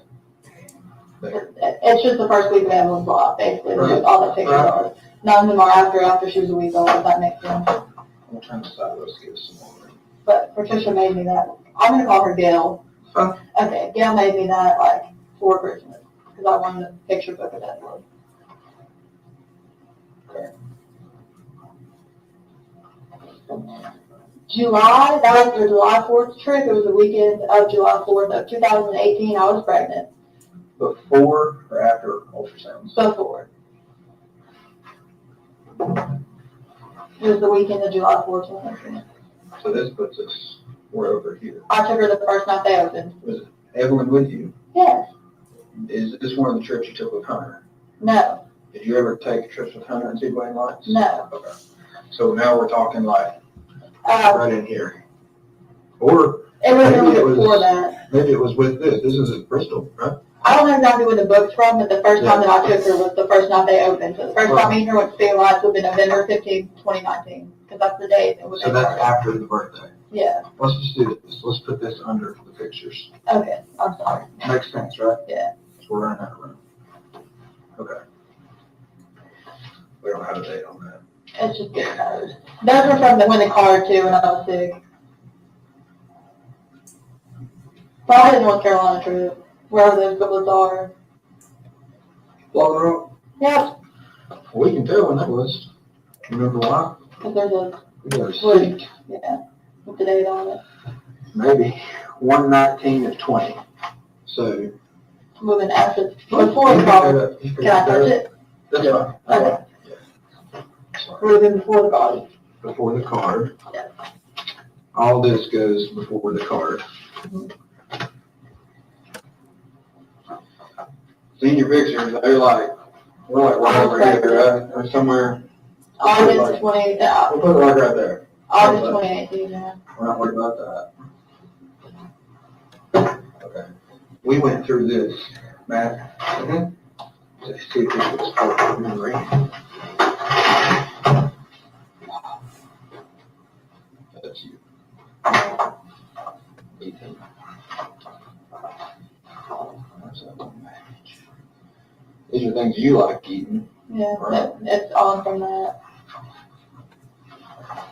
There. It's just the first week of Evelyn's life, basically. Right. All the pictures Right. are. None of them are after she was a week old, if that makes sense. I'm trying to decide, let's give us some more. But Patricia made me that. I'm gonna call her Gail. Huh? Okay, Gail made me that like for Christmas because I wanted a picture book of that one. July, that was the July 4th trip. It was the weekend of July 4th of 2018. I was pregnant. Before or after ultrasounds? Before. It was the weekend of July 4th. 2018. So this puts us, we're over here. I took her the first night they opened. Was Evelyn with you? Yes. Is this one of the trips you took with Hunter? No. Did you ever take trips with Hunter and see Blaine Lights? No. Okay. So now we're talking like Uh, right in here. Or it was Maybe it was- before that. maybe it was with this. This is at Bristol, right? I don't know exactly when the book's from, but the first time that I took her was the first night they opened. So the first time me and her went to see Lights would be November 15th, 2019, because that's the date it was. So that's after the birthday. Yeah. Let's just do this. Let's put this under the pictures. Okay. I'm sorry. Makes sense, right? Yeah. So we're running out of room. Okay. We don't have a date on that. It's just getting those. Those were from when the card too, when I was sick. Probably the North Carolina trip, wherever those booklets are. Blog Rock? Yep. We can tell when that was. Remember why? Because there's a We got a Wait. seat. yeah with the date on it. Maybe 1/19 of 20. So. Moving after before the card. Can I touch it? That's fine. Okay. Sorry. Would have been before the card. Before the card. Yeah. All this goes before the card. Senior pictures, they're like, we're like right over here, right? Or somewhere. August 20. We'll put it like right there. August 2018. Yeah. We're not worried about that. Okay. We went through this, Matt. To see if this was part of the memory. That's you. 18. These are things you like eating. Yeah, it's on from that.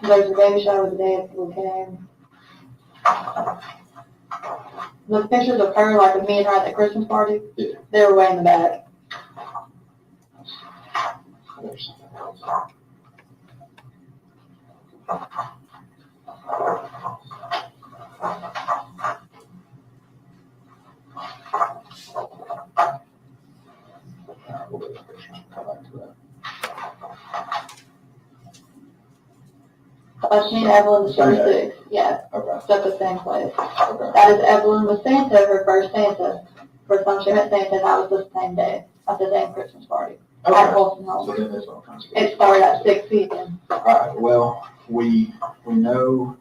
There's a baby shower the day after we came. The pictures of her, like of me and her at the Christmas party, Yeah. they were way in the back. There's something else. We'll get the pictures and come back to that. Me and Evelyn was Same day? 26. Yeah, Okay, it's at the same place. okay. That is Evelyn with Santa, her first Santa. First time she met Santa, and that was the same day, at the same Christmas party. At Okay. Holston So Home. then there's all kinds of. It started at 6 p.m. All right, well, we know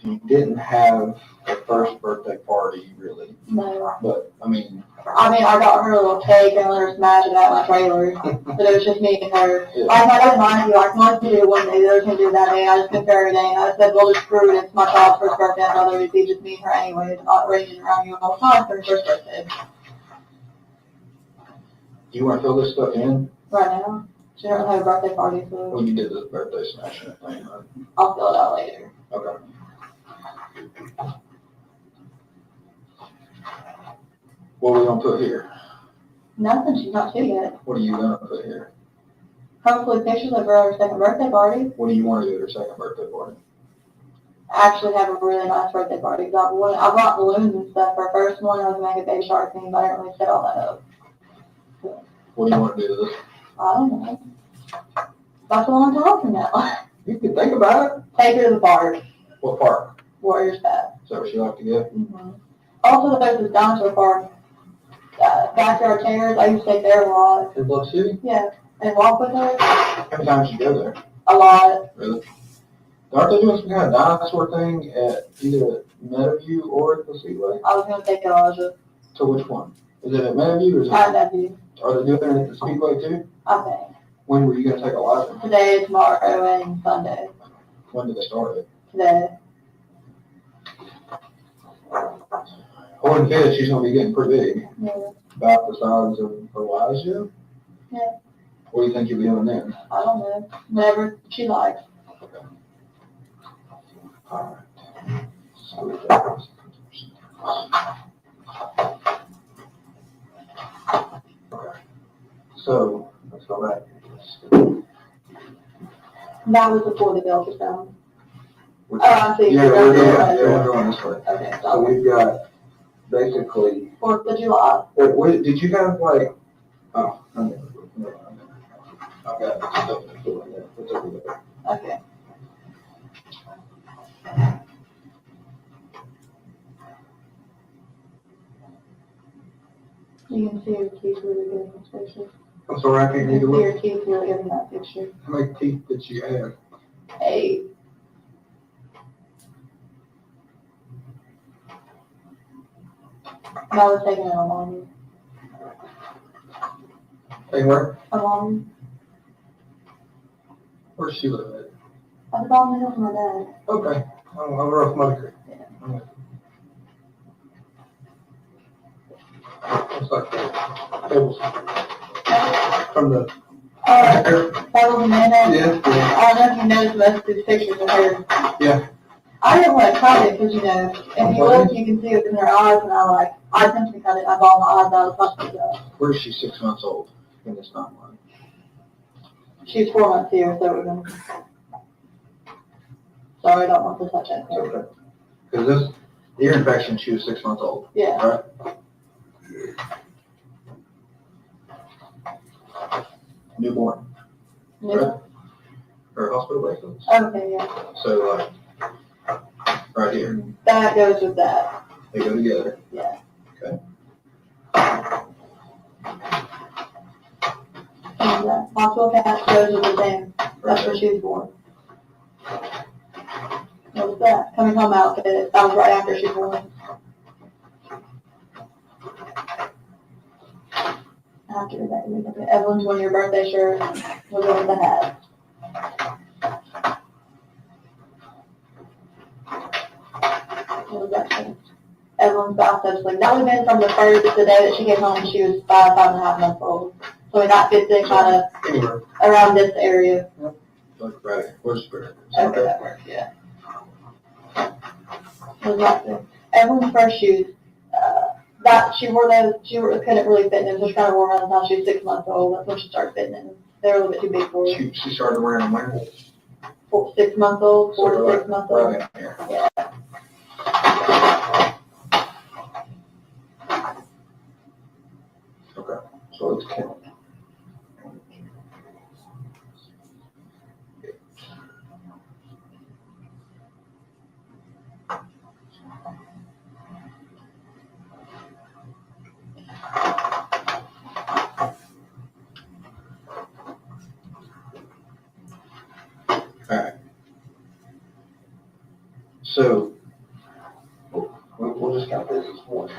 you didn't have a first birthday party really, No. but I mean, I got her a little cake and let her smash it at my trailer. But it was just me and her. yeah. Like, I didn't mind you. Like, once you do it one day, the others can do it that day. I just couldn't every day. And I said, well, just screw it. It's my child's first birthday. I'd rather it be just me and her anyway. It's not raging around you all the time for her first birthday. Do you want to fill this stuff in? Right now. She doesn't have a birthday party, so When you did the birthday smashing thing, right? I'll fill it out later. Okay. What are we gonna put here? Nothing. She's not two yet. What are you gonna put here? Hopefully pictures of her at her second birthday party. What do you want to do at her second birthday party? Actually have a really nice birthday party. I brought balloons and stuff for her first one. I was going to make a baby shark theme, but I didn't really set all that up. What do you want to do to this? I don't know. That's a long time from now. You can think about it. Take her to the park. What park? Warriors Path. Is that what you like to get? Mm-hmm. Also, there's this dinosaur park. Backyard chairs. I used to take there a lot. In Bluff City? Yeah. And walk with her. How many times you go there? A lot. Really? Aren't they doing some kind of dinosaur thing at either Meadowview or at the Speedway? I was going to take Elijah. So which one? Is it at Meadowview or is I it, love you. are they doing it at the Speedway too? I think. When were you gonna take Elijah? Today, tomorrow, and Sunday. When did they start it? Today. According to Fed, she's gonna be getting pretty big, Yeah. about the size of Elijah. Yeah. What do you think you'll be doing then? I don't know. Whatever she likes. Alright. Okay. So, let's go back. That was before the bills were found. Which- Oh, I see. Yeah, we're going this way. Okay, So so we've got basically, 4th of July. did you have like, oh, I never, I've got stuff to fill in there. What's over there? Okay. You can see your teeth really good in this picture. I'm sorry, I can't You read the can see word. your teeth really good in that picture. How many teeth did she have? 8. And I was taking it along. Hey, where? Along. Where's she live at? At the bottom of the hill from my dad. Okay, over off Mother Creek. Yeah. Looks like tables from the. That was Amanda. Yeah, yeah. I don't know if you noticed most of these pictures of her. Yeah. I didn't want to cut it because, if you look, you can see it in her eyes, and I simply cut it. I balled my eyes out as much as that. Where is she 6 months old in this timeline? She's 4 months here, so we're gonna. Sorry, I don't want to touch it. Okay. Because this ear infection, she was 6 months old, Yeah. right? Newborn, Yeah. or hospital records. Okay, yeah. So like, right here, That goes with that. they go together. Yeah. Okay. And hospital cat goes with the same. That's where she was born. What was that? Coming home outfit. That was right after she was born. I have to go back and look at it. Evelyn's 1-year birthday shirt was with the hat. What was that thing? Evelyn's bathtub sling. That would have been from the day that she came home. She was 5.5 months old. So that fits in kind of Anywhere, around this area. like, right, where's the, Okay, that works, yeah. Was not good. Evelyn's first shoes, that she wore those, couldn't really fit in them, so she kind of wore them around the time she was 6 months old. That's when she started fitting in them. They were a little bit too big for her. she started wearing them when? 6 months old, 4 to 6 months old. Right in here. Yeah. Okay, so let's count. Alright. So, we'll just count this as one.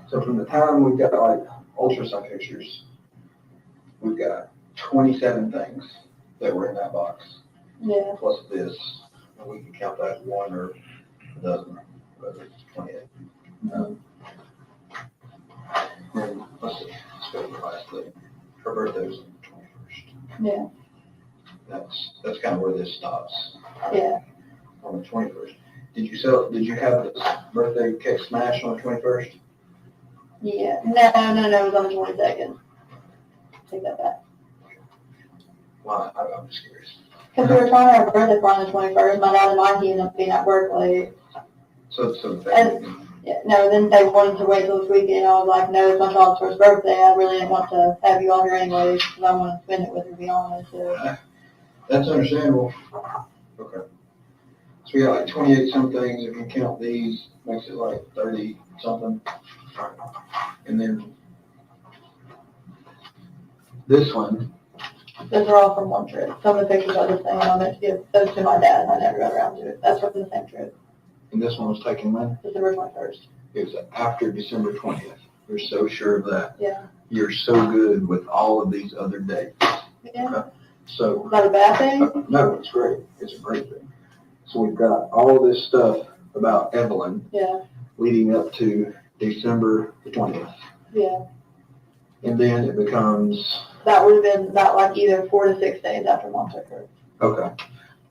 So from the time we've got like ultrasound pictures, we've got 27 things that were in that box, Yeah. plus this, and we can count that as one or a dozen, whether it's 28. And let's see, let's go to the last thing. Her birthday was on the 21st. Yeah. That's kind of where this stops, Yeah. on the 21st. Did you have this birthday cake smash on the 21st? Yeah. No, it was on the 22nd. Take that back. Why? I'm just curious. Because we were trying to have a birthday party on the 21st. My dad and mine, he ended up being at work late. So Yeah, no, then they wanted to wait till this weekend. I was like, no, it's my child's first birthday. I really didn't want to have you all here anyways, because I want to spend it with her, to be honest. So. That's understandable. Okay. So we got like 28 some things. If you count these, makes it like 30 something. And then this one, Those are all from one trip. Some of the pictures are the same. I meant to give those to my dad, and I never got around to it. That's from the same trip, and this one was taken when? December 21st. It was after December 20th. You're so sure of that. Yeah. You're so good with all of these other dates. Yeah. So, Is that a bad thing? no, it's great. It's a great thing. So we've got all this stuff about Evelyn Yeah. leading up to December the 20th. Yeah. And then it becomes, That would have been that like either 4 to 6 days after Mom took her. okay.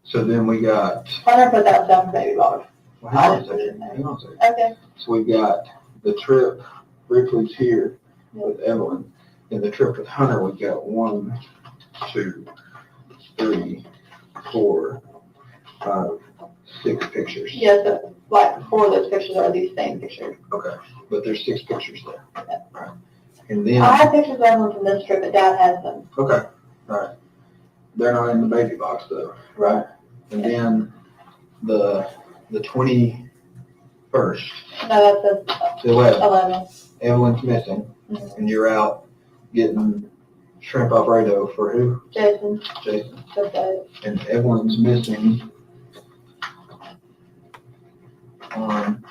So then we got, Hunter put that stuff in baby box. well, hang on a second. Hang on a second. Okay. So we got the trip, Ripley's here with Evelyn. And the trip with Hunter, we got 1, 2, 3, 4, 5, 6 pictures. Yeah, so like 4 of those pictures are these same pictures. Okay, but there's 6 pictures there. Yeah. Right. And then, I have pictures of them from this trip, but Dad has them. okay, all right. They're not in the baby box though, right? And then the 21st, No, that's the 11th, 11. Evelyn's missing, Mhm. and you're out getting shrimp Alfredo for who? Jason, Jason. just that. And Evelyn's missing on,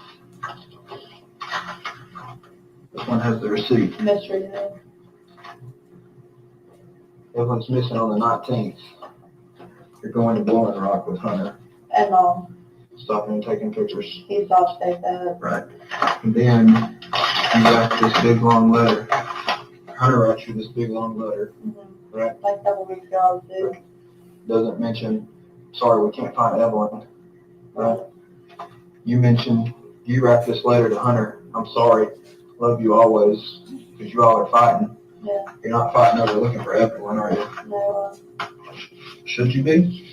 this one has the receipt. Mystery. Yeah. Evelyn's missing on the 19th. You're going to Blowing Rock with Hunter, And Mom, stopping and taking pictures. he saw to take that. Right. And then you got this big long letter. Hunter writes you this big long letter, Mm-hmm. right? Like a couple weeks ago, I was sick. Doesn't mention, sorry, we can't find Evelyn, right? You mentioned, you write this letter to Hunter, I'm sorry, love you always, because you all are fighting. Yeah. You're not fighting over looking for Evelyn, are you? No, Should you be?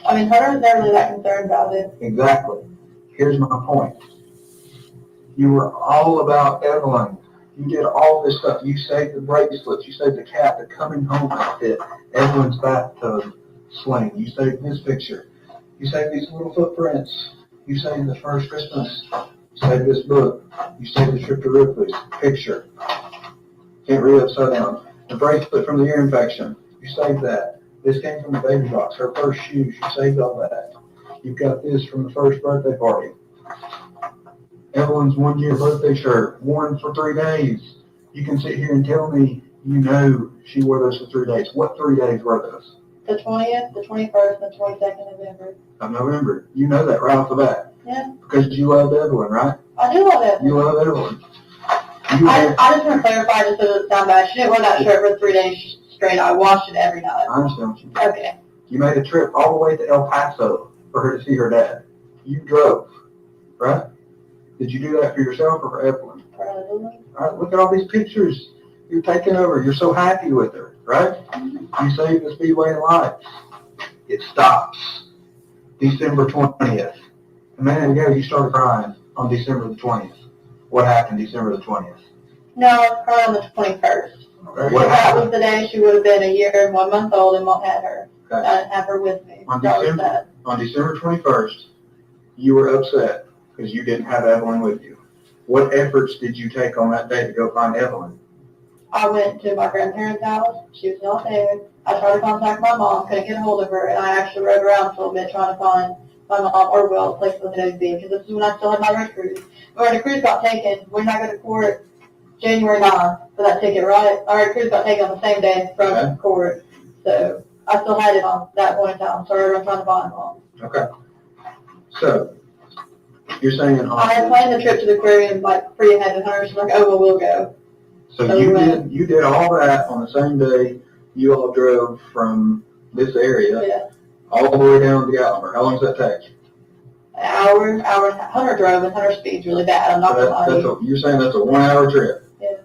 I mean, Hunter's never really that concerned about it. Exactly. Here's my point. You were all about Evelyn. You did all this stuff. You saved the bracelets. You saved the cat, the coming home outfit, Evelyn's bathtub sling. You saved this picture. You saved these little footprints. You saved the first Christmas. You saved this book. You saved the trip to Ripley's picture. Can't read upside down. The bracelet from the ear infection. You saved that. This came from the baby box. Her first shoes. You saved all that. You've got this from the first birthday party. Evelyn's 1-year birthday shirt, worn for 3 days. You can sit here and tell me you know she wore those for 3 days. What 3 days were those? The 20th, the 21st, and the 22nd of November. Of November. You know that right off the bat. Yeah. Because you loved Evelyn, right? I do love it. You love Evelyn. I just want to clarify just so it's not bad. She didn't wear that shirt for 3 days straight. I washed it every night. I understand what you did. Okay. You made a trip all the way to El Paso for her to see her dad. You drove, right? Did you do that for yourself or for Evelyn? Probably. All right, look at all these pictures you're taking over. You're so happy with her, right? You saved the Speedway of life. It stops December 20th. A minute ago, you started crying on December the 20th. What happened December the 20th? No, I was probably on the 21st. Okay. Because What that happened? was the day she would have been a year and 1 month old and Mom had her. Okay. I didn't have her with me. On That was December- sad. On December 21st, you were upset because you didn't have Evelyn with you. What efforts did you take on that day to go find Evelyn? I went to my grandparents' house. She was not there. I tried to contact my mom, couldn't get a hold of her, and I actually rode around for a little bit trying to find my mom or Will, the place that they would be, because this is when I still had my red cruise. When the cruise got taken, when I go to court January 9th for that ticket, right? Our red cruise got taken on the same day from court, so I still had it on that point in time, so I was trying to find mom. Okay. So, you're saying I had planned the trip to the aquarium like pretty ahead of her. She's like, oh, well, we'll go. So you did all that on the same day you all drove from this area Yeah. all the way down to Gatlinburg. How long does that take? An hour and a half. Hunter drove, and Hunter speed's really bad. I'm not So gonna lie to you. you're saying that's a 1 hour trip? Yeah.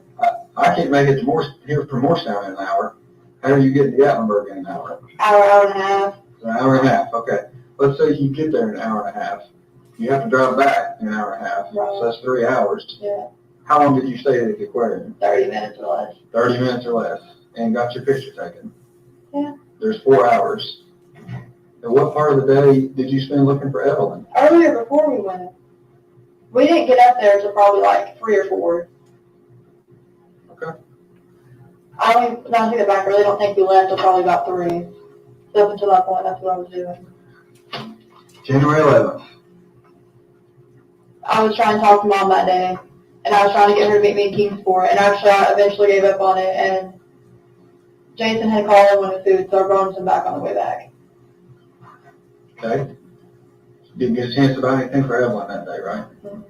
I can't make it to here from Morristown in an hour. How are you getting to Gatlinburg in an hour? Hour and a half. An hour and a half, okay. Let's say you get there in an hour and a half. You have to drive back in an hour and a half, Right. so that's 3 hours. Yeah. How long did you stay at the aquarium? 30 minutes or less. 30 minutes or less, and got your picture taken? Yeah. There's 4 hours. And what part of the day did you spend looking for Evelyn? Earlier before we went, we didn't get up there until probably like 3 or 4. Okay. I don't even, now I take it back, I really don't think we left until probably about 3. So up until that point, that's what I was doing. January 11th. I was trying to talk to Mom that day, and I was trying to get her to meet me in Kingsport, and actually I eventually gave up on it, and Jason had called and wanted food, so I brought him back on the way back. Okay. Didn't get a chance to buy anything for Evelyn that day, right? Mm-hmm.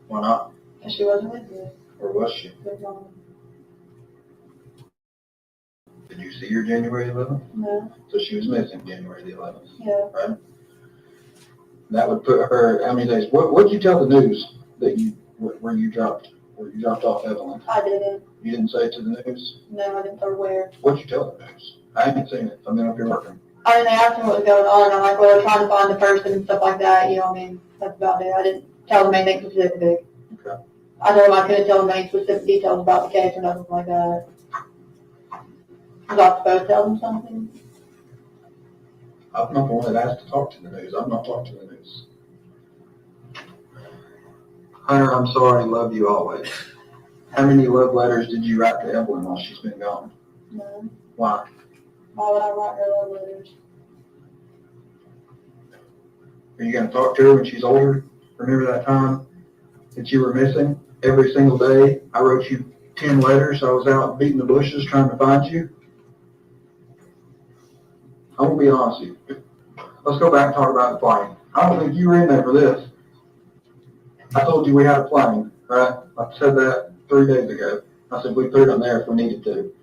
Why not? And she wasn't with me. Or was she? With Mom. Did you see her January 11th? No. So she was missing January the 11th. Yeah. Right? That would put her, how many days? What did you tell the news that where you dropped off Evelyn? I didn't. You didn't say it to the news? No, I didn't tell her where. What did you tell the news? I haven't seen it. I've been up here working. I mean, they asked me what was going on, and I'm like, well, they're trying to find the person and stuff like that, you know what I mean? That's about it. I didn't tell them anything specific. Okay. I told them I couldn't tell them any specific details about the case or nothing like that. Was I supposed to tell them something? I'm not the one that asked to talk to the news. I'm not talking to the news. Hunter, I'm sorry. Love you always. How many love letters did you write to Evelyn while she's been gone? No. Why? Why would I write her love letters? Are you going to talk to her when she's older? Remember that time that you were missing? Every single day, I wrote you 10 letters. I was out beating the bushes trying to find you. I'm going to be honest with you. Let's go back and talk about the plane. I don't think you were in there for this. I told you we had a plane, right? I said that 3 days ago. I said we put it on there if we needed to.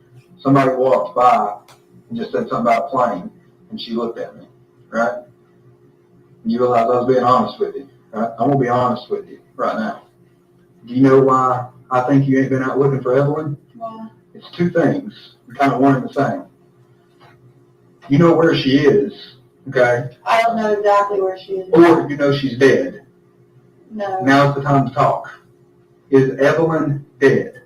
Somebody walked by and just said something about a plane, and she looked at me, right? And you realize I was being honest with you, right? I'm going to be honest with you right now. Do you know why I think you ain't been out looking for Evelyn? Why? It's 2 things. They're kind of one and the same. You know where she is, okay? I don't know exactly where she is. Or you know she's dead. No. Now's the time to talk. Is Evelyn dead?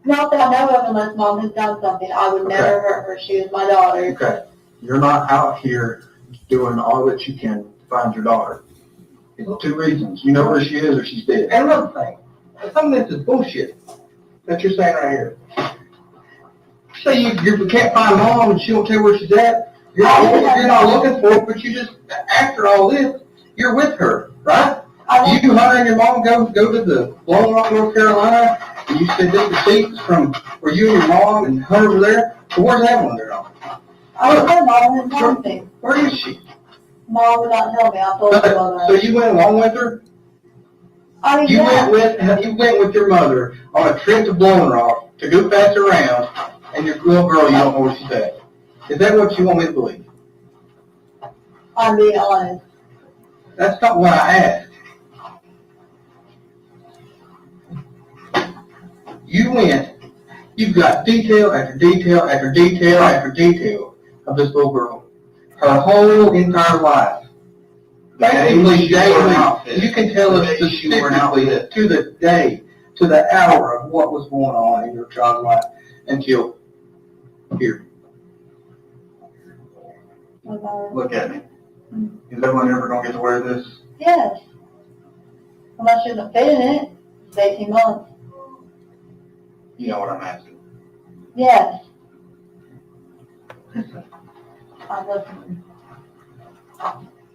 Not that I know of unless Mom has done something. I would never hurt her. She is my daughter. Okay. You're not out here doing all that you can to find your daughter. It's 2 reasons. You know where she is or she's dead. And another thing, some of this is bullshit that you're saying right here. Say you can't find Mom and she won't tell you where she's at. You're not looking for her, but you just, after all this, you're with her, right? You, Hunter, and your mom go to the Lone Rock, North Carolina, and you send in receipts from where you and your mom and Hunter were there. So where's Evelyn there? I don't know. Mom didn't tell me. Where is she? Mom would not tell me. I told her all So that. you went along with her? I mean, You yeah. went with your mother on a trip to Blowing Rock to go pass around, and your little girl, you don't know where she's at. Is that what you want me to believe? I'm being honest. That's not what I asked. You went, you've got detail after detail after detail after detail of this little girl. Her whole entire life. Basically, daily, you can tell us specifically to the day, to the hour of what was going on in your child's life until here. Okay. Look at me. Is everyone ever gonna get to wear this? Yes. Unless she doesn't fit in it, it's 18 months. You know what I'm asking. Yes. I'm listening.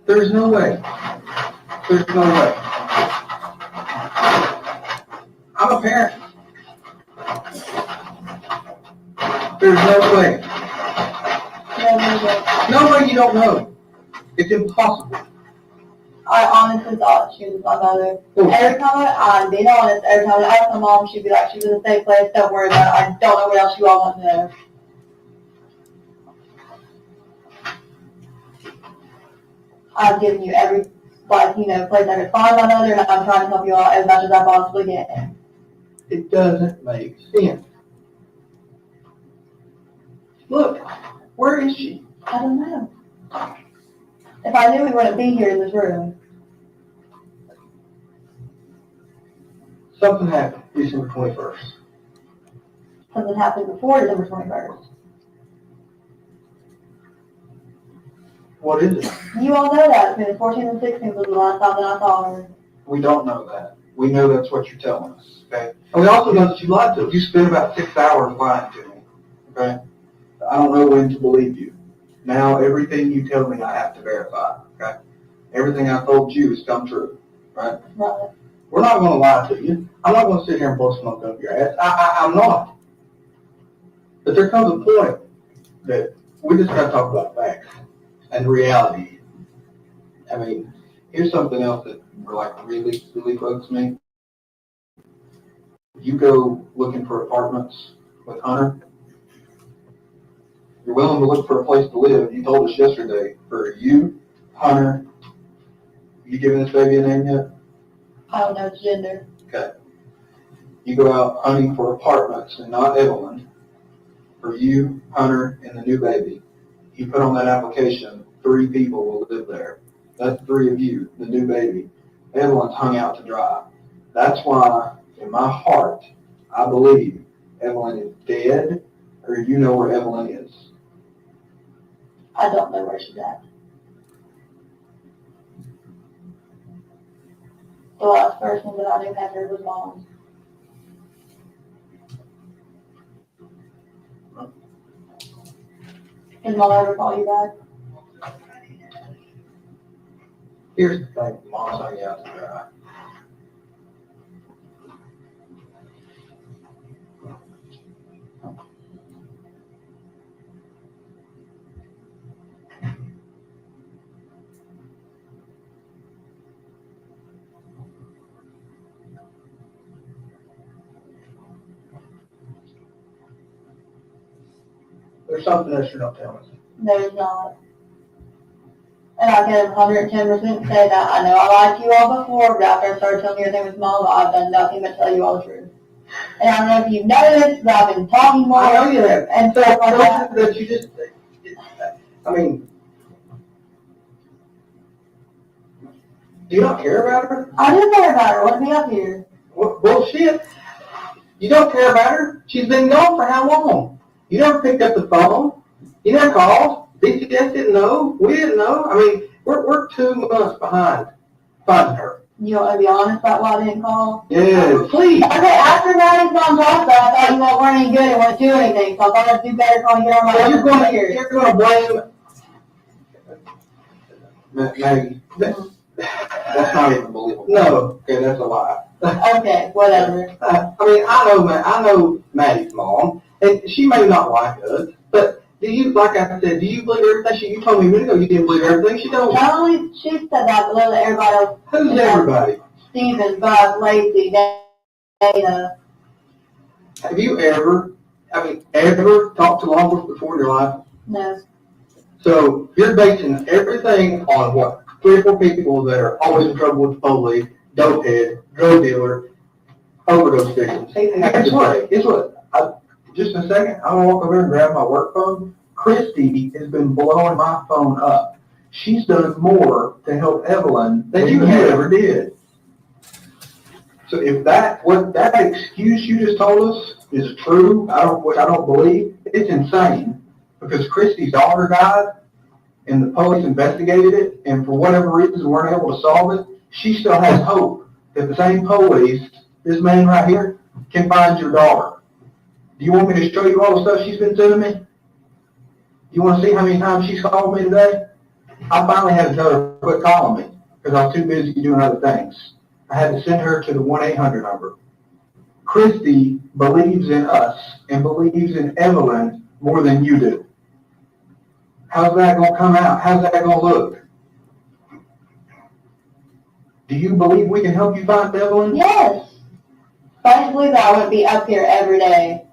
There's no way. There's no way. I'm a parent. There's no way. No way you don't know. It's impossible. I honestly thought she was my mother. Oh. Every time I'm being honest, every time I asked my mom, she'd be like, she's in a safe place, don't worry about it. I don't know what else you all want to know. I've given you every, place I could find my mother, and I'm trying to help you all as much as I possibly can. It doesn't make sense. Look, where is she? I don't know. If I knew we wouldn't be here in this room. Something happened December 21st. Something happened before December 21st. What is it? You all know that. Between the 14th and 16th was the last time that I saw her. We don't know that. We know that's what you're telling us, okay? And we also know that you lied to us. You spent about 6 hours lying to me, okay? I don't know when to believe you. Now, everything you tell me, I have to verify, okay? Everything I told you has come true, right? Right. We're not going to lie to you. I'm not going to sit here and blow smoke up your ass. I'm not. But there comes a point that we just got to talk about facts and reality. I mean, here's something else that really, really bugs me. You go looking for apartments with Hunter. You're willing to look for a place to live. You told us yesterday for you, Hunter. You giving this baby a name yet? I don't know its gender. Okay. You go out hunting for apartments and not Evelyn. For you, Hunter, and the new baby. You put on that application, 3 people will live there. That's 3 of you, the new baby. Evelyn's hung out to dry. That's why, in my heart, I believe Evelyn is dead, or you know where Evelyn is. I don't know where she's at. The last person that I knew had her was Mom. Did Mom ever call you back? Here's the thing, Mom's hung out to dry. There's something else you're not telling us. There's not. And I can 110% say that. I know I lied to you all before, but after I started telling you everything with Mom, I've done nothing but tell you all the truth. And I don't know if you've noticed, but I've been talking more. I know you have. And stuff like that. That you just, I mean, do you not care about her? I do care about her. Let me up here. What bullshit? You don't care about her? She's been gone for how long? You never picked up the phone. You never called. DCS didn't know. We didn't know. I mean, we're 2 months behind finding her. You want to be honest about why I didn't call? Yeah, please. Okay, after Maddie's mom talked about it, I thought you all weren't any good and wouldn't do anything, so I thought I'd do better calling you on my Well, own. you're going to blame Maggie. That's not even believable. No. Okay, that's a lie. Okay, whatever. I mean, I know Maddie's mom, and she may not like us, but do you, like I said, do you believe everything you told me a minute ago? You didn't believe everything she told me. Not only she said that, but literally everybody else. Who's everybody? Steven, Bud, Lacey, Dana. Have you ever talked to law enforcement before in your life? No. So you're basing everything on what? 3 or 4 people that are always in trouble with the police, dope head, drug dealer, overdose victims. And guess what? Just in a second, I'm gonna walk over and grab my work phone. Christy has been blowing my phone up. She's done more to help Evelyn than you ever did. So if that excuse you just told us is true, which I don't believe, it's insane. Because Christy's daughter died, and the police investigated it, and for whatever reason weren't able to solve it, she still has hope that the same police, this man right here, can find your daughter. Do you want me to show you all the stuff she's been sending me? You want to see how many times she's called me today? I finally had to tell her to quit calling me because I was too busy doing other things. I had to send her to the 1-800 number. Christy believes in us and believes in Evelyn more than you do. How's that going to come out? How's that going to look? Do you believe we can help you find Evelyn? Yes. If I didn't believe that, I wouldn't be up here every day.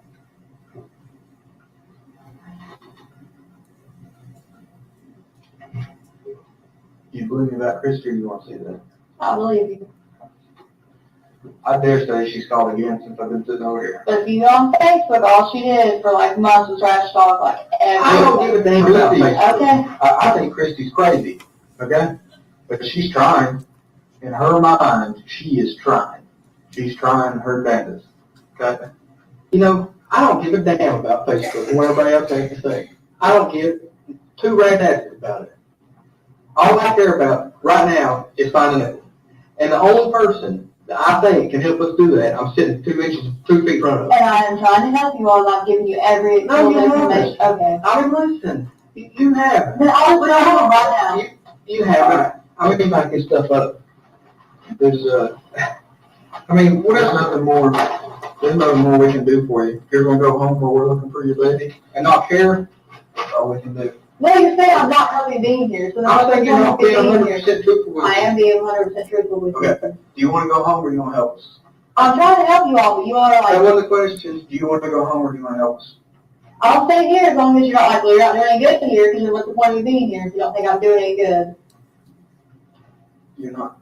Do you believe me about Christy or do you want to see that? I believe you. I dare say she's called again since I've been sitting over here. But if you go on Facebook, all she did for like months was trash talk like I don't give a damn about Facebook. Okay. I think Christy's crazy, okay? But she's trying. In her mind, she is trying. She's trying her damnedest, okay? You know, I don't give a damn about Facebook and what everybody else has to say. I don't give 2 rats about it. All I care about right now is finding Evelyn. And the only person that I think can help us do that, I'm sitting 2 feet from us. And I am trying to help you all, and I'm giving you every No, you information. Okay. I mean, listen, you have. Then I'll put it on right now. You have. I mean, back this stuff up. There's there's nothing more we can do for you. If you're gonna go home while we're looking for your baby and not care, that's all we can do. No, you're saying I'm not really being here, so I think you're not being here. 100% truthful with I you. am being 100% truthful with you. Okay. Do you want to go home or do you want to help us? I'm trying to help you all, but you all are That like, wasn't the question. Do you want to go home or do you want to help us? I'll stay here as long as you're not like, well, you're not doing any good here, because what's the point of you being here if you don't think I'm doing any good? You're not.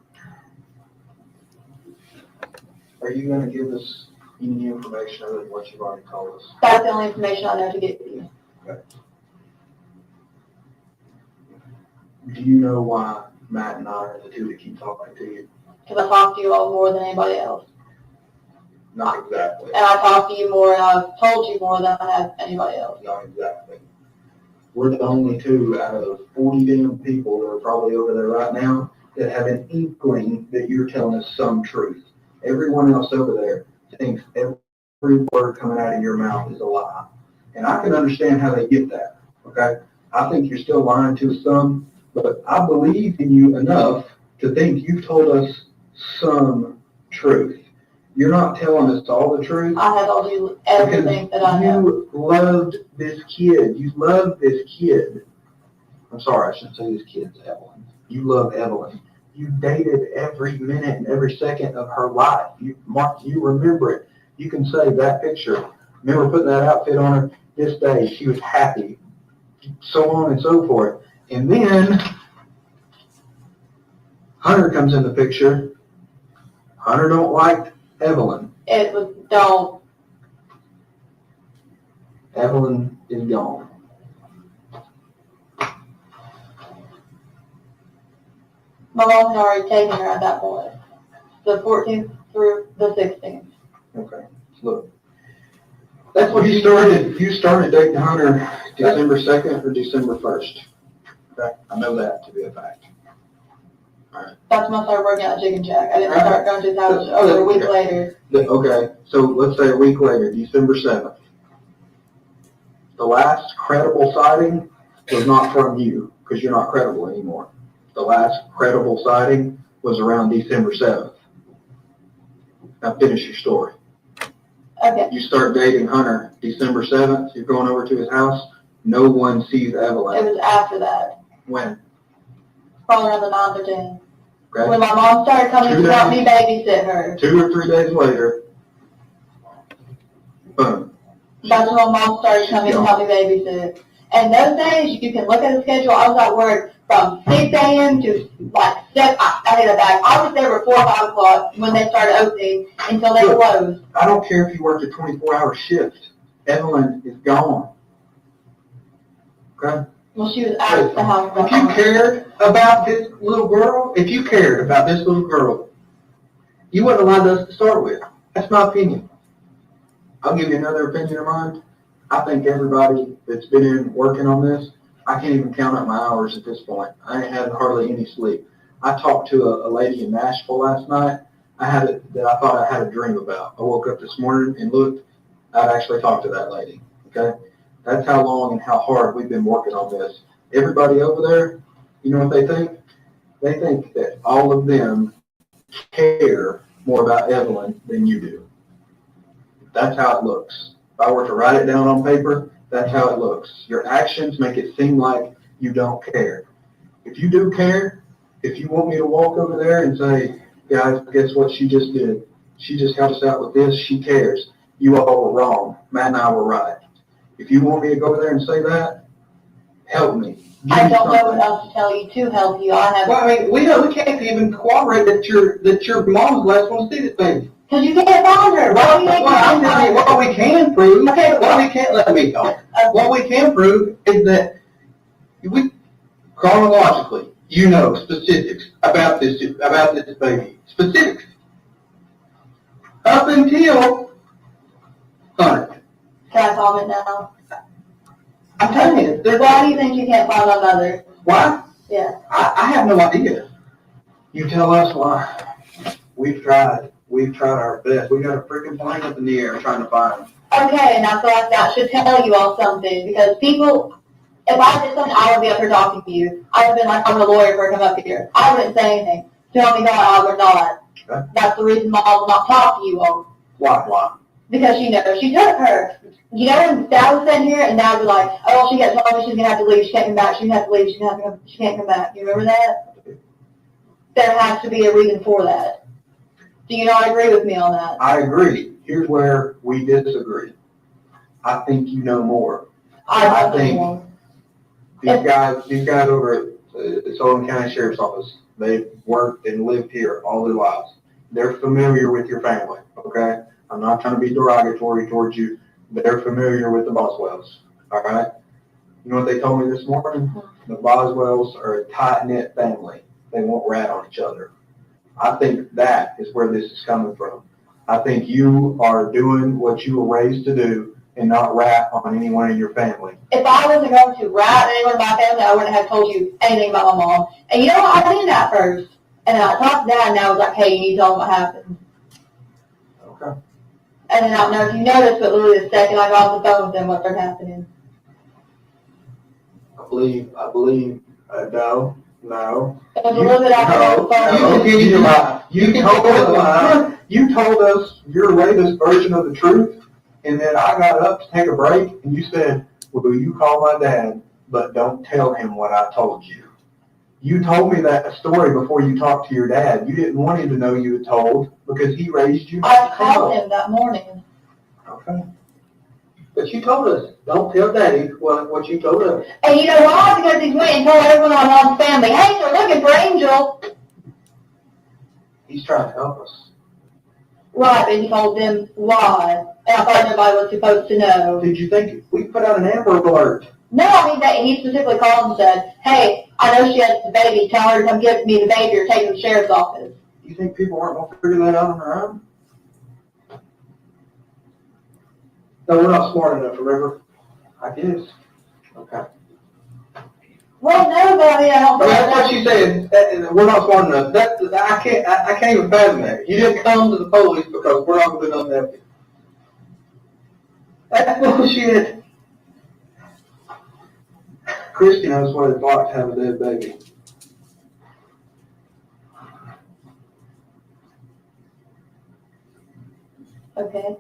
Are you going to give us any information other than what you've already told us? That's the only information I know to give you. Okay. Do you know why Matt and I are the 2 that keep talking to you? Because I talk to you all more than anybody else. Not exactly. And I talk to you more, and I've told you more than I have anybody else. Not exactly. We're the only 2 out of 40 damn people that are probably over there right now that have an inkling that you're telling us some truth. Everyone else over there thinks every word coming out of your mouth is a lie. And I can understand how they get that, okay? I think you're still lying to some, but I believe in you enough to think you've told us some truth. You're not telling us all the truth. I have told you everything that I know. You loved this kid. You loved this kid. I'm sorry, I shouldn't say this kid's Evelyn. You love Evelyn. You dated every minute and every second of her life. You remember it. You can say that picture. Remember putting that outfit on her this day. She was happy. So on and so forth. And then Hunter comes in the picture. Hunter don't like Evelyn. It was, don't. Evelyn is gone. My mom had already taken her at that point. The 14th through the 16th. Okay, look. That's what you started. You started dating Hunter December 2nd or December 1st. Okay, I know that to be a fact. That's when I started working at Chicken Shack. I didn't start going to his house over a week later. Okay, so let's say a week later, December 7th. The last credible sighting was not from you, because you're not credible anymore. The last credible sighting was around December 7th. Now finish your story. Okay. You start dating Hunter December 7th, you're going over to his house, no one sees It Evelyn. was after that. When? Probably around the 9th or 10th. When Okay? my mom started coming to help me babysit her, 2 or 3 days later, boom. that's when my mom started coming to help me babysit. And those days, you can look at the schedule, I was at work from 6 a.m. to like 7, I hit it back. I was there before 5 o'clock when they started opening until they closed. I don't care if you worked a 24-hour shift. Evelyn is gone. Okay? Well, she was out the house. If you cared about this little girl, you wouldn't have allowed us to start with. That's my opinion. I'll give you another opinion of mine. I think everybody that's been in working on this, I can't even count up my hours at this point. I ain't had hardly any sleep. I talked to a lady in Nashville last night. That I thought I had a dream about. I woke up this morning and looked. I'd actually talked to that lady. Okay, that's how long and how hard we've been working on this. Everybody over there, you know what they think? They think that all of them care more about Evelyn than you do. That's how it looks. If I were to write it down on paper, that's how it looks. Your actions make it seem like you don't care. If you do care, if you want me to walk over there and say, guys, guess what she just did? She just helped us out with this. She cares. You all were wrong. Matt and I were right. If you want me to go over there and say that, help me. I don't know what else to tell you to help you. Well, I mean, we can't even corroborate that your mom's the last one to see this baby. Because you can't find her. Why do you think I'm telling you, what we can prove, let me talk. What we can prove is that chronologically, you know specifics about this baby. Specifics. Up until Hunter. Can I comment now? I'm telling you. Why do you think you can't find my mother? Why? Yeah. I have no idea. You tell us why. We've tried. We've tried our best. We got a freaking plane up in the air trying to find them. Okay, and I feel like that should tell you all something, because people, if I did something, I would be up here talking to you. I would have been like, I'm a lawyer for her to come up here. I wouldn't say anything. Tell me no, I would not. Okay. That's the reason why I will not talk to you all. Why? Because, you know, she took her. You know, when Dad was sitting here, and Dad was like, oh, she got told me she's going to have to leave. She can't come back. She has to leave. She can't come back. You remember that? There has to be a reason for that. Do you not agree with me on that? I agree. Here's where we disagree. I think you know more. I think think these guys over at the Sullivan County Sheriff's Office, they've worked and lived here all their lives. They're familiar with your family, okay? I'm not trying to be derogatory towards you. They're familiar with the Boswells, all right? You know what they told me this morning? The Boswells are a tight-knit family. They won't rat on each other. I think that is where this is coming from. I think you are doing what you were raised to do and not rat on anyone in your family. if I wasn't going to rat anyone in my family, I wouldn't have told you anything about my mom. And you know what? I did that first. And then I talked to Dad, and I was like, hey, you need to tell him what happened. Okay. And then I don't know if you noticed, but literally the second I got off the phone with them, what started happening. I believe, no. It was a little bit after the phone. You told us your latest version of the truth, and then I got up to take a break, and you said, will you call my dad, but don't tell him what I told you. You told me that story before you talked to your dad. You didn't want him to know you had told, because he raised you. I called him that morning. Okay. But you told us, don't tell Daddy what you told us. And you know why? Because he's went and told everyone on my mom's family, hey, they're looking for Angel. He's trying to help us. Right, and he told them why. And I thought nobody was supposed to know. Did you think we put out an Amber Alert? No, I mean, he specifically called and said, hey, I know she has the baby. Tell her to come give me the baby or take it to the sheriff's office. You think people aren't going to figure that out on their own? No, we're not smart enough, remember? I guess. Okay. Well, no, but I mean, I don't I mean, that's what she said. We're not smart enough. I can't even fathom that. You didn't come to the police because we're not going to do nothing to help you. That's bullshit. Christy knows what it's like to have a dead baby. Okay.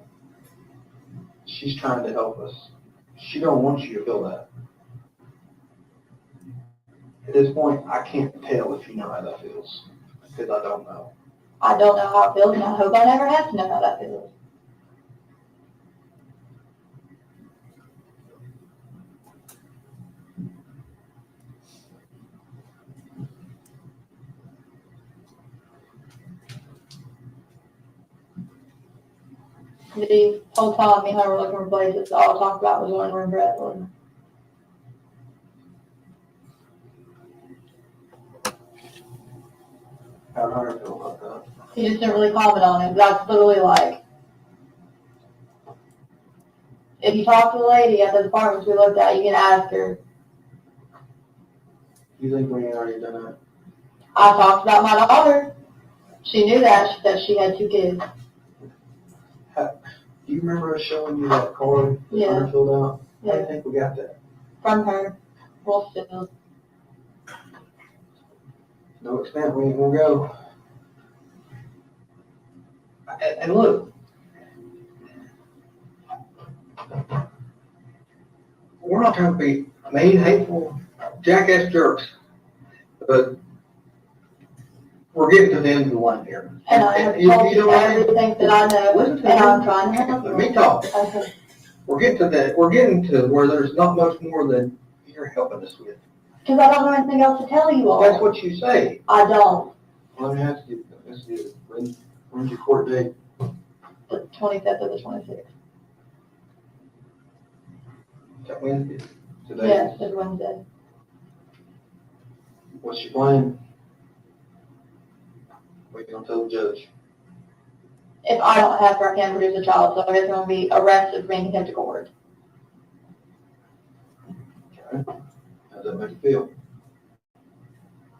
She's trying to help us. She don't want you to feel that. At this point, I can't tell if you know how that feels. Because I don't know. I don't know how it feels, and I hope I never have to know how that feels. The whole time me and her were looking for places, all I talked about was one room for Evelyn. How did Hunter feel about that? He just didn't really comment on it. That's literally like, if you talk to the lady at the apartments we looked at, you can ask her. You think we ain't already done that? I talked about my daughter. She knew that. She said she had 2 kids. Do you remember us showing you that card that Yeah. Hunter filled out? I Yeah, think we got that. from her. Well, still. No extent, we ain't gonna go. And look, we're not trying to be mean, hateful, jackass jerks, but we're getting to the end of the line here. And I have You told you know what I mean? everything that I know, Listen to and I'm me. trying to help you. Let me talk. Okay. We're getting to where there's not much more than you're helping us with. Because I don't know anything else to tell you all. That's what you say. I don't. Let me ask you, when's your court date? The 25th or the 26th. Is that Wednesday? Today? Yes, it's Wednesday. What's your plan? What are you gonna tell the judge? If I don't have her, I can't produce a child, so it's going to be arrested for being contempt of court. Okay. How's that make you feel?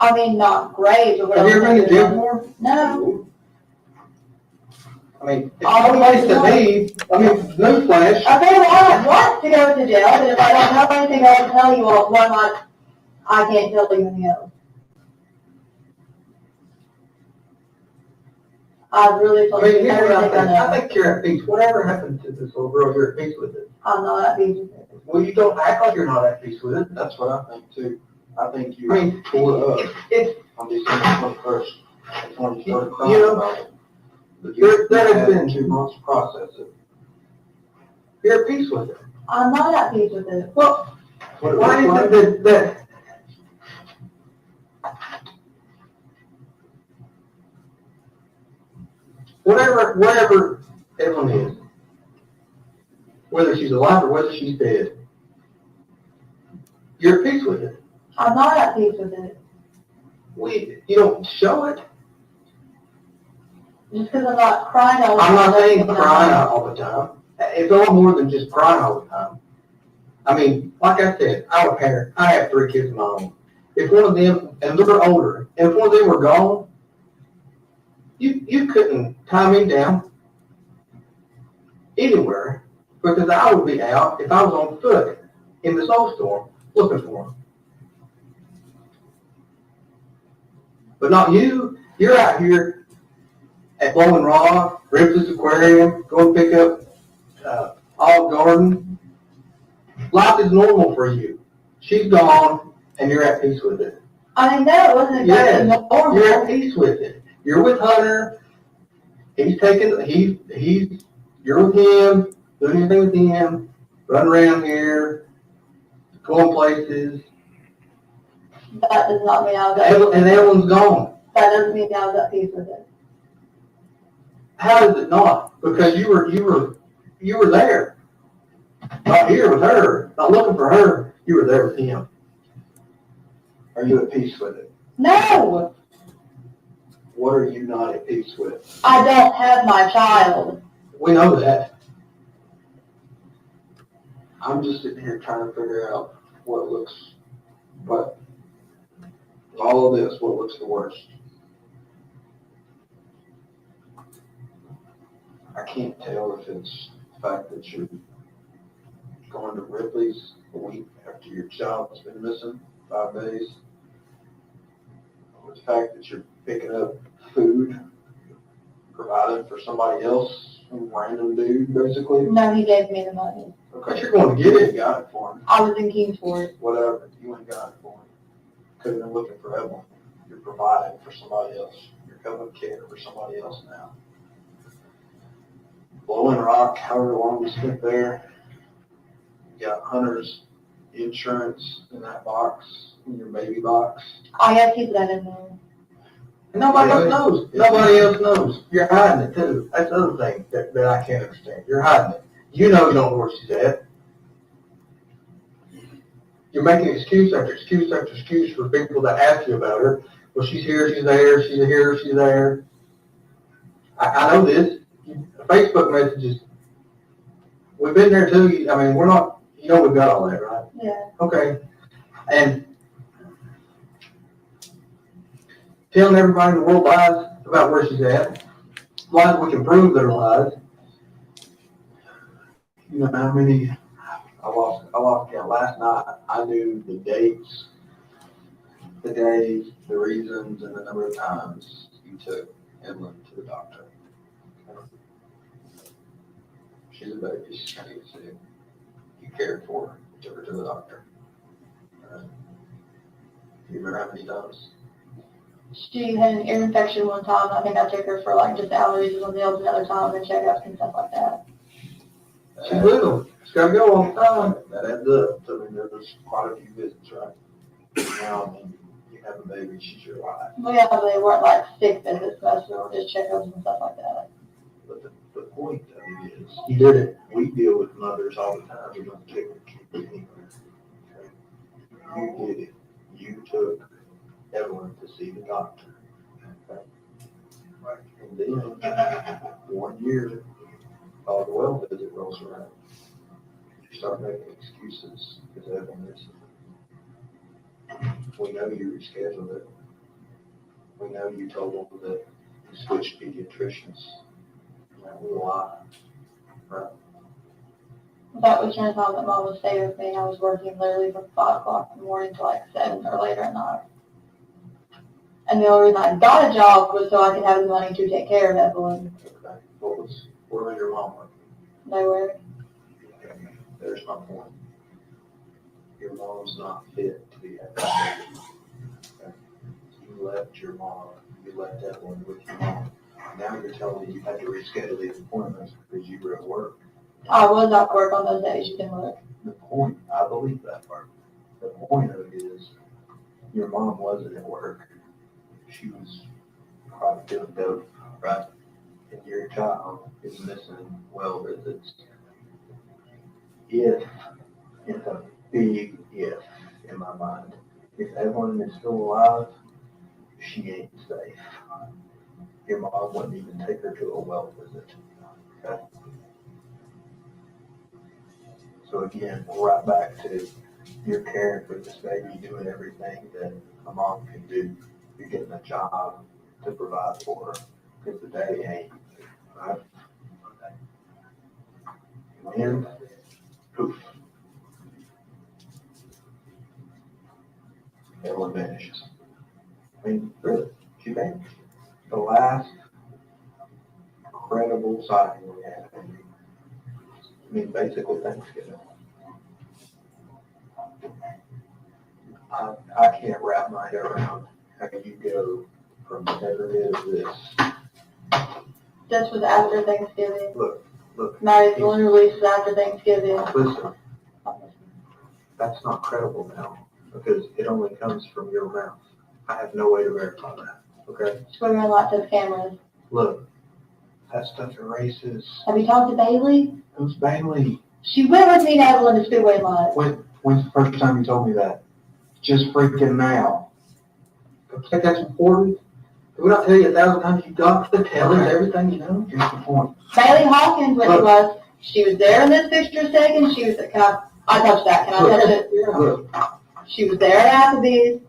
I mean, not great, but Have you ever been to whatever. jail before? No. I mean, it's a place to be. I mean, newsflash. Okay, well, I don't want to go to jail, but if I don't have anything else to tell you all, why not? I can't tell you anything else. I really I told mean, you here's what I everything think. I know. I think you're at peace. Whatever happened to this little girl, you're at peace with it. I'm not at peace with it. Well, you don't act like you're not at peace with it. That's what I think too. I think you tore up on December 21st. That's when you started crying about it. But that has been 2 months to process it. You're at peace with it. I'm not at peace with it. Well, why is it that wherever Evelyn is, whether she's alive or whether she's dead, you're at peace with it. I'm not at peace with it. You don't show it. Just because I'm not crying all the time. I'm not saying doesn't mean crying I'm- all the time. It's all more than just crying all the time. I mean, like I said, I'm a parent. I have 3 kids of my own. If one of them, and they're older, and if one of them were gone, you couldn't tie me down anywhere because I would be out if I was on foot in the snowstorm looking for them. But not you. You're out here at Blowing Rock, Ripley's Aquarium, going to pick up Olive Garden. Life is normal for you. She's gone, and you're at peace with it. I mean, no, it wasn't exactly Yes, normal. you're at peace with it. You're with Hunter. You're with him, doing anything with him, running around here, going places. That does not mean I was at peace with And it. Evelyn's gone. That doesn't mean I was at peace with it. How is it not? Because you were there. Not here with her, not looking for her. You were there with him. Are you at peace with it? No, What are you not at peace with? I don't have my child. We know that. I'm just sitting here trying to figure out what all of this, what looks the worst. I can't tell if it's the fact that you're going to Ripley's a week after your child's been missing 5 days, or the fact that you're picking up food provided for somebody else, some random dude, basically. No, he gave me the money. But you're going to get it, you got it for him. I was in Kingsport. Whatever, you ain't got it for him. Couldn't have been looking for Evelyn. You're providing for somebody else. cover care for somebody else now. Blowing rock, however long we spent there. You got Hunter's insurance in that box, in your baby box. I gotta keep that in there. Nobody else knows. Nobody else knows. You're hiding it too. That's the other thing that I can't understand. You're hiding it. You know you don't know where she's at. You're making excuse after excuse after excuse for people that ask you about her. Well, she's here, she's there, she's here, she's there. I know this. Facebook messages, we've been there too. I mean, we're not, you know we've got all that, right? Yeah. Okay. And telling everybody in the world lies about where she's at. Lies we can prove they're lies. You know how many, I lost count. Last night, I knew the dates, the days, the reasons, and the number of times you took Evelyn to the doctor. She's a baby, she's gonna get sick. You cared for her, you took her to the doctor. You remember how many times? She had an ear infection one time. I think I took her for like just allergies and nails another time and checkups and stuff like that. She's little, she's gotta go all the time. That adds up. I mean, there's quite a few visits, right? Now, I mean, you have a baby, she's your life. Well, yeah, they weren't like sick visits, most of them were just checkups and stuff like that. But the point of it is, you did it. We deal with mothers all the time. We don't take them anywhere. Okay? You did it. You took Evelyn to see the doctor. Okay? And then 1 year, the well visit rolls around. You start making excuses because Evelyn is. We know you rescheduled it. We know you told them that you switched pediatricians. We lie. Right. That was during the time that Mom was staying with me, and I was working literally from 5 o'clock in the morning to like 7 or later at night. And the only reason I got a job was so I could have the money to take care of Evelyn. Okay. Where was your mom working? Nowhere. Okay. There's my point. Your mom's not fit to be at that baby. Okay. You left your mom. You left Evelyn with your mom. Now you're telling me you had to reschedule these appointments because you were at work. I was at work on those days, you can look. The point, I believe that part. The point of it is, your mom wasn't at work. She was probably doing dope, right? And your child is missing well visits. If, it's a big if in my mind, if Evelyn is still alive, she ain't safe. Your mom wouldn't even take her to a well visit. Okay? So again, we're right back to you're caring for this baby, doing everything that a mom can do. You're getting a job to provide for her because the daddy ain't. Right? And poof. Evelyn vanishes. I mean, really, she vanished. The last credible sighting we had. I mean, basically Thanksgiving. I can't wrap my head around how you go from every bit of this. This was after Thanksgiving. Look. Mary's one release was after Thanksgiving. Listen, that's not credible now because it only comes from your mouth. I have no way to verify that. Okay? Swimming in lots of cameras. Look, that stuff erases. Have you talked to Bailey? Who's Bailey? She went with me to Evelyn to Speedway Live. When's the first time you told me that? Just freaking now. I think that's important. Did we not tell you 1,000 times you got to tell us everything you know? Here's the point. Bailey Hawkins went to us. She was there in this picture a second. She was, I touched that. Can I touch it? Yeah. Look, She was there at Applebee's.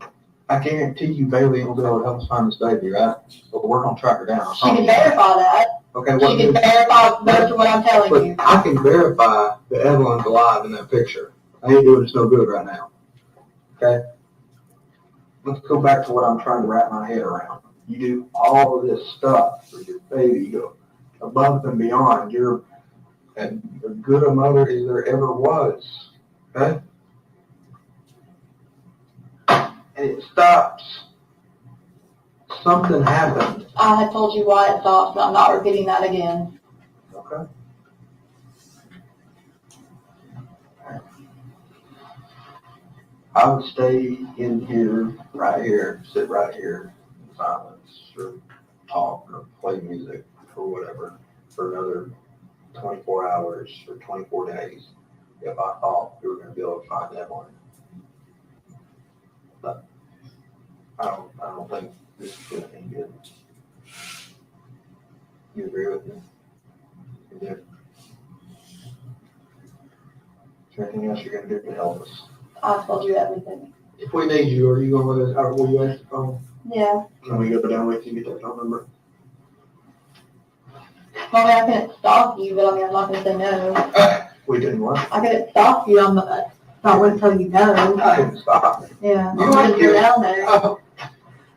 I guarantee you Bailey will be able to help us find this baby, right? But we're going to track her down. She can verify that. Okay, She can verify most of what I'm telling But you. I can verify that Evelyn's alive in that picture. I ain't doing us no good right now. Okay? Let's go back to what I'm trying to wrap my head around. You do all of this stuff for your baby. You go above and beyond. You're as good a mother as there ever was. Okay? And it stops something happened. I had told you why it stopped, but I'm not repeating that again. Okay. I would stay in here, right here, sit right here in silence, or talk, or play music, or whatever, for another 24 hours or 24 days, if I thought we were gonna be able to find Evelyn. But I don't think this is gonna be good. You agree with me? You do? Is there anything else you're gonna do to help us? I told you everything. If we need you, are you going with us, or will you answer the phone? Yeah. Can we go down with you and get that phone number? Well, I couldn't stop you, but I mean, I'm not gonna say no. We didn't what? I couldn't stop you, I wouldn't tell you no. I didn't stop. Yeah. You I'm like gonna go it. down there. Oh,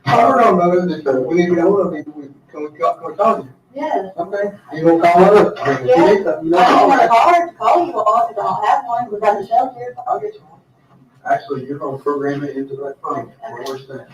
we're on those, if we need to get hold of you, can we call you? Yes. Okay. You gonna call us? I mean, if you need something, you know, I don't call have a us. car to call you all, because I don't have one, we've got the shelter. I'll get you one. Actually, you're gonna program it into that phone, where we're staying.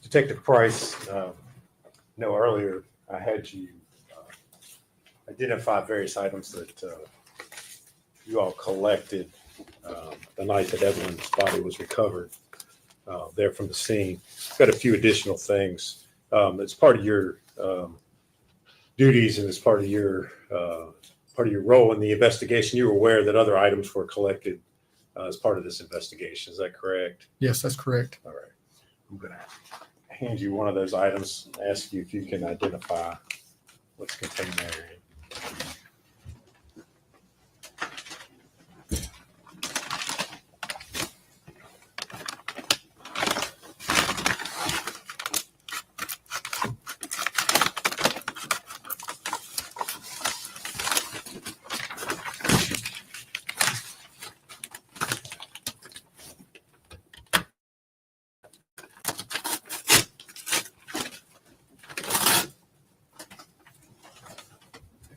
Detective Price, no, earlier I had you identify various items that you all collected the night that Evelyn's body was recovered there from the scene. Got a few additional things. As part of your duties and as part of your role in the investigation, you were aware that other items were collected as part of this investigation. Is that correct? Yes, that's correct. All right. I'm going to hand you one of those items, ask you if you can identify what's contained there.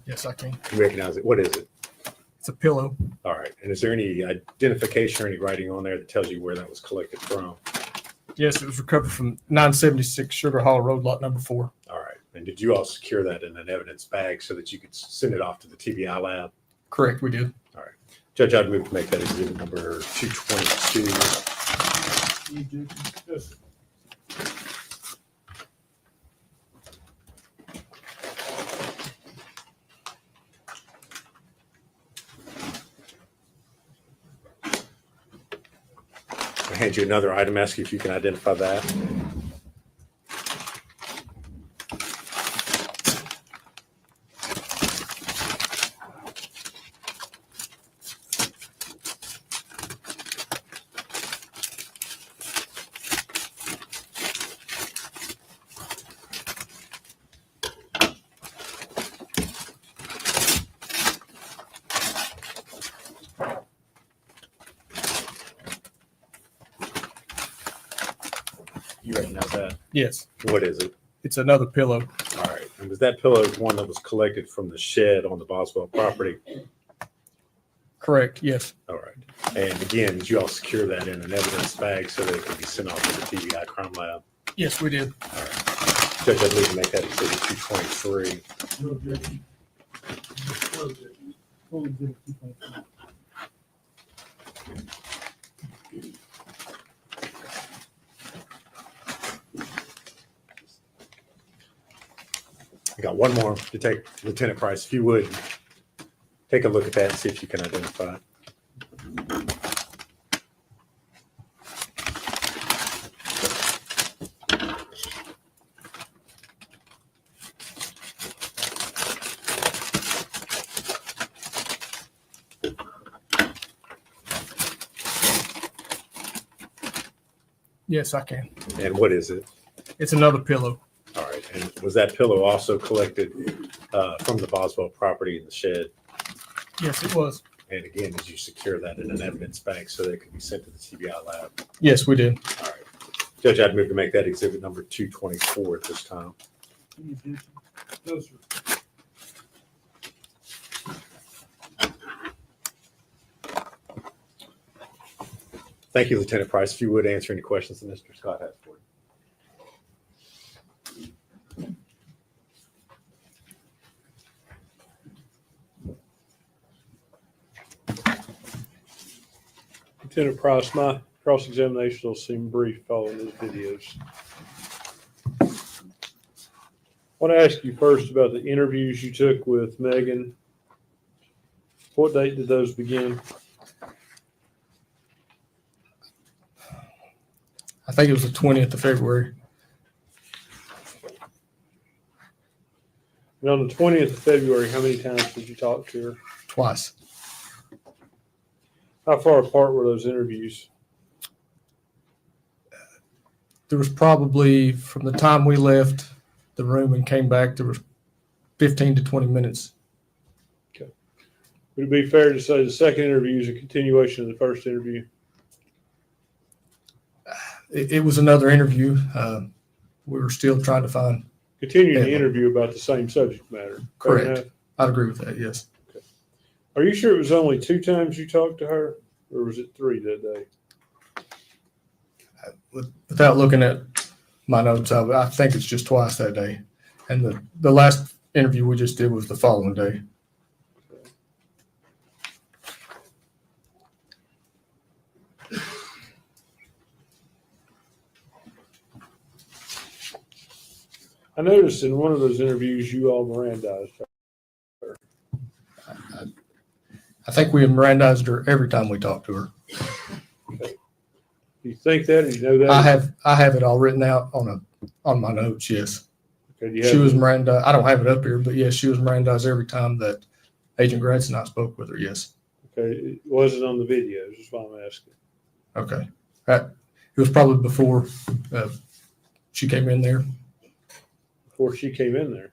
Yes, I can. You recognize it. What is it? It's a pillow. All right. And is there any identification or any writing on there that tells you where that was collected from? Yes, it was recovered from 976 Sugar Hall Road, lot number 4. All right. And did you all secure that in an evidence bag so that you could send it off to the TBI lab? Correct, we did. All right. Judge, I'd move to make that exhibit number 222. You do. Yes. I'll hand you another item, ask you if you can identify that. You recognize that? Yes, What is it? it's another pillow. All right. And was that pillow one that was collected from the shed on the Boswell property? Correct, yes. All right. And again, did you all secure that in an evidence bag so that it can be sent off to the TBI crime lab? Yes, we did. Judge, I'd need to make that exhibit 223. No objection. No objection. Full exhibit 2.3. I got one more to take, Lieutenant Price, if you would, take a look at that and see if you can identify it. Yes, I can. And what is it? It's another pillow. All right. And was that pillow also collected from the Boswell property in the shed? Yes, it was. And again, did you secure that in an evidence bank so that it could be sent to the TBI lab? Yes, we did. All right. Judge, I'd move to make that exhibit number 224 at this time. No, sir. Thank you, Lieutenant Price. If you would answer any questions that Mr. Scott has for you. Lieutenant Price, my cross-examination will seem brief following those videos. I want to ask you first about the interviews you took with Megan. What date did those begin? I think it was the 20th of February. And on the 20th of February, how many times did you talk to her? Twice. How far apart were those interviews? There was probably, from the time we left the room and came back, there was 15 to 20 minutes. Would it be fair to say the second interview is a continuation of the first interview? It was another interview. We were still trying to find. Continuing the interview about the same subject matter. Fair enough? Correct. I'd agree with that, yes. Are you sure it was only 2 times you talked to her, or was it 3 that day? Without looking at my notes, I think it's just twice that day. And the last interview we just did was the following day. I noticed in one of those interviews you all Mirandized her. I think we Mirandized her every time we talked to her. Do you think that, or you know that? I have it all written out on my notes. Yes, Okay, do you she have was Mirandized. I don't have it up here, but yes, she was Mirandized every time that Agent Gratz and I spoke with her. Yes. Okay, it wasn't on the videos. That's why I'm asking. Okay. It was probably before she came in there. Before she came in there,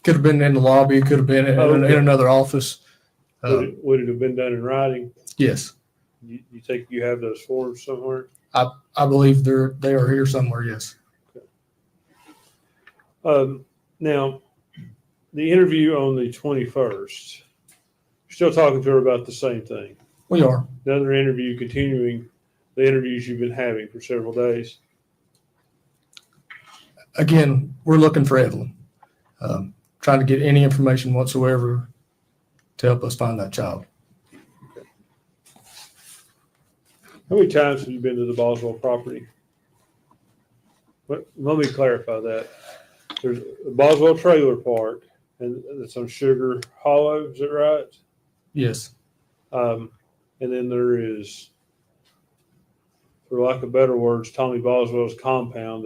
Could have been in the lobby. Could have been in another office. would it have been done in writing? Yes, You think you have those forms somewhere? I believe they are here somewhere. Yes. Now, the interview on the 21st, you're still talking to her about the same thing. We are. Another interview continuing the interviews you've been having for several days. Again, we're looking for Evelyn. Trying to get any information whatsoever to help us find that child. How many times have you been to the Boswell property? Let me clarify that. There's a Boswell trailer park, and it's on Sugar Hollow. Is that right? Yes. And then there is, for lack of better words, Tommy Boswell's compound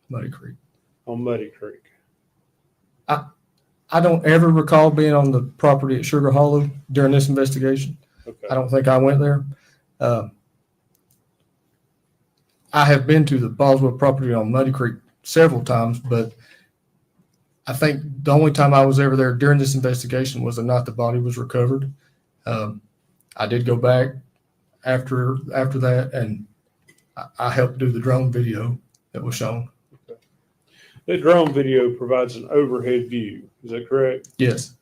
Muddy Creek. on Muddy Creek. I don't ever recall being on the property at Sugar Hollow during this investigation. Okay. I don't think I went there. I have been to the Boswell property on Muddy Creek several times, but I think the only time I was ever there during this investigation was the night the body was recovered. I did go back after that, and I helped do the drone video that was shown. Okay. That drone video provides an overhead view. Is that correct? Yes.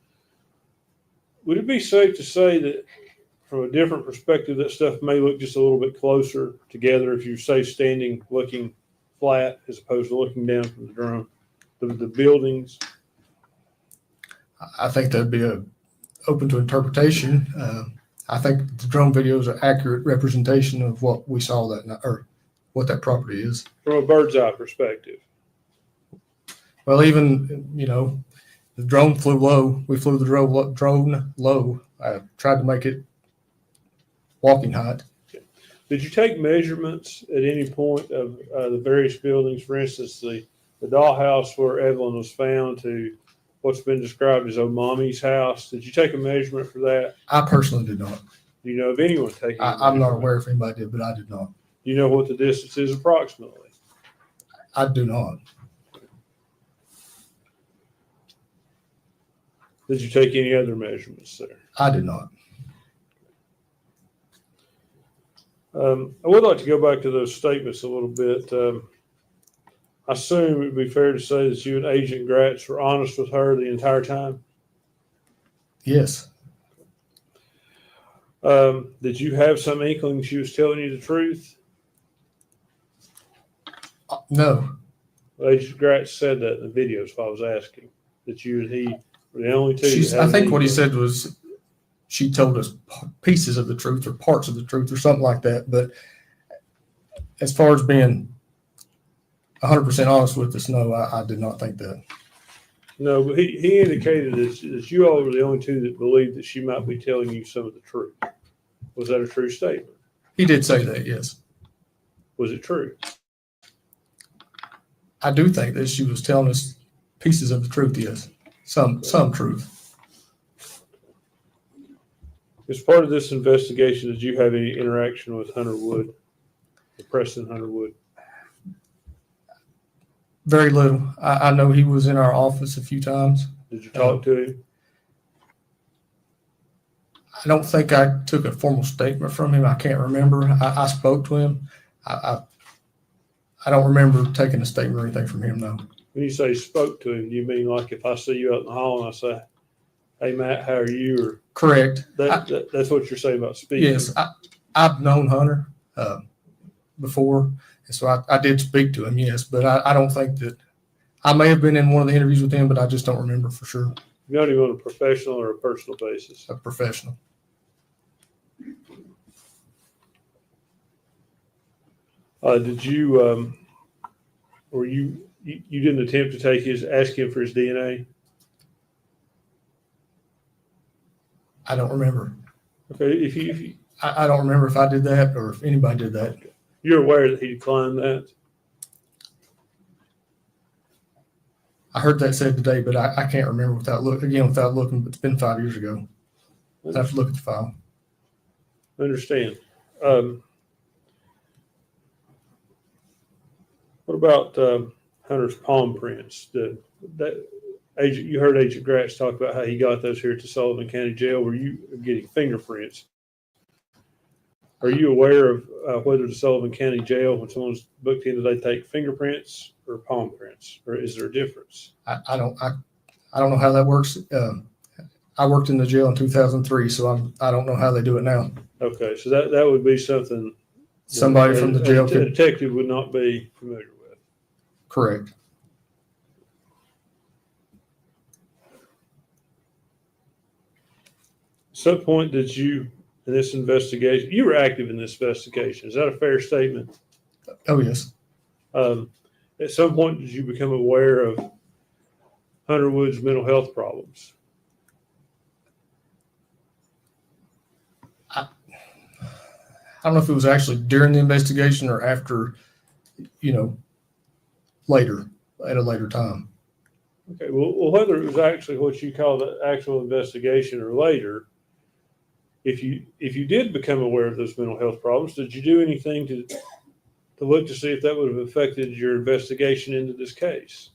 Would it be safe to say that from a different perspective, that stuff may look just a little bit closer together if you say standing looking flat as opposed to looking down from the drone? The buildings. I think that'd be open to interpretation. I think the drone video is an accurate representation of what we saw that night, or what that property is. From a bird's eye perspective. Well, even, The drone flew low. We flew the drone low. I tried to make it walking height. Did you take measurements at any point of the various buildings? For instance, the dollhouse where Evelyn was found to what's been described as Mommy's house. Did you take a measurement for that? I personally did not. Do you know of anyone taking? I'm not aware if anybody did, but I did not. Do you know what the distance is approximately? I do not. Did you take any other measurements there? I did not. I would like to go back to those statements a little bit. I assume it would be fair to say that you and Agent Gratz were honest with her the entire time? Yes. Did you have some inkling she was telling you the truth? No. Agent Gratz said that in the videos, if I was asking, that you and he were the only two. I think what he said was she told us pieces of the truth or parts of the truth or something like that. But as far as being 100% honest with us, no, I did not think that. No, but he indicated that you all were the only two that believed that she might be telling you some of the truth. Was that a true statement? He did say that, yes. Was it true? I do think that she was telling us pieces of the truth, yes. Some truth. As part of this investigation, did you have any interaction with Hunter Wood, Preston Hunter Wood? Very little. I know he was in our office a few times. Did you talk to him? I don't think I took a formal statement from him. I can't remember. I spoke to him. I don't remember taking a statement or anything from him, no. When you say spoke to him, do you mean like if I see you out in the hall and I say, "Hey Matt, how are you?" Or correct. That's what you're saying about speaking. Yes, I've known Hunter before, and so I did speak to him, yes, but I don't think that I may have been in one of the interviews with him, but I just don't remember for sure. You know him on a professional or a personal basis? A professional. Did you, or you didn't attempt to ask him for his DNA? I don't remember. Okay, if you I don't remember if I did that or if anybody did that. You're aware that he declined that? I heard that said today, but I can't remember without looking, but it's been 5 years ago. I have to look at the file. I understand. What about Hunter's palm prints? You heard Agent Gratz talk about how he got those here at the Sullivan County Jail. Were you getting fingerprints? Are you aware of whether the Sullivan County Jail, when someone's booked in, do they take fingerprints or palm prints, or is there a difference? I don't know how that works. I worked in the jail in 2003, so I don't know how they do it now. Okay, so that would be something somebody from the jail a detective would not be familiar with. Correct. At some point, did you, in this investigation, you were active in this investigation. Is that a fair statement? Oh, yes. At some point, did you become aware of Hunter Wood's mental health problems? I don't know if it was actually during the investigation or after, later, at a later time. Okay, well, whether it was actually what you call the actual investigation or later, if you did become aware of those mental health problems, did you do anything to look to see if that would have affected your investigation into this case?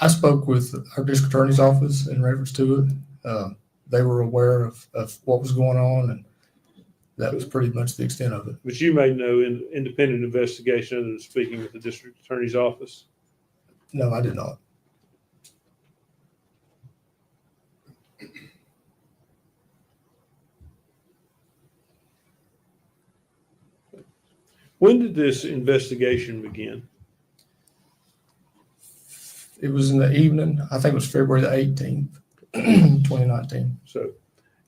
I spoke with our district attorney's office in reference to it. They were aware of what was going on, and that was pretty much the extent of it. But you made no independent investigation other than speaking with the district attorney's office? No, I did not. When did this investigation begin? It was in the evening. I think it was February the 18th, 2019. So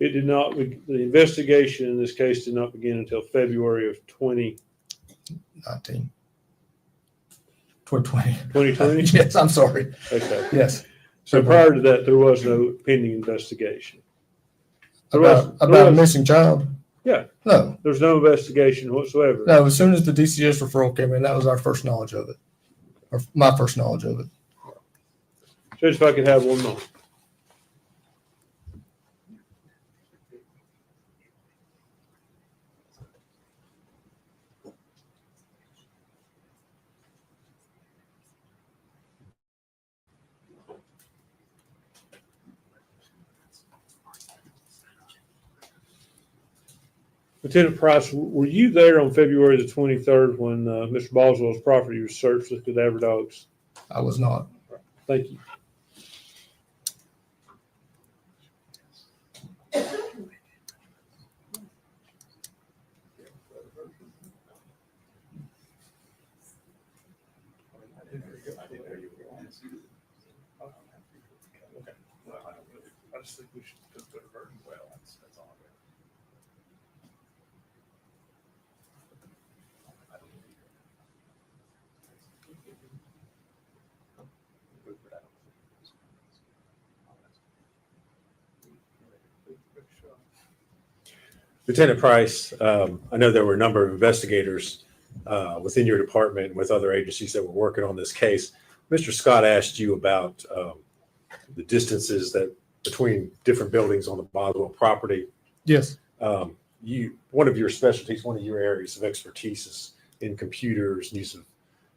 it did not, the investigation in this case did not begin until February of 2019. 2020. 2020? Yes, I'm sorry. Okay. Yes. So prior to that, there was no pending investigation. There About a missing child? Yeah. No. There's no investigation whatsoever. No, as soon as the DCS referral came in, that was our first knowledge of it, or my first knowledge of it. Judge, if I could have one more. Lieutenant Price, were you there on February the 23rd when Mr. Boswell's property was searched with cadaver dogs? I was not. Thank you. I just think we should put a version well. That's all. Lieutenant Price, I know there were a number of investigators within your department with other agencies that were working on this case. Mr. Scott asked you about the distances that between different buildings on the Boswell property. Yes. One of your specialties, one of your areas of expertise is in computers, use of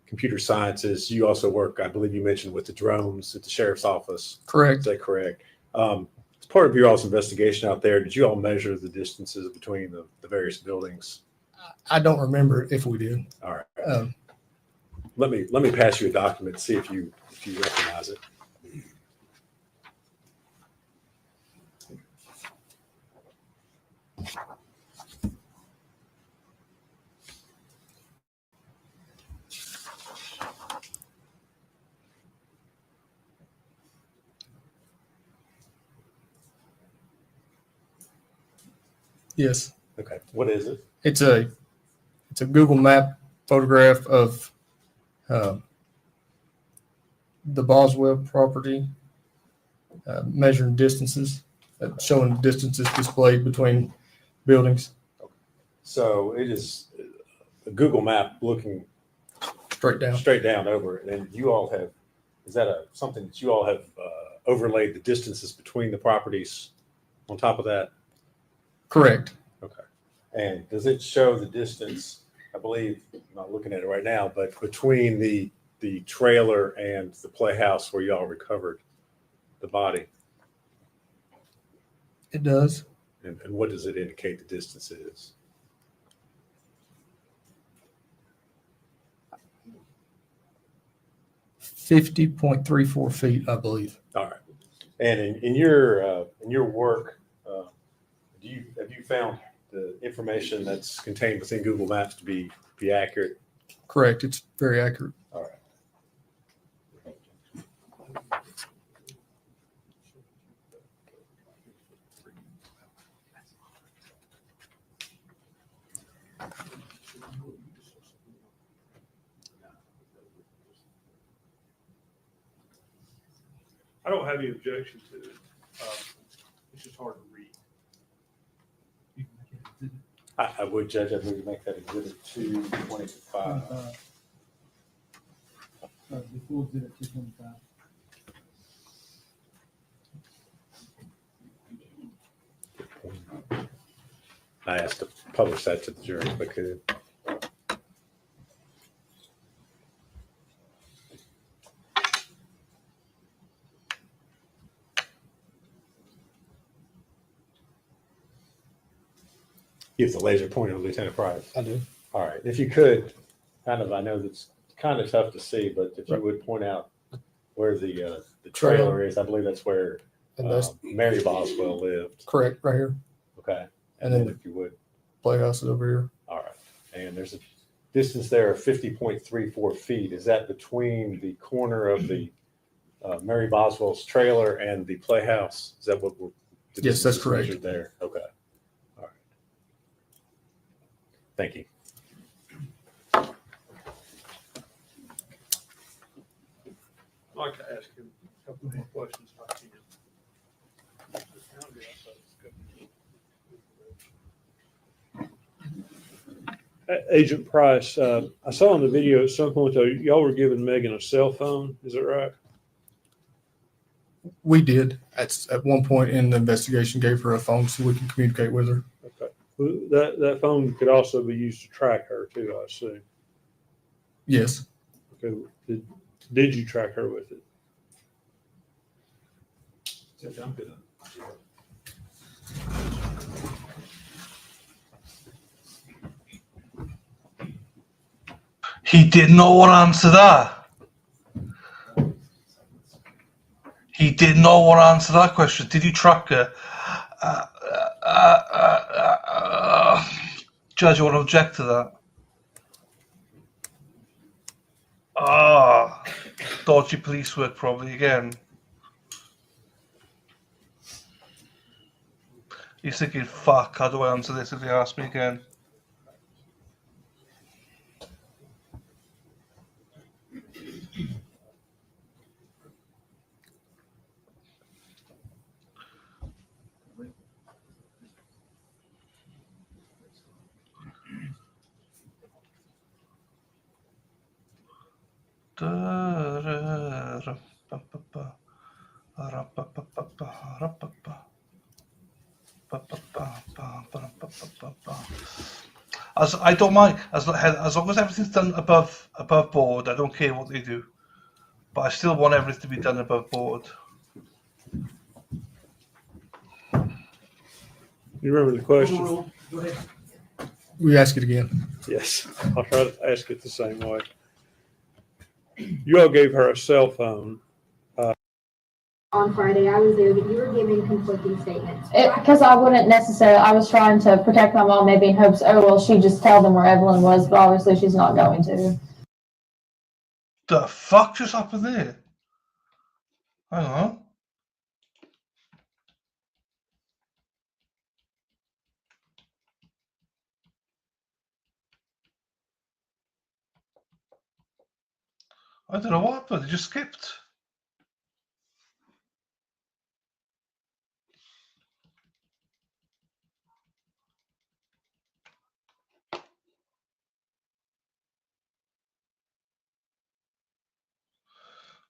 computer sciences. You also work, I believe you mentioned, with the drones at the sheriff's office. Correct. Is that correct? As part of your all's investigation out there, did you all measure the distances between the various buildings? I don't remember if we did. All right. Let me pass you a document and see if you recognize it. Yes. Okay. What is it? It's a Google Map photograph of the Boswell property, measuring distances, showing distances displayed between buildings. So it is a Google map looking Straight down. over it. And you all have, is that something that you all have overlaid the distances between the properties on top of that? Correct. Okay. And does it show the distance, I believe, I'm not looking at it right now, but between the trailer and the playhouse where y'all recovered the body? It does. And what does it indicate the distance is? $50.34 feet, I believe. All right. And in your work, have you found the information that's contained within Google Maps to be accurate? Correct. It's very accurate. All right. I don't have any objection to it. It's just hard to read. I would, Judge, I'd move to make that exhibit 225. Before exhibit 225. I asked to publish that to the jury if I could. Give the laser pointer to Lieutenant Price. I do. All right. If you could, I know that's kind of tough to see, but if you would point out where the trailer is, I believe that's where And that's Mary Boswell lived. correct right here. Okay. And then if you would. Playhouse is over here. All right. And there's a distance there of 50.34 feet. Is that between the corner of the Mary Boswell's trailer and the playhouse? Is that what we're? Yes, that's correct. Measured there. Okay. All right. Thank you. I'd like to ask him a couple more questions if I can. Agent Price, I saw in the video at some point though, y'all were giving Megan a cell phone. Is that right? We did at one point in the investigation, gave her a phone so we can communicate with her. Okay. Well, that phone could also be used to track her too, I assume. Yes. Okay. Did you track her with it? He did not want to answer that. He did not want to answer that question. Did you track her? Judge, I want to object to that. Dodgy police work probably again. He's thinking, fuck, how do I answer this if they ask me again? As I don't mind as long as everything's done above board. I don't care what they do, but I still want everything to be done above board. You remember the question? We ask it again. Yes. I'll try to ask it the same way. You all gave her a cell phone. On Friday, I was there, but you were giving conflicting statements. Because I wouldn't necessarily, I was trying to protect my mom, maybe in hopes, oh, well, she'd just tell them where Evelyn was, but obviously she's not going to. The fuck just happened there? Hang on. I don't know what happened. It just skipped.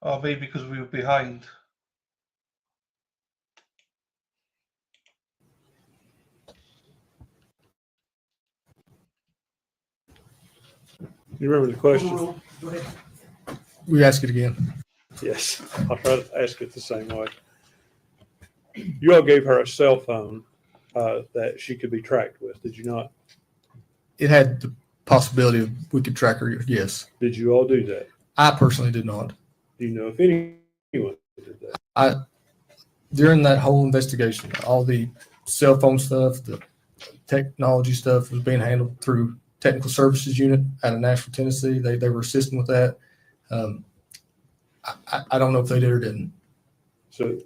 Oh, maybe because we were behind. You remember the question? We ask it again. Yes. I'll try to ask it the same way. You all gave her a cell phone that she could be tracked with, did you not? It had the possibility of we could track her. Yes. Did you all do that? I personally did not. Do you know if anyone did that? During that whole investigation, all the cell phone stuff, the technology stuff was being handled through technical services unit out of Nashville, Tennessee. They were assisting with that. I don't know if they did or didn't. So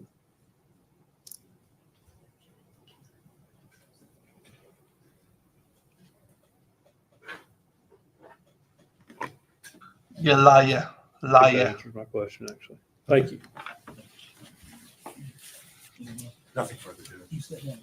You liar. that Liar. answers my question, actually. Thank you. Nothing further to it. You said that.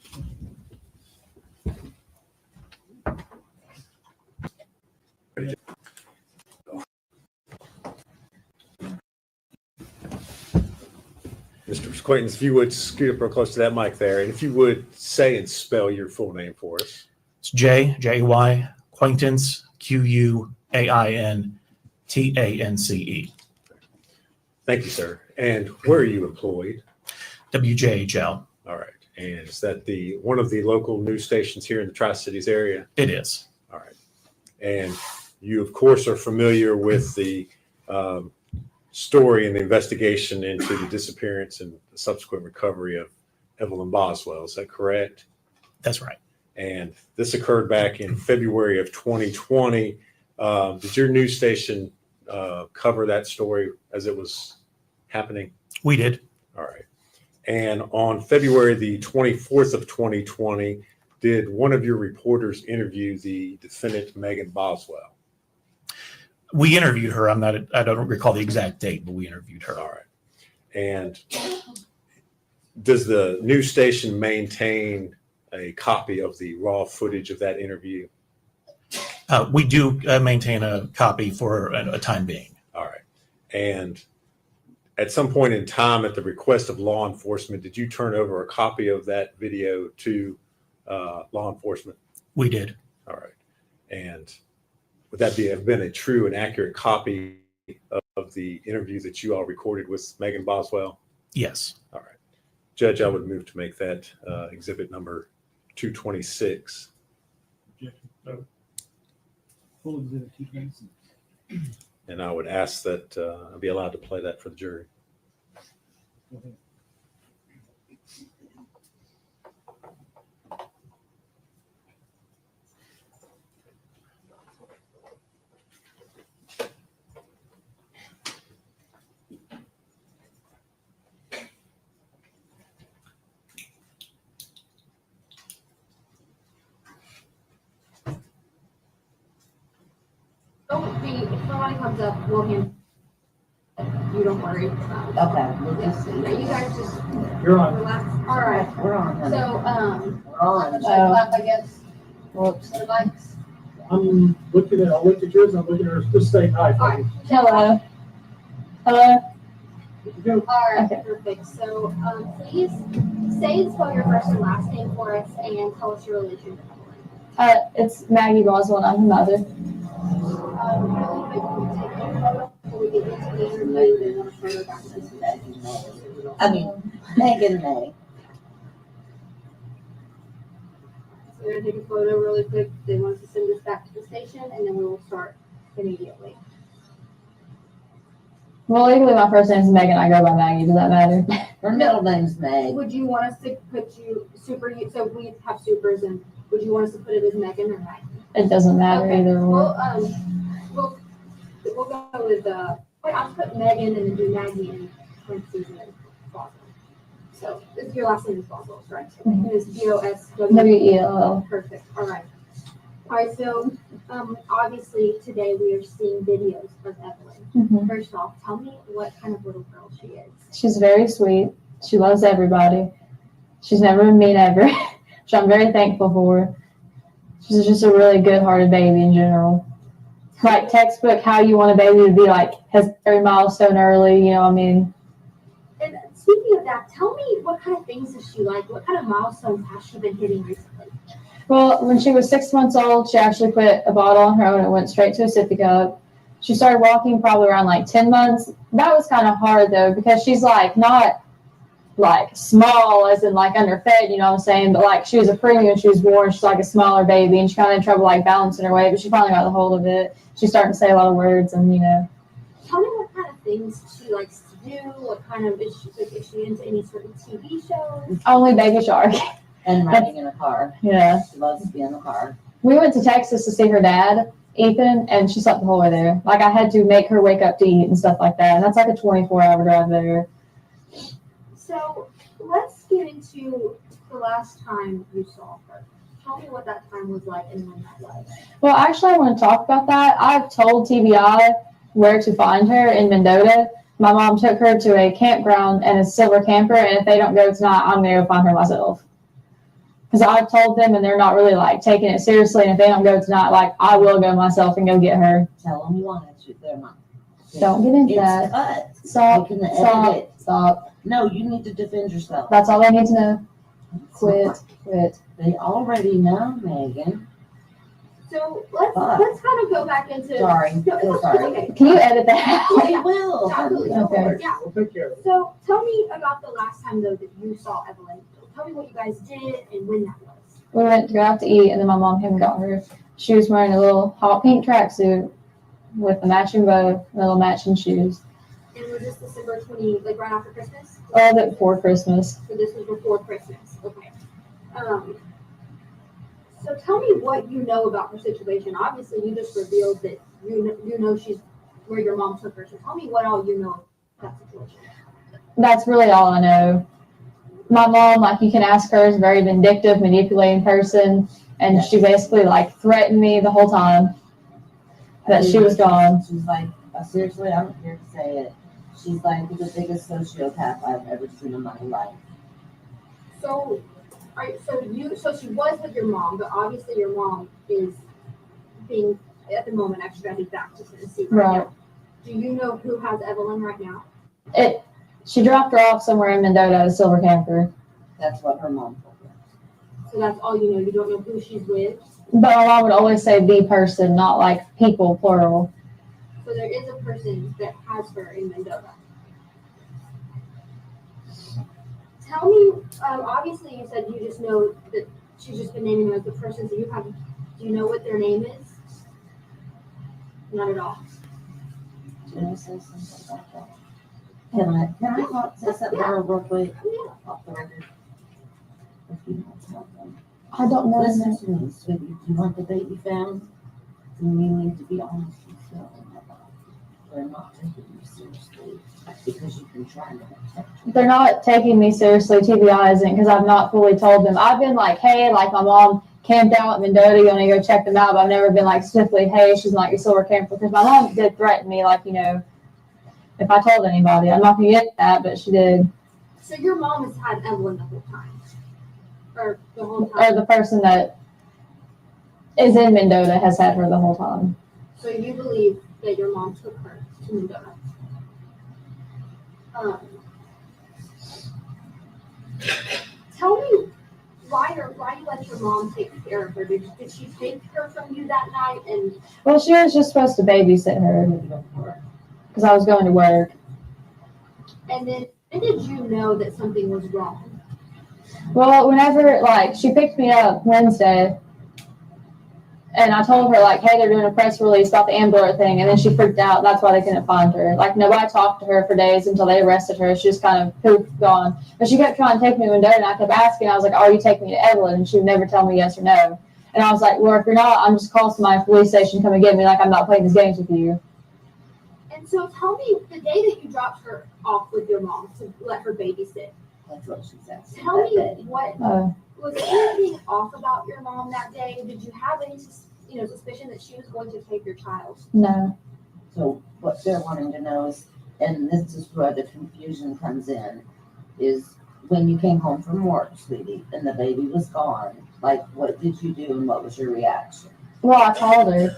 Mr. Acquaintance, if you would scoot up real close to that mic there, and if you would say and spell your full name for us. It's J-A-Y, Quaintance, Q-U-A-I-N-T-A-N-C-E. Thank you, sir. And where are you employed? WJHL. All right. And is that one of the local news stations here in the Tri-Cities area? It is. All right. And you, of course, are familiar with the story and the investigation into the disappearance and the subsequent recovery of Evelyn Boswell. Is that correct? That's right. And this occurred back in February of 2020. Did your news station cover that story as it was happening? We did. All right. And on February the 24th of 2020, did one of your reporters interview the defendant, Megan Boswell? We interviewed her. I don't recall the exact date, but we interviewed her. All right. And does the news station maintain a copy of the raw footage of that interview? We do maintain a copy for a time being. All right. And at some point in time, at the request of law enforcement, did you turn over a copy of that video to law enforcement? We did. All right. And would that have been a true and accurate copy of the interview that you all recorded with Megan Boswell? Yes. All right. Judge, I would move to make that exhibit number 226. Objection. No. Full exhibit 226. And I would ask that I be allowed to play that for the jury. Go ahead. If somebody comes up, we'll hand. You don't worry. Okay, we'll just see. You guys just You're on. relax. All right. We're on, honey. So, We're on. I guess. Whoops. The lights. I'm looking at, I'll look at yours, I'm looking at hers, just say hi. All right. Hello. Hello. Go. All right, Okay. perfect. So, please say and spell your first and last name for us and tell us your relation to Evelyn. It's Maggie Boswell, and I'm her mother. Really quick, can we take a photo before we get into the interview, then we'll photo back to today. I mean, Megan May. So we're gonna take a photo really quick. They want us to send this back to the station, and then we will start immediately. Well, legally, my first name is Megan. I go by Maggie. Does that matter? Her middle name's May. Would you want us to put you so we have supers, and would you want us to put it as Megan or Maggie? It doesn't matter Okay. either Well, or. we'll go with wait, I'll put Megan and then do Maggie in parentheses and then Boswell. So your last name is Boswell, right? Mhm. It is Boswell. WELL. Perfect. All right. All right. So obviously today we are seeing videos of Evelyn. Mhm. First off, tell me what kind of little girl she is. She's very sweet. She loves everybody. She's never been mean ever, which I'm very thankful for. She's just a really good-hearted baby in general. Like textbook, how you want a baby to be, like, has every milestone early, you know what I mean? And speaking of that, tell me what kind of things does she like? What kind of milestones has she been hitting recently? Well, when she was 6 months old, she actually put a bottle on her own and went straight to a sippy cup. She started walking probably around like 10 months. That was kind of hard though, because she's like not like small as in like underfed, you know what I'm saying? But like she was a preemie when she was born. She's like a smaller baby and she kind of had trouble like balancing her weight, but she finally got the hold of it. She's starting to say a lot of words and, you know. Tell me what kind of things she likes to do. What kind of, is she into any certain TV shows? Only Baby Shark. And riding in a car. Yeah. She loves to be in the car. We went to Texas to see her dad, Ethan, and she slept the whole way there. Like I had to make her wake up to eat and stuff like that. And that's like a 24-hour drive there. So let's get into the last time you saw her. Tell me what that time was like and when that was. Well, actually, I want to talk about that. I've told TBI where to find her in Mendota. My mom took her to a campground and a silver camper, and if they don't go tonight, I'm going to go find her myself. Because I've told them, and they're not really, like, taking it seriously, and if they don't go tonight, like, I will go myself and go get her. Tell them you want to shoot their mom. Don't get into It's that. cut. Stop. You can Stop. edit it. Stop. No, you need to defend yourself. That's all they need to know. Quit. Quit. They already know, Megan. So let's Fuck. kind of go back into. Sorry. No, it's Sorry. okay. Can you edit that? I will. Absolutely. Okay. Yeah. We'll take care of it. So tell me about the last time though that you saw Evelyn. Tell me what you guys did and when that was. We went to go out to eat, and then my mom came and got her. She was wearing a little hot pink tracksuit with a matching bow, and little matching shoes. And was this December 20, like right after Christmas? All of it before Christmas. So this was before Christmas. Okay. So tell me what you know about her situation. Obviously, you just revealed that you know she's where your mom took her. So tell me what all you know about that situation. That's really all I know. My mom, like you can ask her, is a very vindictive, manipulating person, and she basically like threatened me the whole time that she was gone. She's like, seriously, I don't care to say it. She's like the biggest sociopath I've ever seen in my life. So, so she was with your mom, but obviously your mom is being, at the moment, extradited back to Tennessee Right. now. Do you know who has Evelyn right now? She dropped her off somewhere in Mendota at a silver camper. That's what her mom told me. So that's all you know. You don't know who she's with. But my mom would always say the person, not like people, plural. So there is a person that has her in Mendota. Tell me, obviously you said you just know that she's just been naming them as the person, so do you know what their name is? Not at all. Can I say something about that? Can I say something real quick? Off the record. If you don't tell them. I don't know. Listen to me, sweetie. If you want the baby found, then you need to be honest with yourself. They're not taking you seriously because you've been trying to protect her. They're not taking me seriously, TBI isn't, because I've not fully told them. I've been like, hey, like my mom camped out at Mendota, you want to go check them out, but I've never been like specifically, hey, she's not your silver camper, because my mom did threaten me, like, you know, if I told anybody. I'm not going to get that, but she did. So your mom has had Evelyn the whole time? Or the whole time? Or the person that is in Mendota has had her the whole time. So you believe that your mom took her to Mendota? Tell me why you let your mom take care of her. Did she take her from you that night? And Well, she was just supposed to babysit her because I was going to work. And then when did you know that something was wrong? Well, whenever, like, she picked me up Wednesday, and I told her, like, hey, they're doing a press release about the Ambler thing, and then she freaked out. That's why they couldn't find her. Like, nobody talked to her for days until they arrested her. She just kind of poof, gone. But she kept trying to take me to Mendota, and I kept asking. I was like, are you taking me to Evelyn? And she would never tell me yes or no. And I was like, well, if you're not, I'm just calling somebody at the police station, come and get me. Like, I'm not playing these games with you. And so tell me, the day that you dropped her off with your mom to let her babysit, That's what she's asking. tell me what, was there anything off about your mom that day? Did you have any, suspicion that she was going to take your child? No. So what they're wanting to know is, and this is where the confusion comes in, is when you came home from work, sweetie, and the baby was gone, like, what did you do and what was your reaction? Well, I called her,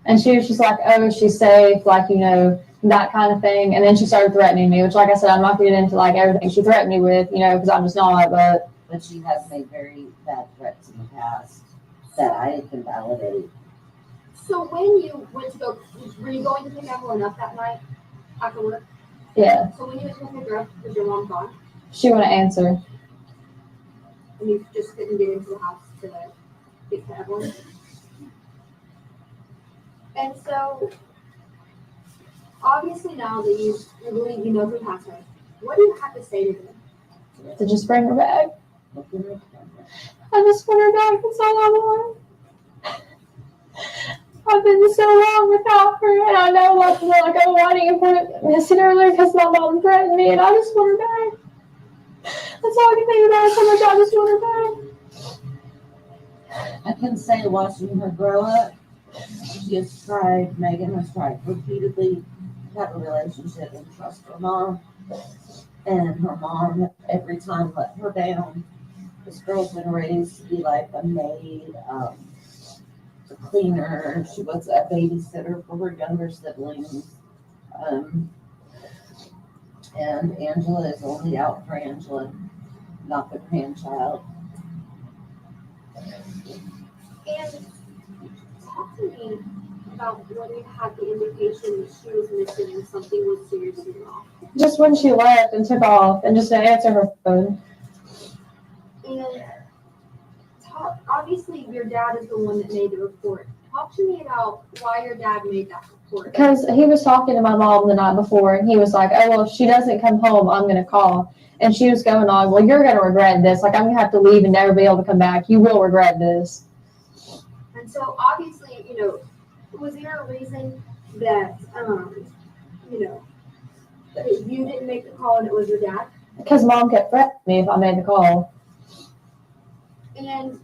and she was just like, oh, she's safe, like, you know, that kind of thing. And then she started threatening me, which, like I said, I'm not going to get into, like, everything she threatened me with, you know, because I'm just not, but. But she has made very bad threats in the past that I can validate. So when you went to go, were you going to pick Evelyn up that night after work? Yeah. So when you went to pick her up, was your mom gone? She wouldn't answer. And you just couldn't get into the house to get to Evelyn? And so, obviously now that you believe you know who has her, what do you have to say to them? To just bring her back. I just want her back. That's all I want. I've been so long without her, and I know a lot of people are like, oh, why didn't you put it missing earlier? Because my mom threatened me, and I just want her back. That's all I can think about is how much I just want her back. I can say watching her grow up, Megan has tried repeatedly to have a relationship and trust her mom. And her mom, every time, let her down. This girl's been raised to be like a maid, a cleaner. She was a babysitter for her younger siblings. And Angela is only out for Angela, not the grandchild. And talk to me about when you had the indication that she was missing and something was seriously wrong. Just when she left and took off and just didn't answer her phone. And obviously your dad is the one that made the report. Talk to me about why your dad made that report. Because he was talking to my mom the night before, and he was like, oh, well, if she doesn't come home, I'm going to call. And she was going on, well, you're going to regret this. Like, I'm going to have to leave and never be able to come back. You will regret this. And so, obviously, was there a reason that, that you didn't make the call and it was your dad? Because mom kept threatening me if I made the call. And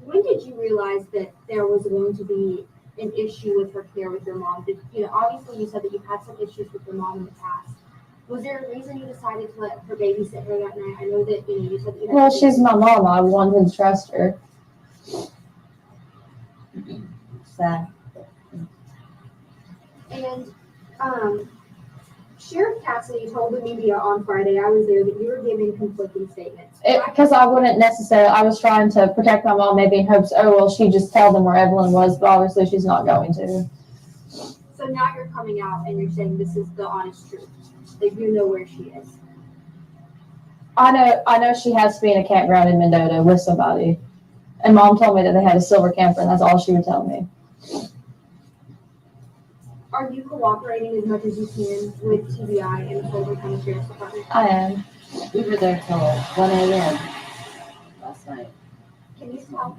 when did you realize that there was going to be an issue with her care with your mom? Obviously you said that you had some issues with your mom in the past. Was there a reason you decided to let her babysit her that night? I know that, you said that you had. Well, she's my mom. I wanted to trust her. Sad. And, Sheriff Cassidy told the media on Friday, I was there, that you were giving conflicting statements. Because I wouldn't necessarily, I was trying to protect my mom, maybe in hopes, oh, well, she'd just tell them where Evelyn was, but obviously she's not going to. So now you're coming out and you're saying this is the honest truth, that you know where she is. I know she has to be in a campground in Mendota with somebody. And Mom told me that they had a silver camper, and that's all she would tell me. Are you cooperating as much as you can with TBI and the Sullivan County Sheriff's Department? I am. We were there till 1 a.m. last night. Can you tell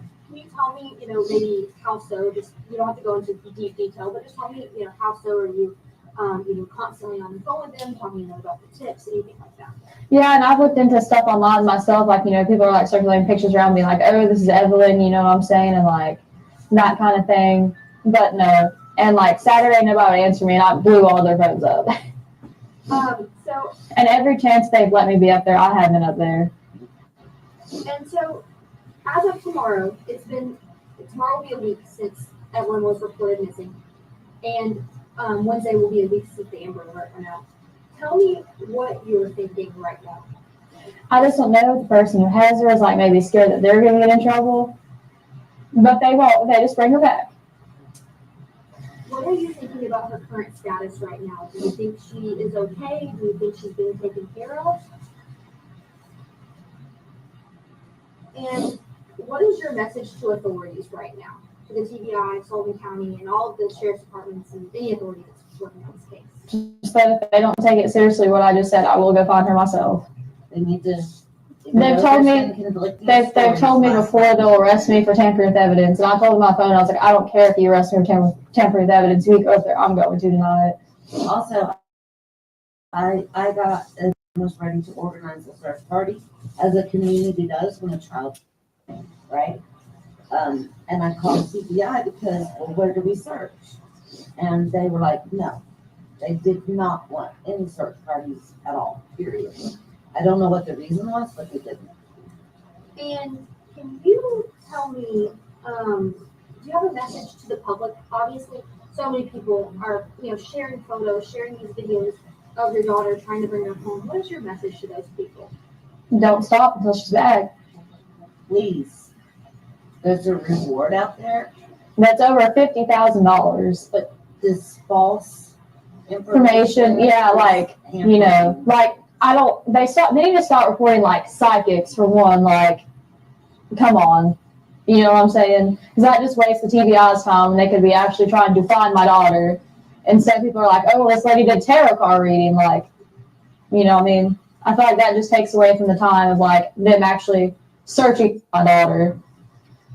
me, maybe how so, just, you don't have to go into deep detail, but just tell me, how so are you, constantly on the phone with them, talking about the tips, anything like that? Yeah, and I've looked into stuff online myself, like, people are like circulating pictures around me, like, oh, this is Evelyn, you know what I'm saying, and like, that kind of thing, but no. And like Saturday, nobody would answer me, and I blew all their phones up. And every chance they've let me be up there, I have been up there. And so, as of tomorrow, tomorrow will be a week since Evelyn was reported missing, and Wednesday will be a week since the Amber Alert went out. Tell me what you're thinking right now. I just don't know if the person who has her is like maybe scared that they're going to get in trouble, but they won't. They just bring her back. What are you thinking about her current status right now? Do you think she is okay? Do you think she's being taken care of? And what is your message to authorities right now? To the TBI, Sullivan County, and all of the sheriff's departments and any authority that's working on this case? Just that if they don't take it seriously, what I just said, I will go find her myself. They need to. They've told me before they'll arrest me for tampering with evidence, and I told them my phone, I was like, I don't care if you arrest me for tampering with evidence. You go up there, I'm going to tonight. Also, I was ready to organize a search party, as a community does when a child, right? And I called CPI because, well, where do we search? And they were like, no, they did not want any search parties at all, period. I don't know what the reason was, but they didn't. And can you tell me, do you have a message to the public? Obviously, so many people are, sharing photos, sharing these videos of your daughter, trying to bring her home. What is your message to those people? Don't stop until she's back. Please. There's a reward out there. That's over $50,000. But this false information, yeah, like, like, they need to start reporting like psychics for one, like, come on. You know what I'm saying? Because that just wastes the TBI's time, and they could be actually trying to find my daughter. Instead, people are like, oh, this lady did tarot card reading, like, I mean? I feel like that just takes away from the time of like them actually searching for my daughter.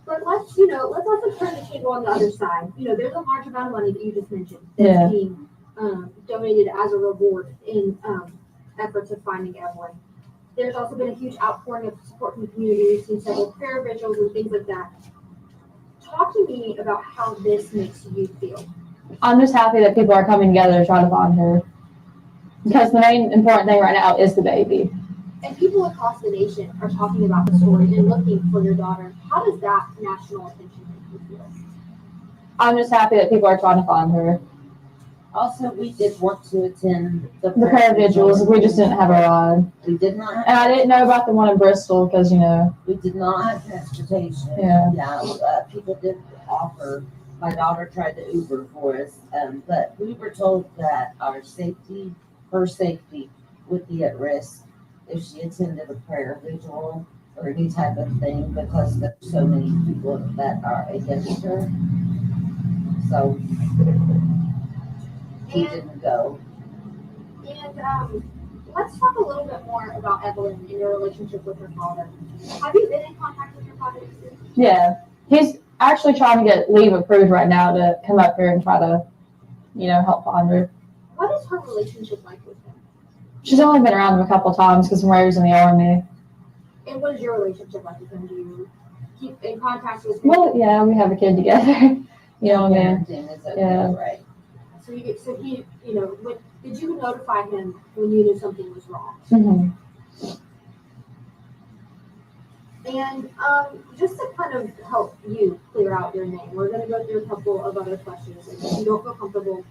But let's also turn the table on the other side. There's a large amount of money that you just mentioned that's being donated as a reward in efforts of finding Evelyn. There's also been a huge outpouring of support from the community. We've seen several prayer vigils and things like that. Talk to me about how this makes you feel. I'm just happy that people are coming together to try to find her. Because the main important thing right now is the baby. And people across the nation are talking about the story and looking for your daughter. How does that national attention make you feel? I'm just happy that people are trying to find her. Also, we did want to attend the prayer vigils. We just didn't have a ride. We did not have. And I didn't know about the one in Bristol because, we did not have transportation. Yeah. People did offer. My daughter tried to Uber for us, but we were told that her safety would be at risk if she attended a prayer vigil or any type of thing, because there's so many people that are against her. So he didn't go. And let's talk a little bit more about Evelyn and your relationship with her father. Have you been in contact with your father? Yeah. He's actually trying to get leave approved right now to come up here and try to, help find her. What is her relationship like with him? She's only been around him a couple of times because Ray was in the army. And what is your relationship like with him? Do you keep in contact with him? Well, yeah, we have a kid together. You know what I mean? Yeah. Right. So he, did you notify him when you knew something was wrong? Mhm. And just to kind of help you clear out your name, we're going to go through a couple of other questions. And if you don't feel comfortable,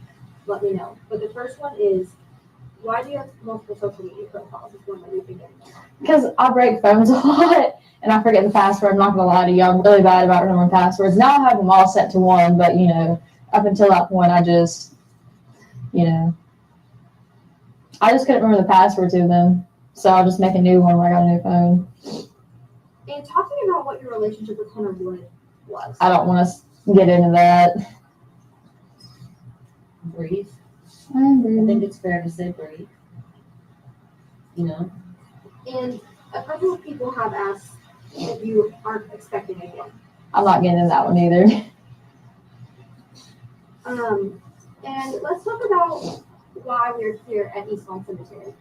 let me know. But the first one is, why do you have multiple social media profiles? Is one that we've been getting. Because I break phones a lot and I forget the password. I'm not gonna lie to you, I'm really bad about remembering passwords. Now I have them all set to one, but up until that point, I just couldn't remember the password to them. So I'll just make a new one when I got a new phone. And talking about what your relationship with Hunter Wood was. I don't want to get into that. Brief. I think it's fair to say brief. And a couple of people have asked if you aren't expecting again. I'm not getting into that one either. And let's talk about why we're here at East Lawn Cemetery.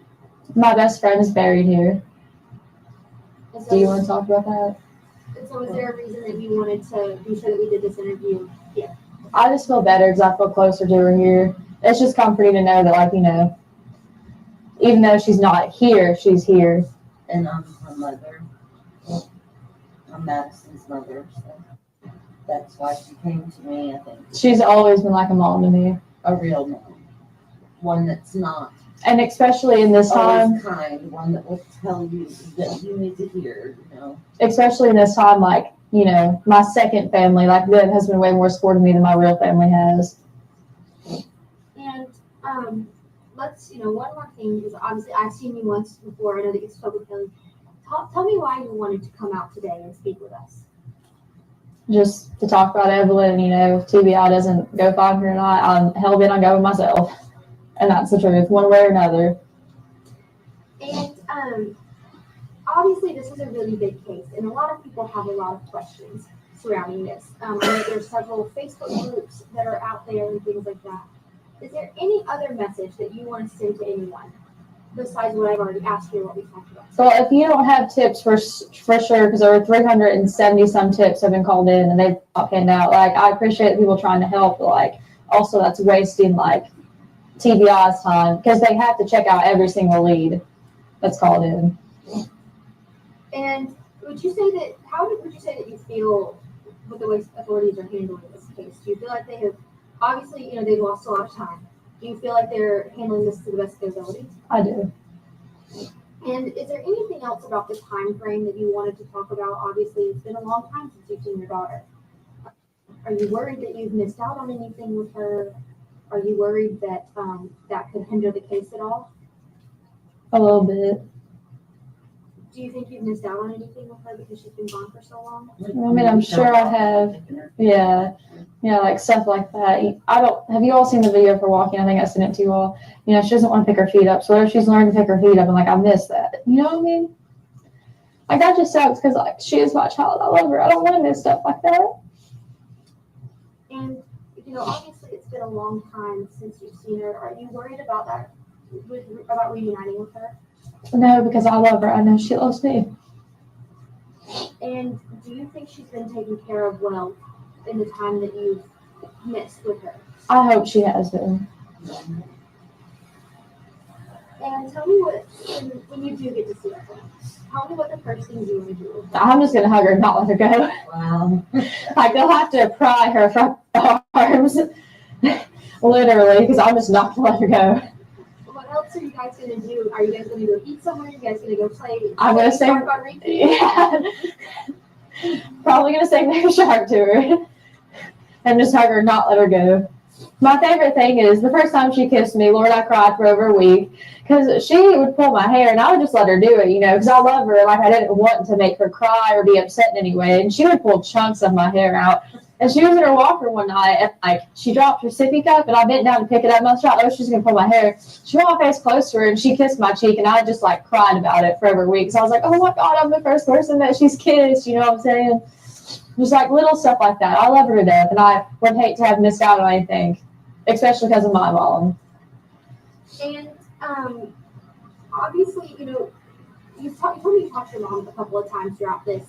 My best friend is buried here. And so, Do you want to talk about that? And so is there a reason that you wanted to be sure that we did this interview here? I just feel better because I feel closer to her here. It's just comforting to know that, even though she's not here, she's here. And I'm her mother. I'm Madison's mother, so that's why she came to me, I think. She's always been like a mom to me. A real mom. One that's not. And especially in this time. Always kind, one that will tell you that you need to hear, Especially in this time, my second family, Viv has been way more supportive of me than my real family has. And one more thing is obviously I've seen you once before. I know that you spoke with Kelly. Tell me why you wanted to come out today and speak with us. Just to talk about Evelyn, if TBI doesn't go find her or not, I'm hell bent on going myself. And that's the truth, one way or another. And obviously this is a really big case, and a lot of people have a lot of questions surrounding this. I know there's several Facebook groups that are out there and things like that. Is there any other message that you want to send to anyone besides what I've already asked you, what we talked about? Well, if you don't have tips for sure, because over 370 some tips have been called in and they've not panned out. I appreciate people trying to help, but also that's wasting TBI's time because they have to check out every single lead that's called in. And would you say that you feel with the way authorities are handling this case? Do you feel like they have, obviously, they've lost a lot of time. Do you feel like they're handling this to the best of their ability? I do. And is there anything else about the time frame that you wanted to talk about? Obviously, it's been a long time since you've seen your daughter. Are you worried that you've missed out on anything with her? Are you worried that that could hinder the case at all? A little bit. Do you think you've missed out on anything with her because she's been gone for so long? I'm sure I have. Yeah, stuff like that. Have you all seen the video for walking? I think I sent it to you all. She doesn't want to pick her feet up. So what if she's learned to pick her feet up and I missed that? You know what I mean? That just sucks because she is my child. I love her. I don't want to miss stuff like that. And obviously it's been a long time since you've seen her. Are you worried about that? About reuniting with her? No, because I love her. I know she loves me. And do you think she's been taken care of well in the time that you've missed with her? I hope she has been. And tell me when you do get to see her, tell me what the first things you want to do. I'm just going to hug her and not let her go. Wow. They'll have to pry her from the arms. Literally, because I'm just not going to let her go. What else are you guys going to do? Are you guys going to go eat somewhere? Are you guys going to go play? I'm going to sing. Yeah. Probably going to sing their shark to her. And just hug her and not let her go. My favorite thing is the first time she kissed me, Lord, I cried for over a week because she would pull my hair and I would just let her do it, because I love her. I didn't want to make her cry or be upset in any way. And she would pull chunks of my hair out. And she was in her walker one night and she dropped her sippy cup and I bent down to pick it up and I thought, she's going to pull my hair. She put my face close to her and she kissed my cheek and I just cried about it for over a week. So I was like, oh my God, I'm the first person that she's kissed. You know what I'm saying? Just little stuff like that. I love her to death and I would hate to have missed out on anything, especially because of my mom. And obviously, you told me you talked to your mom a couple of times throughout this.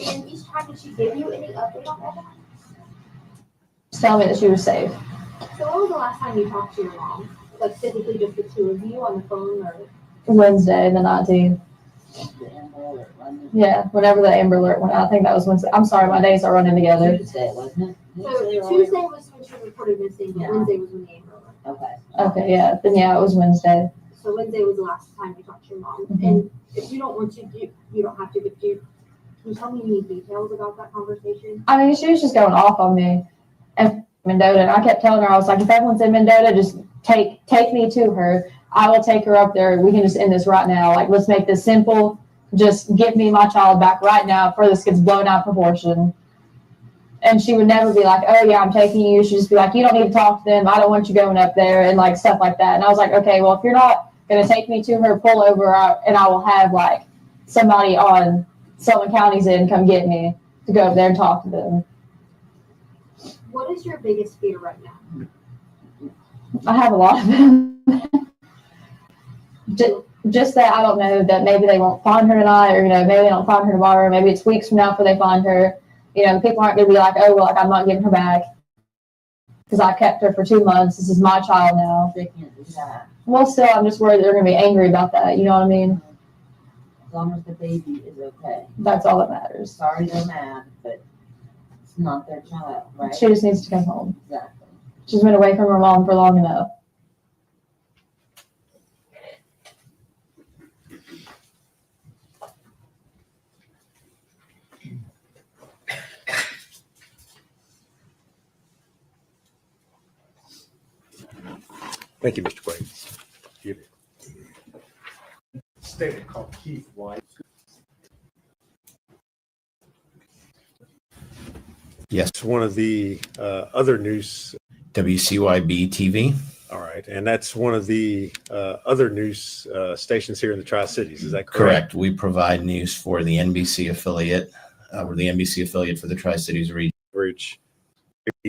And each time, did she give you any update on that? Tell me that she was safe. So when was the last time you talked to your mom? Like physically just the two of you on the phone or? Wednesday, the 19th. The Amber Alert one. Yeah, whenever the Amber Alert went out, I think that was Wednesday. I'm sorry, my days are running together. Tuesday, wasn't it? So Tuesday was when she reported missing, but Yeah. Wednesday was when the Amber Alert. Okay. Okay, yeah, then yeah, it was Wednesday. So Wednesday was the last time you talked to your mom. Mhm. And if you don't want to, you don't have to, but can you tell me any details about that conversation? I mean, she was just going off on me and Mendota. And I kept telling her, I was like, if everyone's in Mendota, just take me to her. I will take her up there. We can just end this right now. Like, let's make this simple. Just give me my child back right now before this gets blown out of proportion. And she would never be like, oh yeah, I'm taking you. She'd just be like, you don't need to talk to them. I don't want you going up there and like stuff like that. And I was like, okay, well, if you're not going to take me to her, pull over and I will have like somebody on Sullivan County's end come get me to go over there and talk to them. What is your biggest fear right now? I have a lot of them. Just that I don't know that maybe they won't find her tonight, or maybe they don't find her tomorrow. Maybe it's weeks from now before they find her. People aren't going to be like, oh, well, like I'm not giving her back because I kept her for 2 months. This is my child now. They can't do that. Well, still, I'm just worried that they're going to be angry about that. You know what I mean? As long as the baby is okay. That's all that matters. Sorry they're mad, but it's not their child, right? She just needs to come home. Exactly. She's been away from her mom for long enough. Thank you, Mr. Quaid. Statement called Keith White. Yes. One of the other news. WCYB TV. All right. And that's one of the other news stations here in the Tri-Cities. Is that correct? Correct. We provide news for the NBC affiliate. We're the NBC affiliate for the Tri-Cities region. Bridge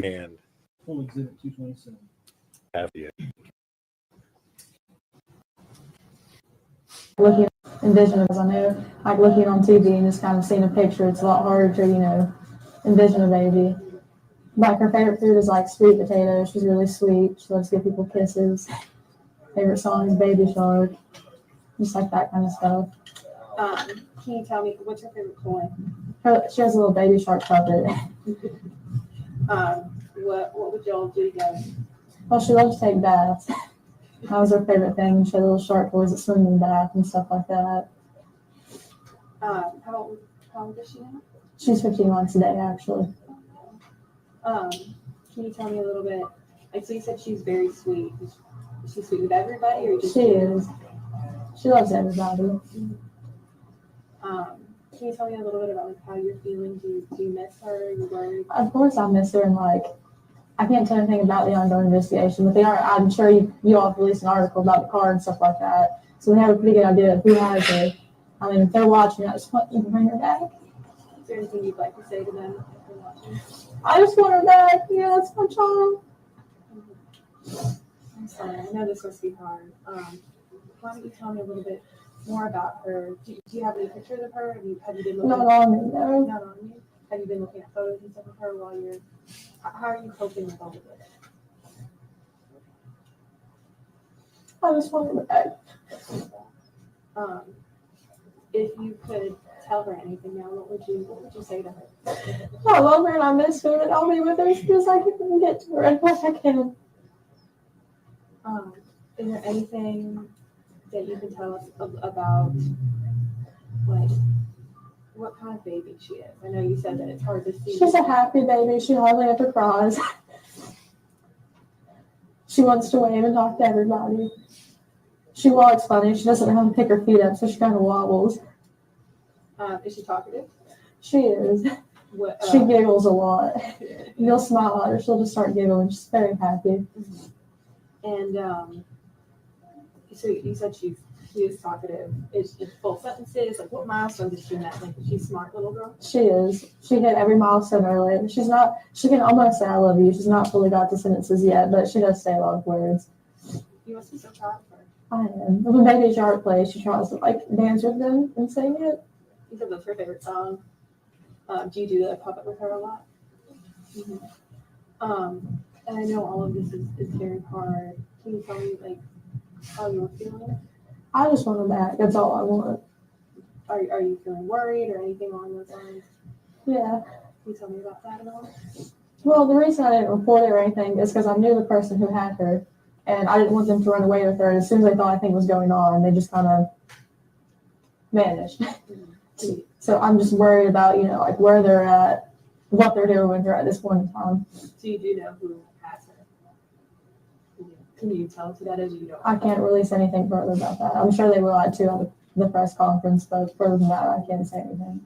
and Full exhibit 227. have you. Looking, envision it, as I know, like looking on TV and just kind of seeing a picture, it's a lot harder to, envision a baby. Like her favorite food is like sweet potatoes. She's really sweet. She loves to give people kisses. Favorite song is Baby Shark. Just like that kind of stuff. Can you tell me what's her favorite toy? She has a little Baby Shark puppet. What would y'all do together? Well, she loves to take baths. That was her favorite thing. She had little shark toys that swim in the bath and stuff like that. How old is she now? She's 15 months today, actually. Can you tell me a little bit? So you said she's very sweet. Is she sweet with everybody, or just? She is. She loves everybody. Can you tell me a little bit about how you're feeling? Do you miss her? Are you worried? Of course, I miss her, and I can't tell anything about the ongoing investigation, but I'm sure you all released an article about the car and stuff like that, so we have a pretty good idea of who has her. I mean, if they're watching, I just want you to bring her back. Is there anything you'd like to say to them if they're watching? I just want her back. Yeah, that's my child. I'm sorry, I know this must be hard. Why don't you tell me a little bit more about her? Do you have any pictures of her? Have you been looking? Not on me, no. Not on you. Have you been looking at photos and stuff of her while you're? How are you coping with all of this? I just want her back. If you could tell her anything now, what would you say to her? I love her and I miss her, and I'll be with her as soon as I can get to her as best I can. Is there anything that you can tell us about, like, what kind of baby she is? I know you said that it's hard to see. She's a happy baby. She hardly ever cries. She wants to wave and talk to everybody. She walks funny. She doesn't know how to pick her feet up, so she kind of wobbles. Is she talkative? She is. What, she giggles a lot. You'll smile at her, she'll just start giggling. She's very happy. And so you said she is talkative. Is it full sentences? Like, what milestone did she met? Like, is she a smart little girl? She is. She hit every milestone early. She's not. She can almost say "I love you." She's not fully got the sentences yet, but she does say a lot of words. You must be so proud of her. I am. When Baby Shark plays, she tries to dance with them and sing it. You said that's her favorite song. Do you do the puppet with her a lot? Mm-hmm. And I know all of this is very hard. Can you tell me, like, how you're feeling? I just want her back. That's all I want. Are you feeling worried or anything along those lines? Yeah. Can you tell me about that at all? Well, the reason I didn't report it or anything is because I knew the person who had her, and I didn't want them to run away with her. And as soon as they thought anything was going on, they just kind of vanished. So I'm just worried about, like where they're at, what they're doing with her at this point in time. So you do know who has her? Can you tell us who that is, or you don't? I can't release anything further about that. I'm sure they will at to at the press conference, but further than that, I can't say anything.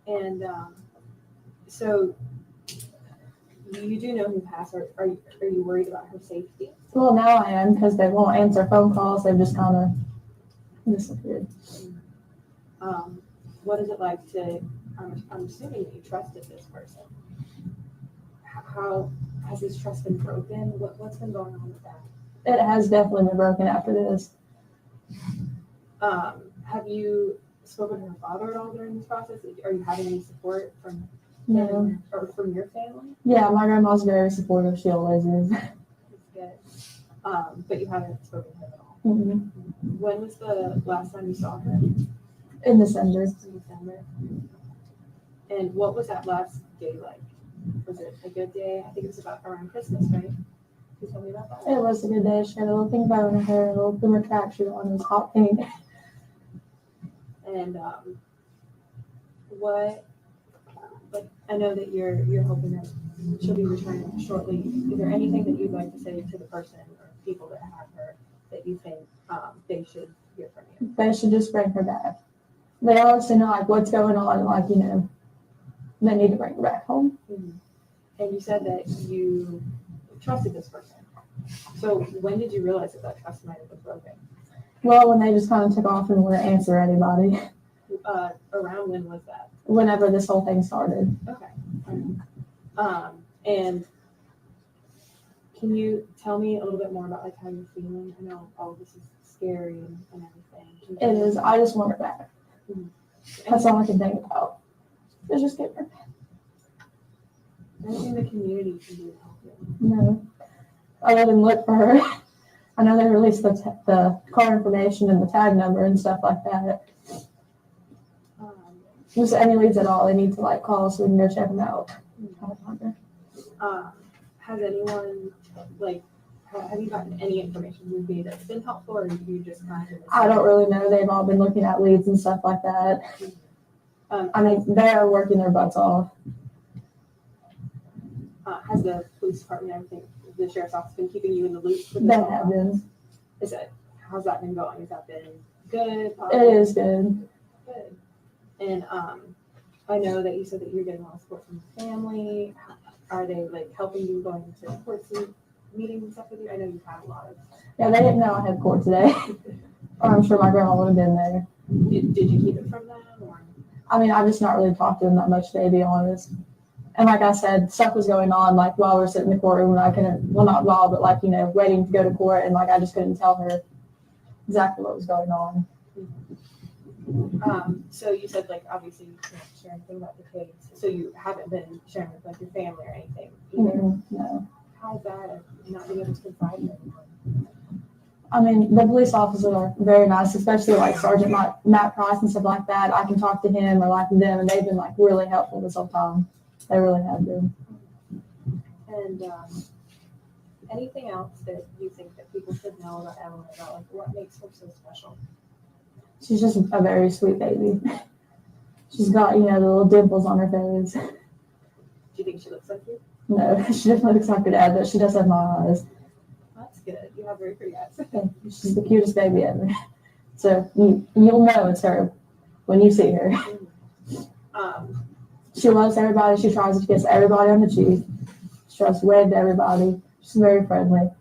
And so you do know who has her. Are you worried about her safety? Well, now I am, because they won't answer phone calls. They've just kind of disappeared. What is it like to? I'm assuming that you trusted this person. How has this trust been broken? What's been going on with that? It has definitely been broken after this. Have you spoken to her father at all during this process? Are you having any support from No. him or from your family? Yeah, my grandma's very supportive. She always is. That's good. But you haven't spoken to her at all. Mm-hmm. When was the last time you saw her? In December. In December. And what was that last day like? Was it a good day? I think it was about around Christmas, right? Can you tell me about that? It was a good day. She had a little pink bow in her hair, a little Puma tracksuit on. It was hot pink. And what? Like, I know that you're hoping that she'll be returning shortly. Is there anything that you'd like to say to the person or people that have her that you think they should hear from you? They should just bring her back. They obviously know like what's going on, and like they need to bring her back home. Mm-hmm. And you said that you trusted this person. So when did you realize that trust might have been broken? Well, when they just kind of took off and wouldn't answer anybody. Around when was that? Whenever this whole thing started. Okay. And can you tell me a little bit more about like how you're feeling? I know all of this is scary and everything. It is. I just want her back. Mm-hmm. That's all I can think about. Is just get her back. Anything the community can do to help you? No. I let him look for her. I know they released the car information and the tag number and stuff like that. Just any leads at all, they need to like call so we can go check them out. Has anyone like have you gotten any information from me that's been helpful, or you just kind of? I don't really know. They've all been looking at leads and stuff like that. I mean, they're working their butts off. Has the police department and everything, the sheriff's office, been keeping you in the loop? They have been. How's that been going? Has that been good? It is good. Good. And I know that you said that you're getting a lot of support from your family. Are they like helping you going to court meetings and stuff with you? I know you've had a lot of. Yeah, they didn't know I had court today. Or I'm sure my grandma would have been there. Did you keep it from them? Or? I mean, I've just not really talked to them that much today, to be honest. And like I said, stuff was going on like while we were sitting in the courtroom, and I couldn't, well, not while, but like, waiting to go to court, and like I just couldn't tell her exactly what was going on. So you said like obviously you can't share anything about the case. So you haven't been sharing with like your family or anything either. No. How's that? Not being able to confide in anyone? I mean, the police officers are very nice, especially like Sergeant Matt Price and stuff like that. I can talk to him or like them, and they've been like really helpful this whole time. They really have been. And anything else that you think that people should know about Evelyn, about like what makes her so special? She's just a very sweet baby. She's got, the little dimples on her face. Do you think she looks like you? No, she definitely looks like her dad, but she does have my eyes. That's good. You have very pretty eyes. She's the cutest baby ever. So you'll know it's her when you see her. She loves everybody. She tries to kiss everybody on the cheek. She tries to wave to everybody. She's very friendly.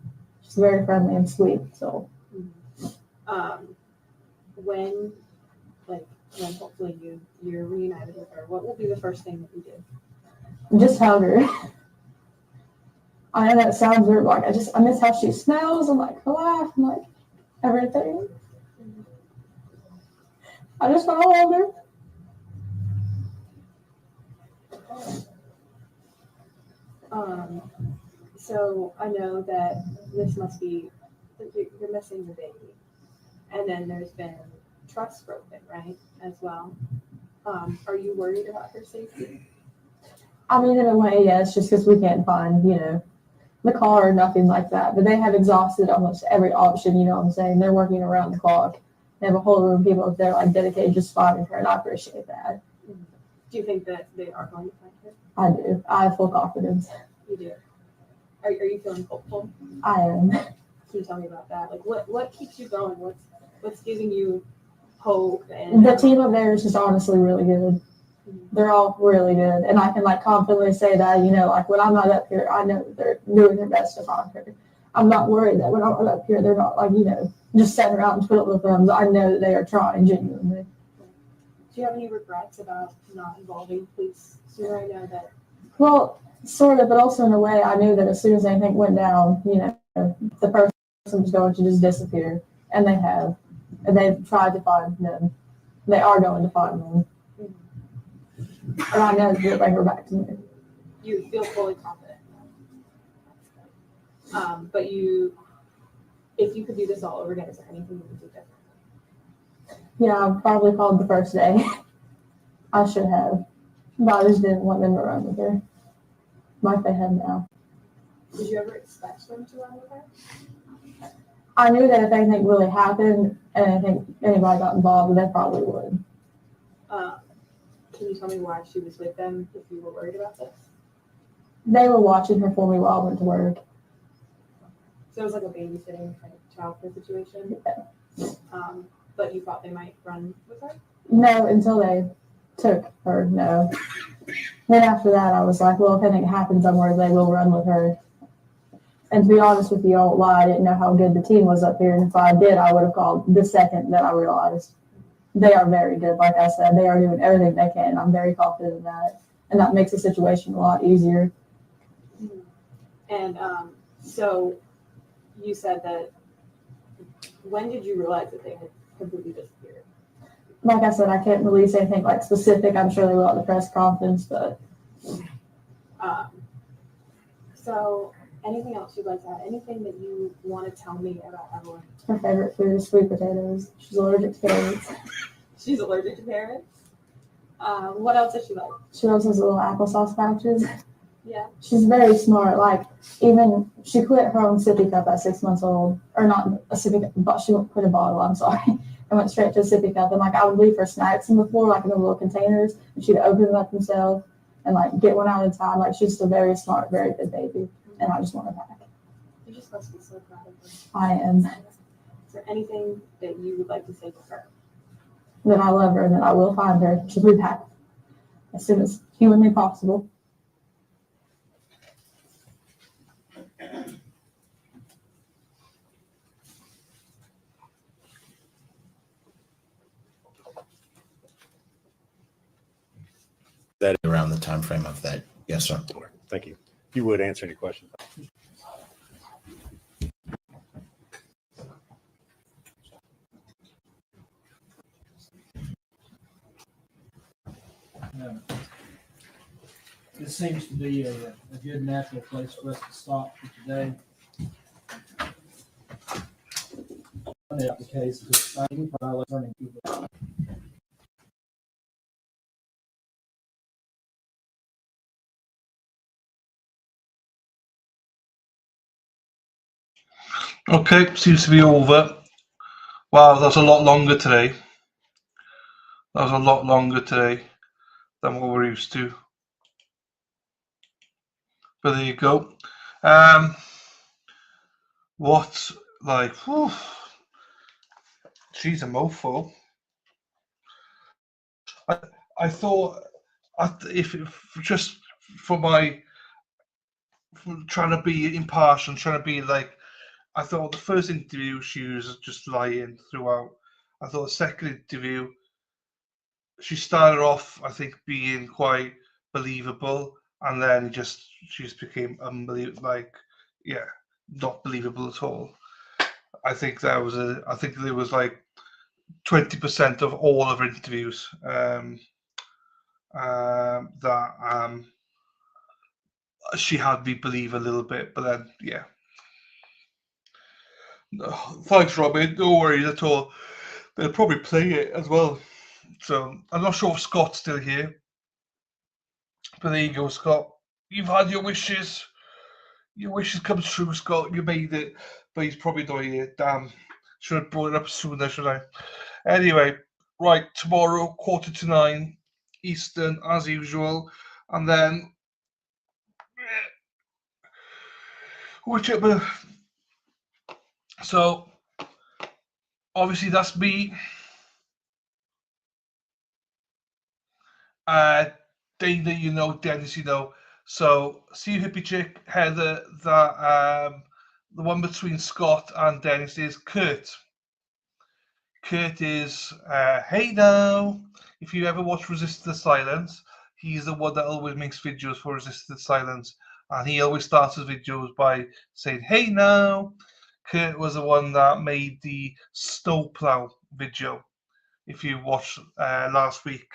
She's very friendly and sweet. So. When hopefully you're reunited with her, what will be the first thing that you do? Just hug her. I know that sounds weird, like I miss how she smells and like her laugh and like everything. I just want to hold her. So I know that this must be, you're missing the baby. And then there's been trust broken, right, as well. Are you worried about her safety? I mean, in a way, yes, just because we can't find, the car or nothing like that. But they have exhausted almost every option, you know what I'm saying? They're working around the clock. They have a whole room of people up there, like, dedicated just finding her, and I appreciate that. Do you think that they are going to find her? I do. I have full confidence. You do. Are you feeling hopeful? I am. Can you tell me about that? Like, what keeps you going? What's giving you hope? And The team up there is just honestly really good. They're all really good. And I can, like, confidently say that, like, when I'm not up here, I know that they're doing their best to find her. I'm not worried that when I'm not up here, they're not, like, just sitting around and twiddling their thumbs. I know that they are trying genuinely. Do you have any regrets about not involving police sooner? I know that. Well, sort of, but also in a way, I knew that as soon as anything went down, the person was going to just disappear. And they have. And they've tried to find them. They are going to find them. And I know that they'll bring her back to me. You feel fully confident. But if you could do this all over again, is there anything you would do different? Yeah, I probably called the first day. I should have. But I just didn't want them to run with her. Like they have now. Did you ever expect them to run with her? I knew that if anything really happened and anybody got involved, they probably would. Can you tell me why she was with them if you were worried about this? They were watching her for me while I went to work. So it was like a babysitting kind of childcare situation? Yeah. But you thought they might run with her? No, until they took her, no. Then after that, I was like, well, if anything happens, I'm worried they will run with her. And to be honest with you, I won't lie, I didn't know how good the team was up here. And if I did, I would have called the second that I realized. They are very good, like I said. They are doing everything they can. I'm very confident in that. And that makes the situation a lot easier. And so you said that, when did you realize that they had completely disappeared? Like I said, I can't release anything like specific. I'm sure they will at the press conference, but. So anything else you'd like to add? Anything that you want to tell me about Evelyn? Her favorite food is sweet potatoes. She's allergic to carrots. She's allergic to carrots? What else does she like? She loves those little applesauce pouches. Yeah. She's very smart. Like, even she quit her own sippy cup at 6 months old. Or not a sippy cup, but she quit a bottle, I'm sorry. And went straight to a sippy cup. And, like, I would leave her snacks on the floor, like in the little containers. And she'd open them up herself and, like, get one out at a time. Like, she's a very smart, very good baby. And I just want her back. You just must be so proud of her. I am. Is there anything that you would like to say to her? That I love her and that I will find her. She'll be back as soon as humanly possible. That around the time frame of that. Yes, sir. Thank you. If you would answer any questions. This seems to be a good natural place for us to stop for today. The case is exciting, but I'll turn it to Okay, seems to be over. Wow, that was a lot longer today. That was a lot longer today than what we're used to. But there you go. What's like, whew, she's a mofo. I thought, if just for trying to be impartial, trying to be like, I thought the first interview she was just lying throughout. I thought the second interview, she started off, I think, being quite believable, and then she just became unbelievable, like, yeah, not believable at all. I think there was like 20% of all of her interviews she had me believe a little bit, but then yeah. No, thanks, Robin. No worries at all. They'll probably play it as well. So I'm not sure if Scott's still here, but there you go, Scott. You've had your wishes. Your wishes come true, Scott. You made it, but he's probably not here. Damn. Should have brought it up sooner, should I? Anyway, right, tomorrow, 9:15 Eastern, as usual. And then, whichever. So, obviously, that's me. Dana, you know, Dennis, you know. So, see you, hippie chick, Heather, the one between Scott and Dennis is Kurt. Kurt is, hey now, if you ever watch Resist the Silence, he's the one that always makes videos for Resist the Silence. And he always starts his videos by saying, hey now. Kurt was the one that made the snowplow video. If you watched last week,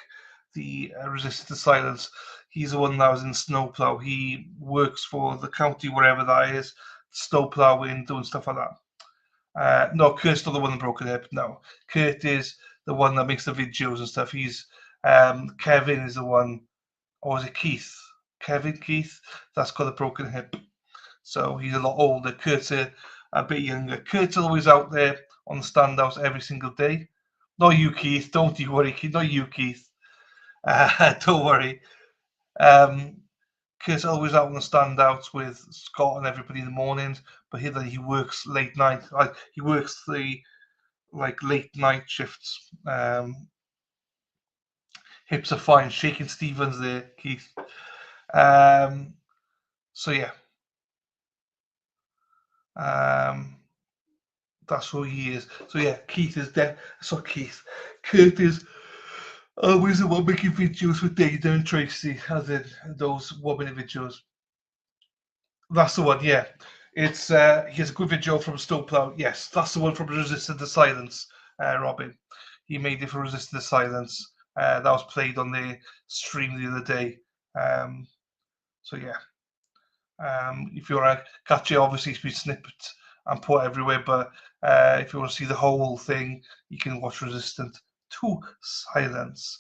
the Resist the Silence, he's the one that was in snowplow. He works for the county, wherever that is, snowplowing, doing stuff like that. No, Kurt's not the one that broke it hip. No, Kurt is the one that makes the videos and stuff. He's Kevin is the one, or is it Keith? Keith, that's got a broken hip. So he's a lot older. Kurt's a bit younger. Kurt's always out there on the standouts every single day. Not you, Keith. Don't you worry, Keith. Not you, Keith. Don't worry. Kurt's always out on the standouts with Scott and everybody in the mornings, but he works late night. Like he works the late night shifts. Hips are fine. Shaking Stevens there, Keith. So yeah. That's who he is. So yeah, Keith is there. So Keith. Kurt is always the one making videos with Dana and Tracy, as in those 1 minute videos. That's the one, yeah. It's he has a good video from Snowplow. Yes, that's the one from Resisting the Silence, Robin. He made it for Resisting the Silence. That was played on the stream the other day. So yeah. If you want to catch it, obviously it's been snipped and put everywhere, but if you want to see the whole thing, you can watch Resistant to Silence.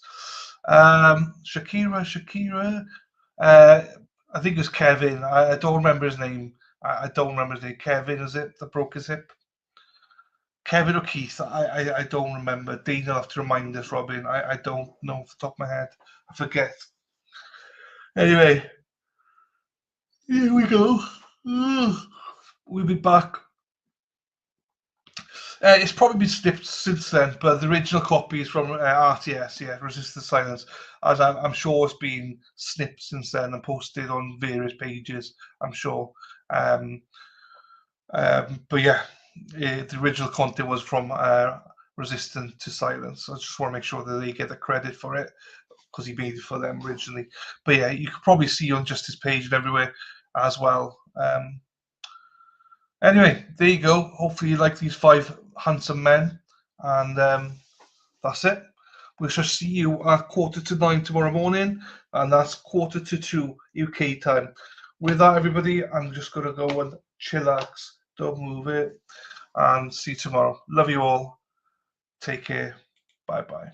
Shakira. I think it was Kevin. I don't remember his name. I don't remember his name. Kevin, is it, that broke his hip? Kevin or Keith? I don't remember. Dana will have to remind us, Robin. I don't know off the top of my head. I forget. Anyway, here we go. We'll be back. It's probably been snipped since then, but the original copy is from RTS, yeah, Resist the Silence. As I'm sure it's been snipped since then and posted on various pages, I'm sure. But yeah, the original content was from Resistant to Silence. I just want to make sure that they get the credit for it because he made it for them originally. But yeah, you could probably see on just his page and everywhere as well. Anyway, there you go. Hopefully you like these 5 handsome men. And that's it. We shall see you at 9:15 tomorrow morning. And that's 2:45 UK time. With that, everybody, I'm just going to go and chillax. Don't move it. And see you tomorrow. Love you all. Take care. Bye-bye.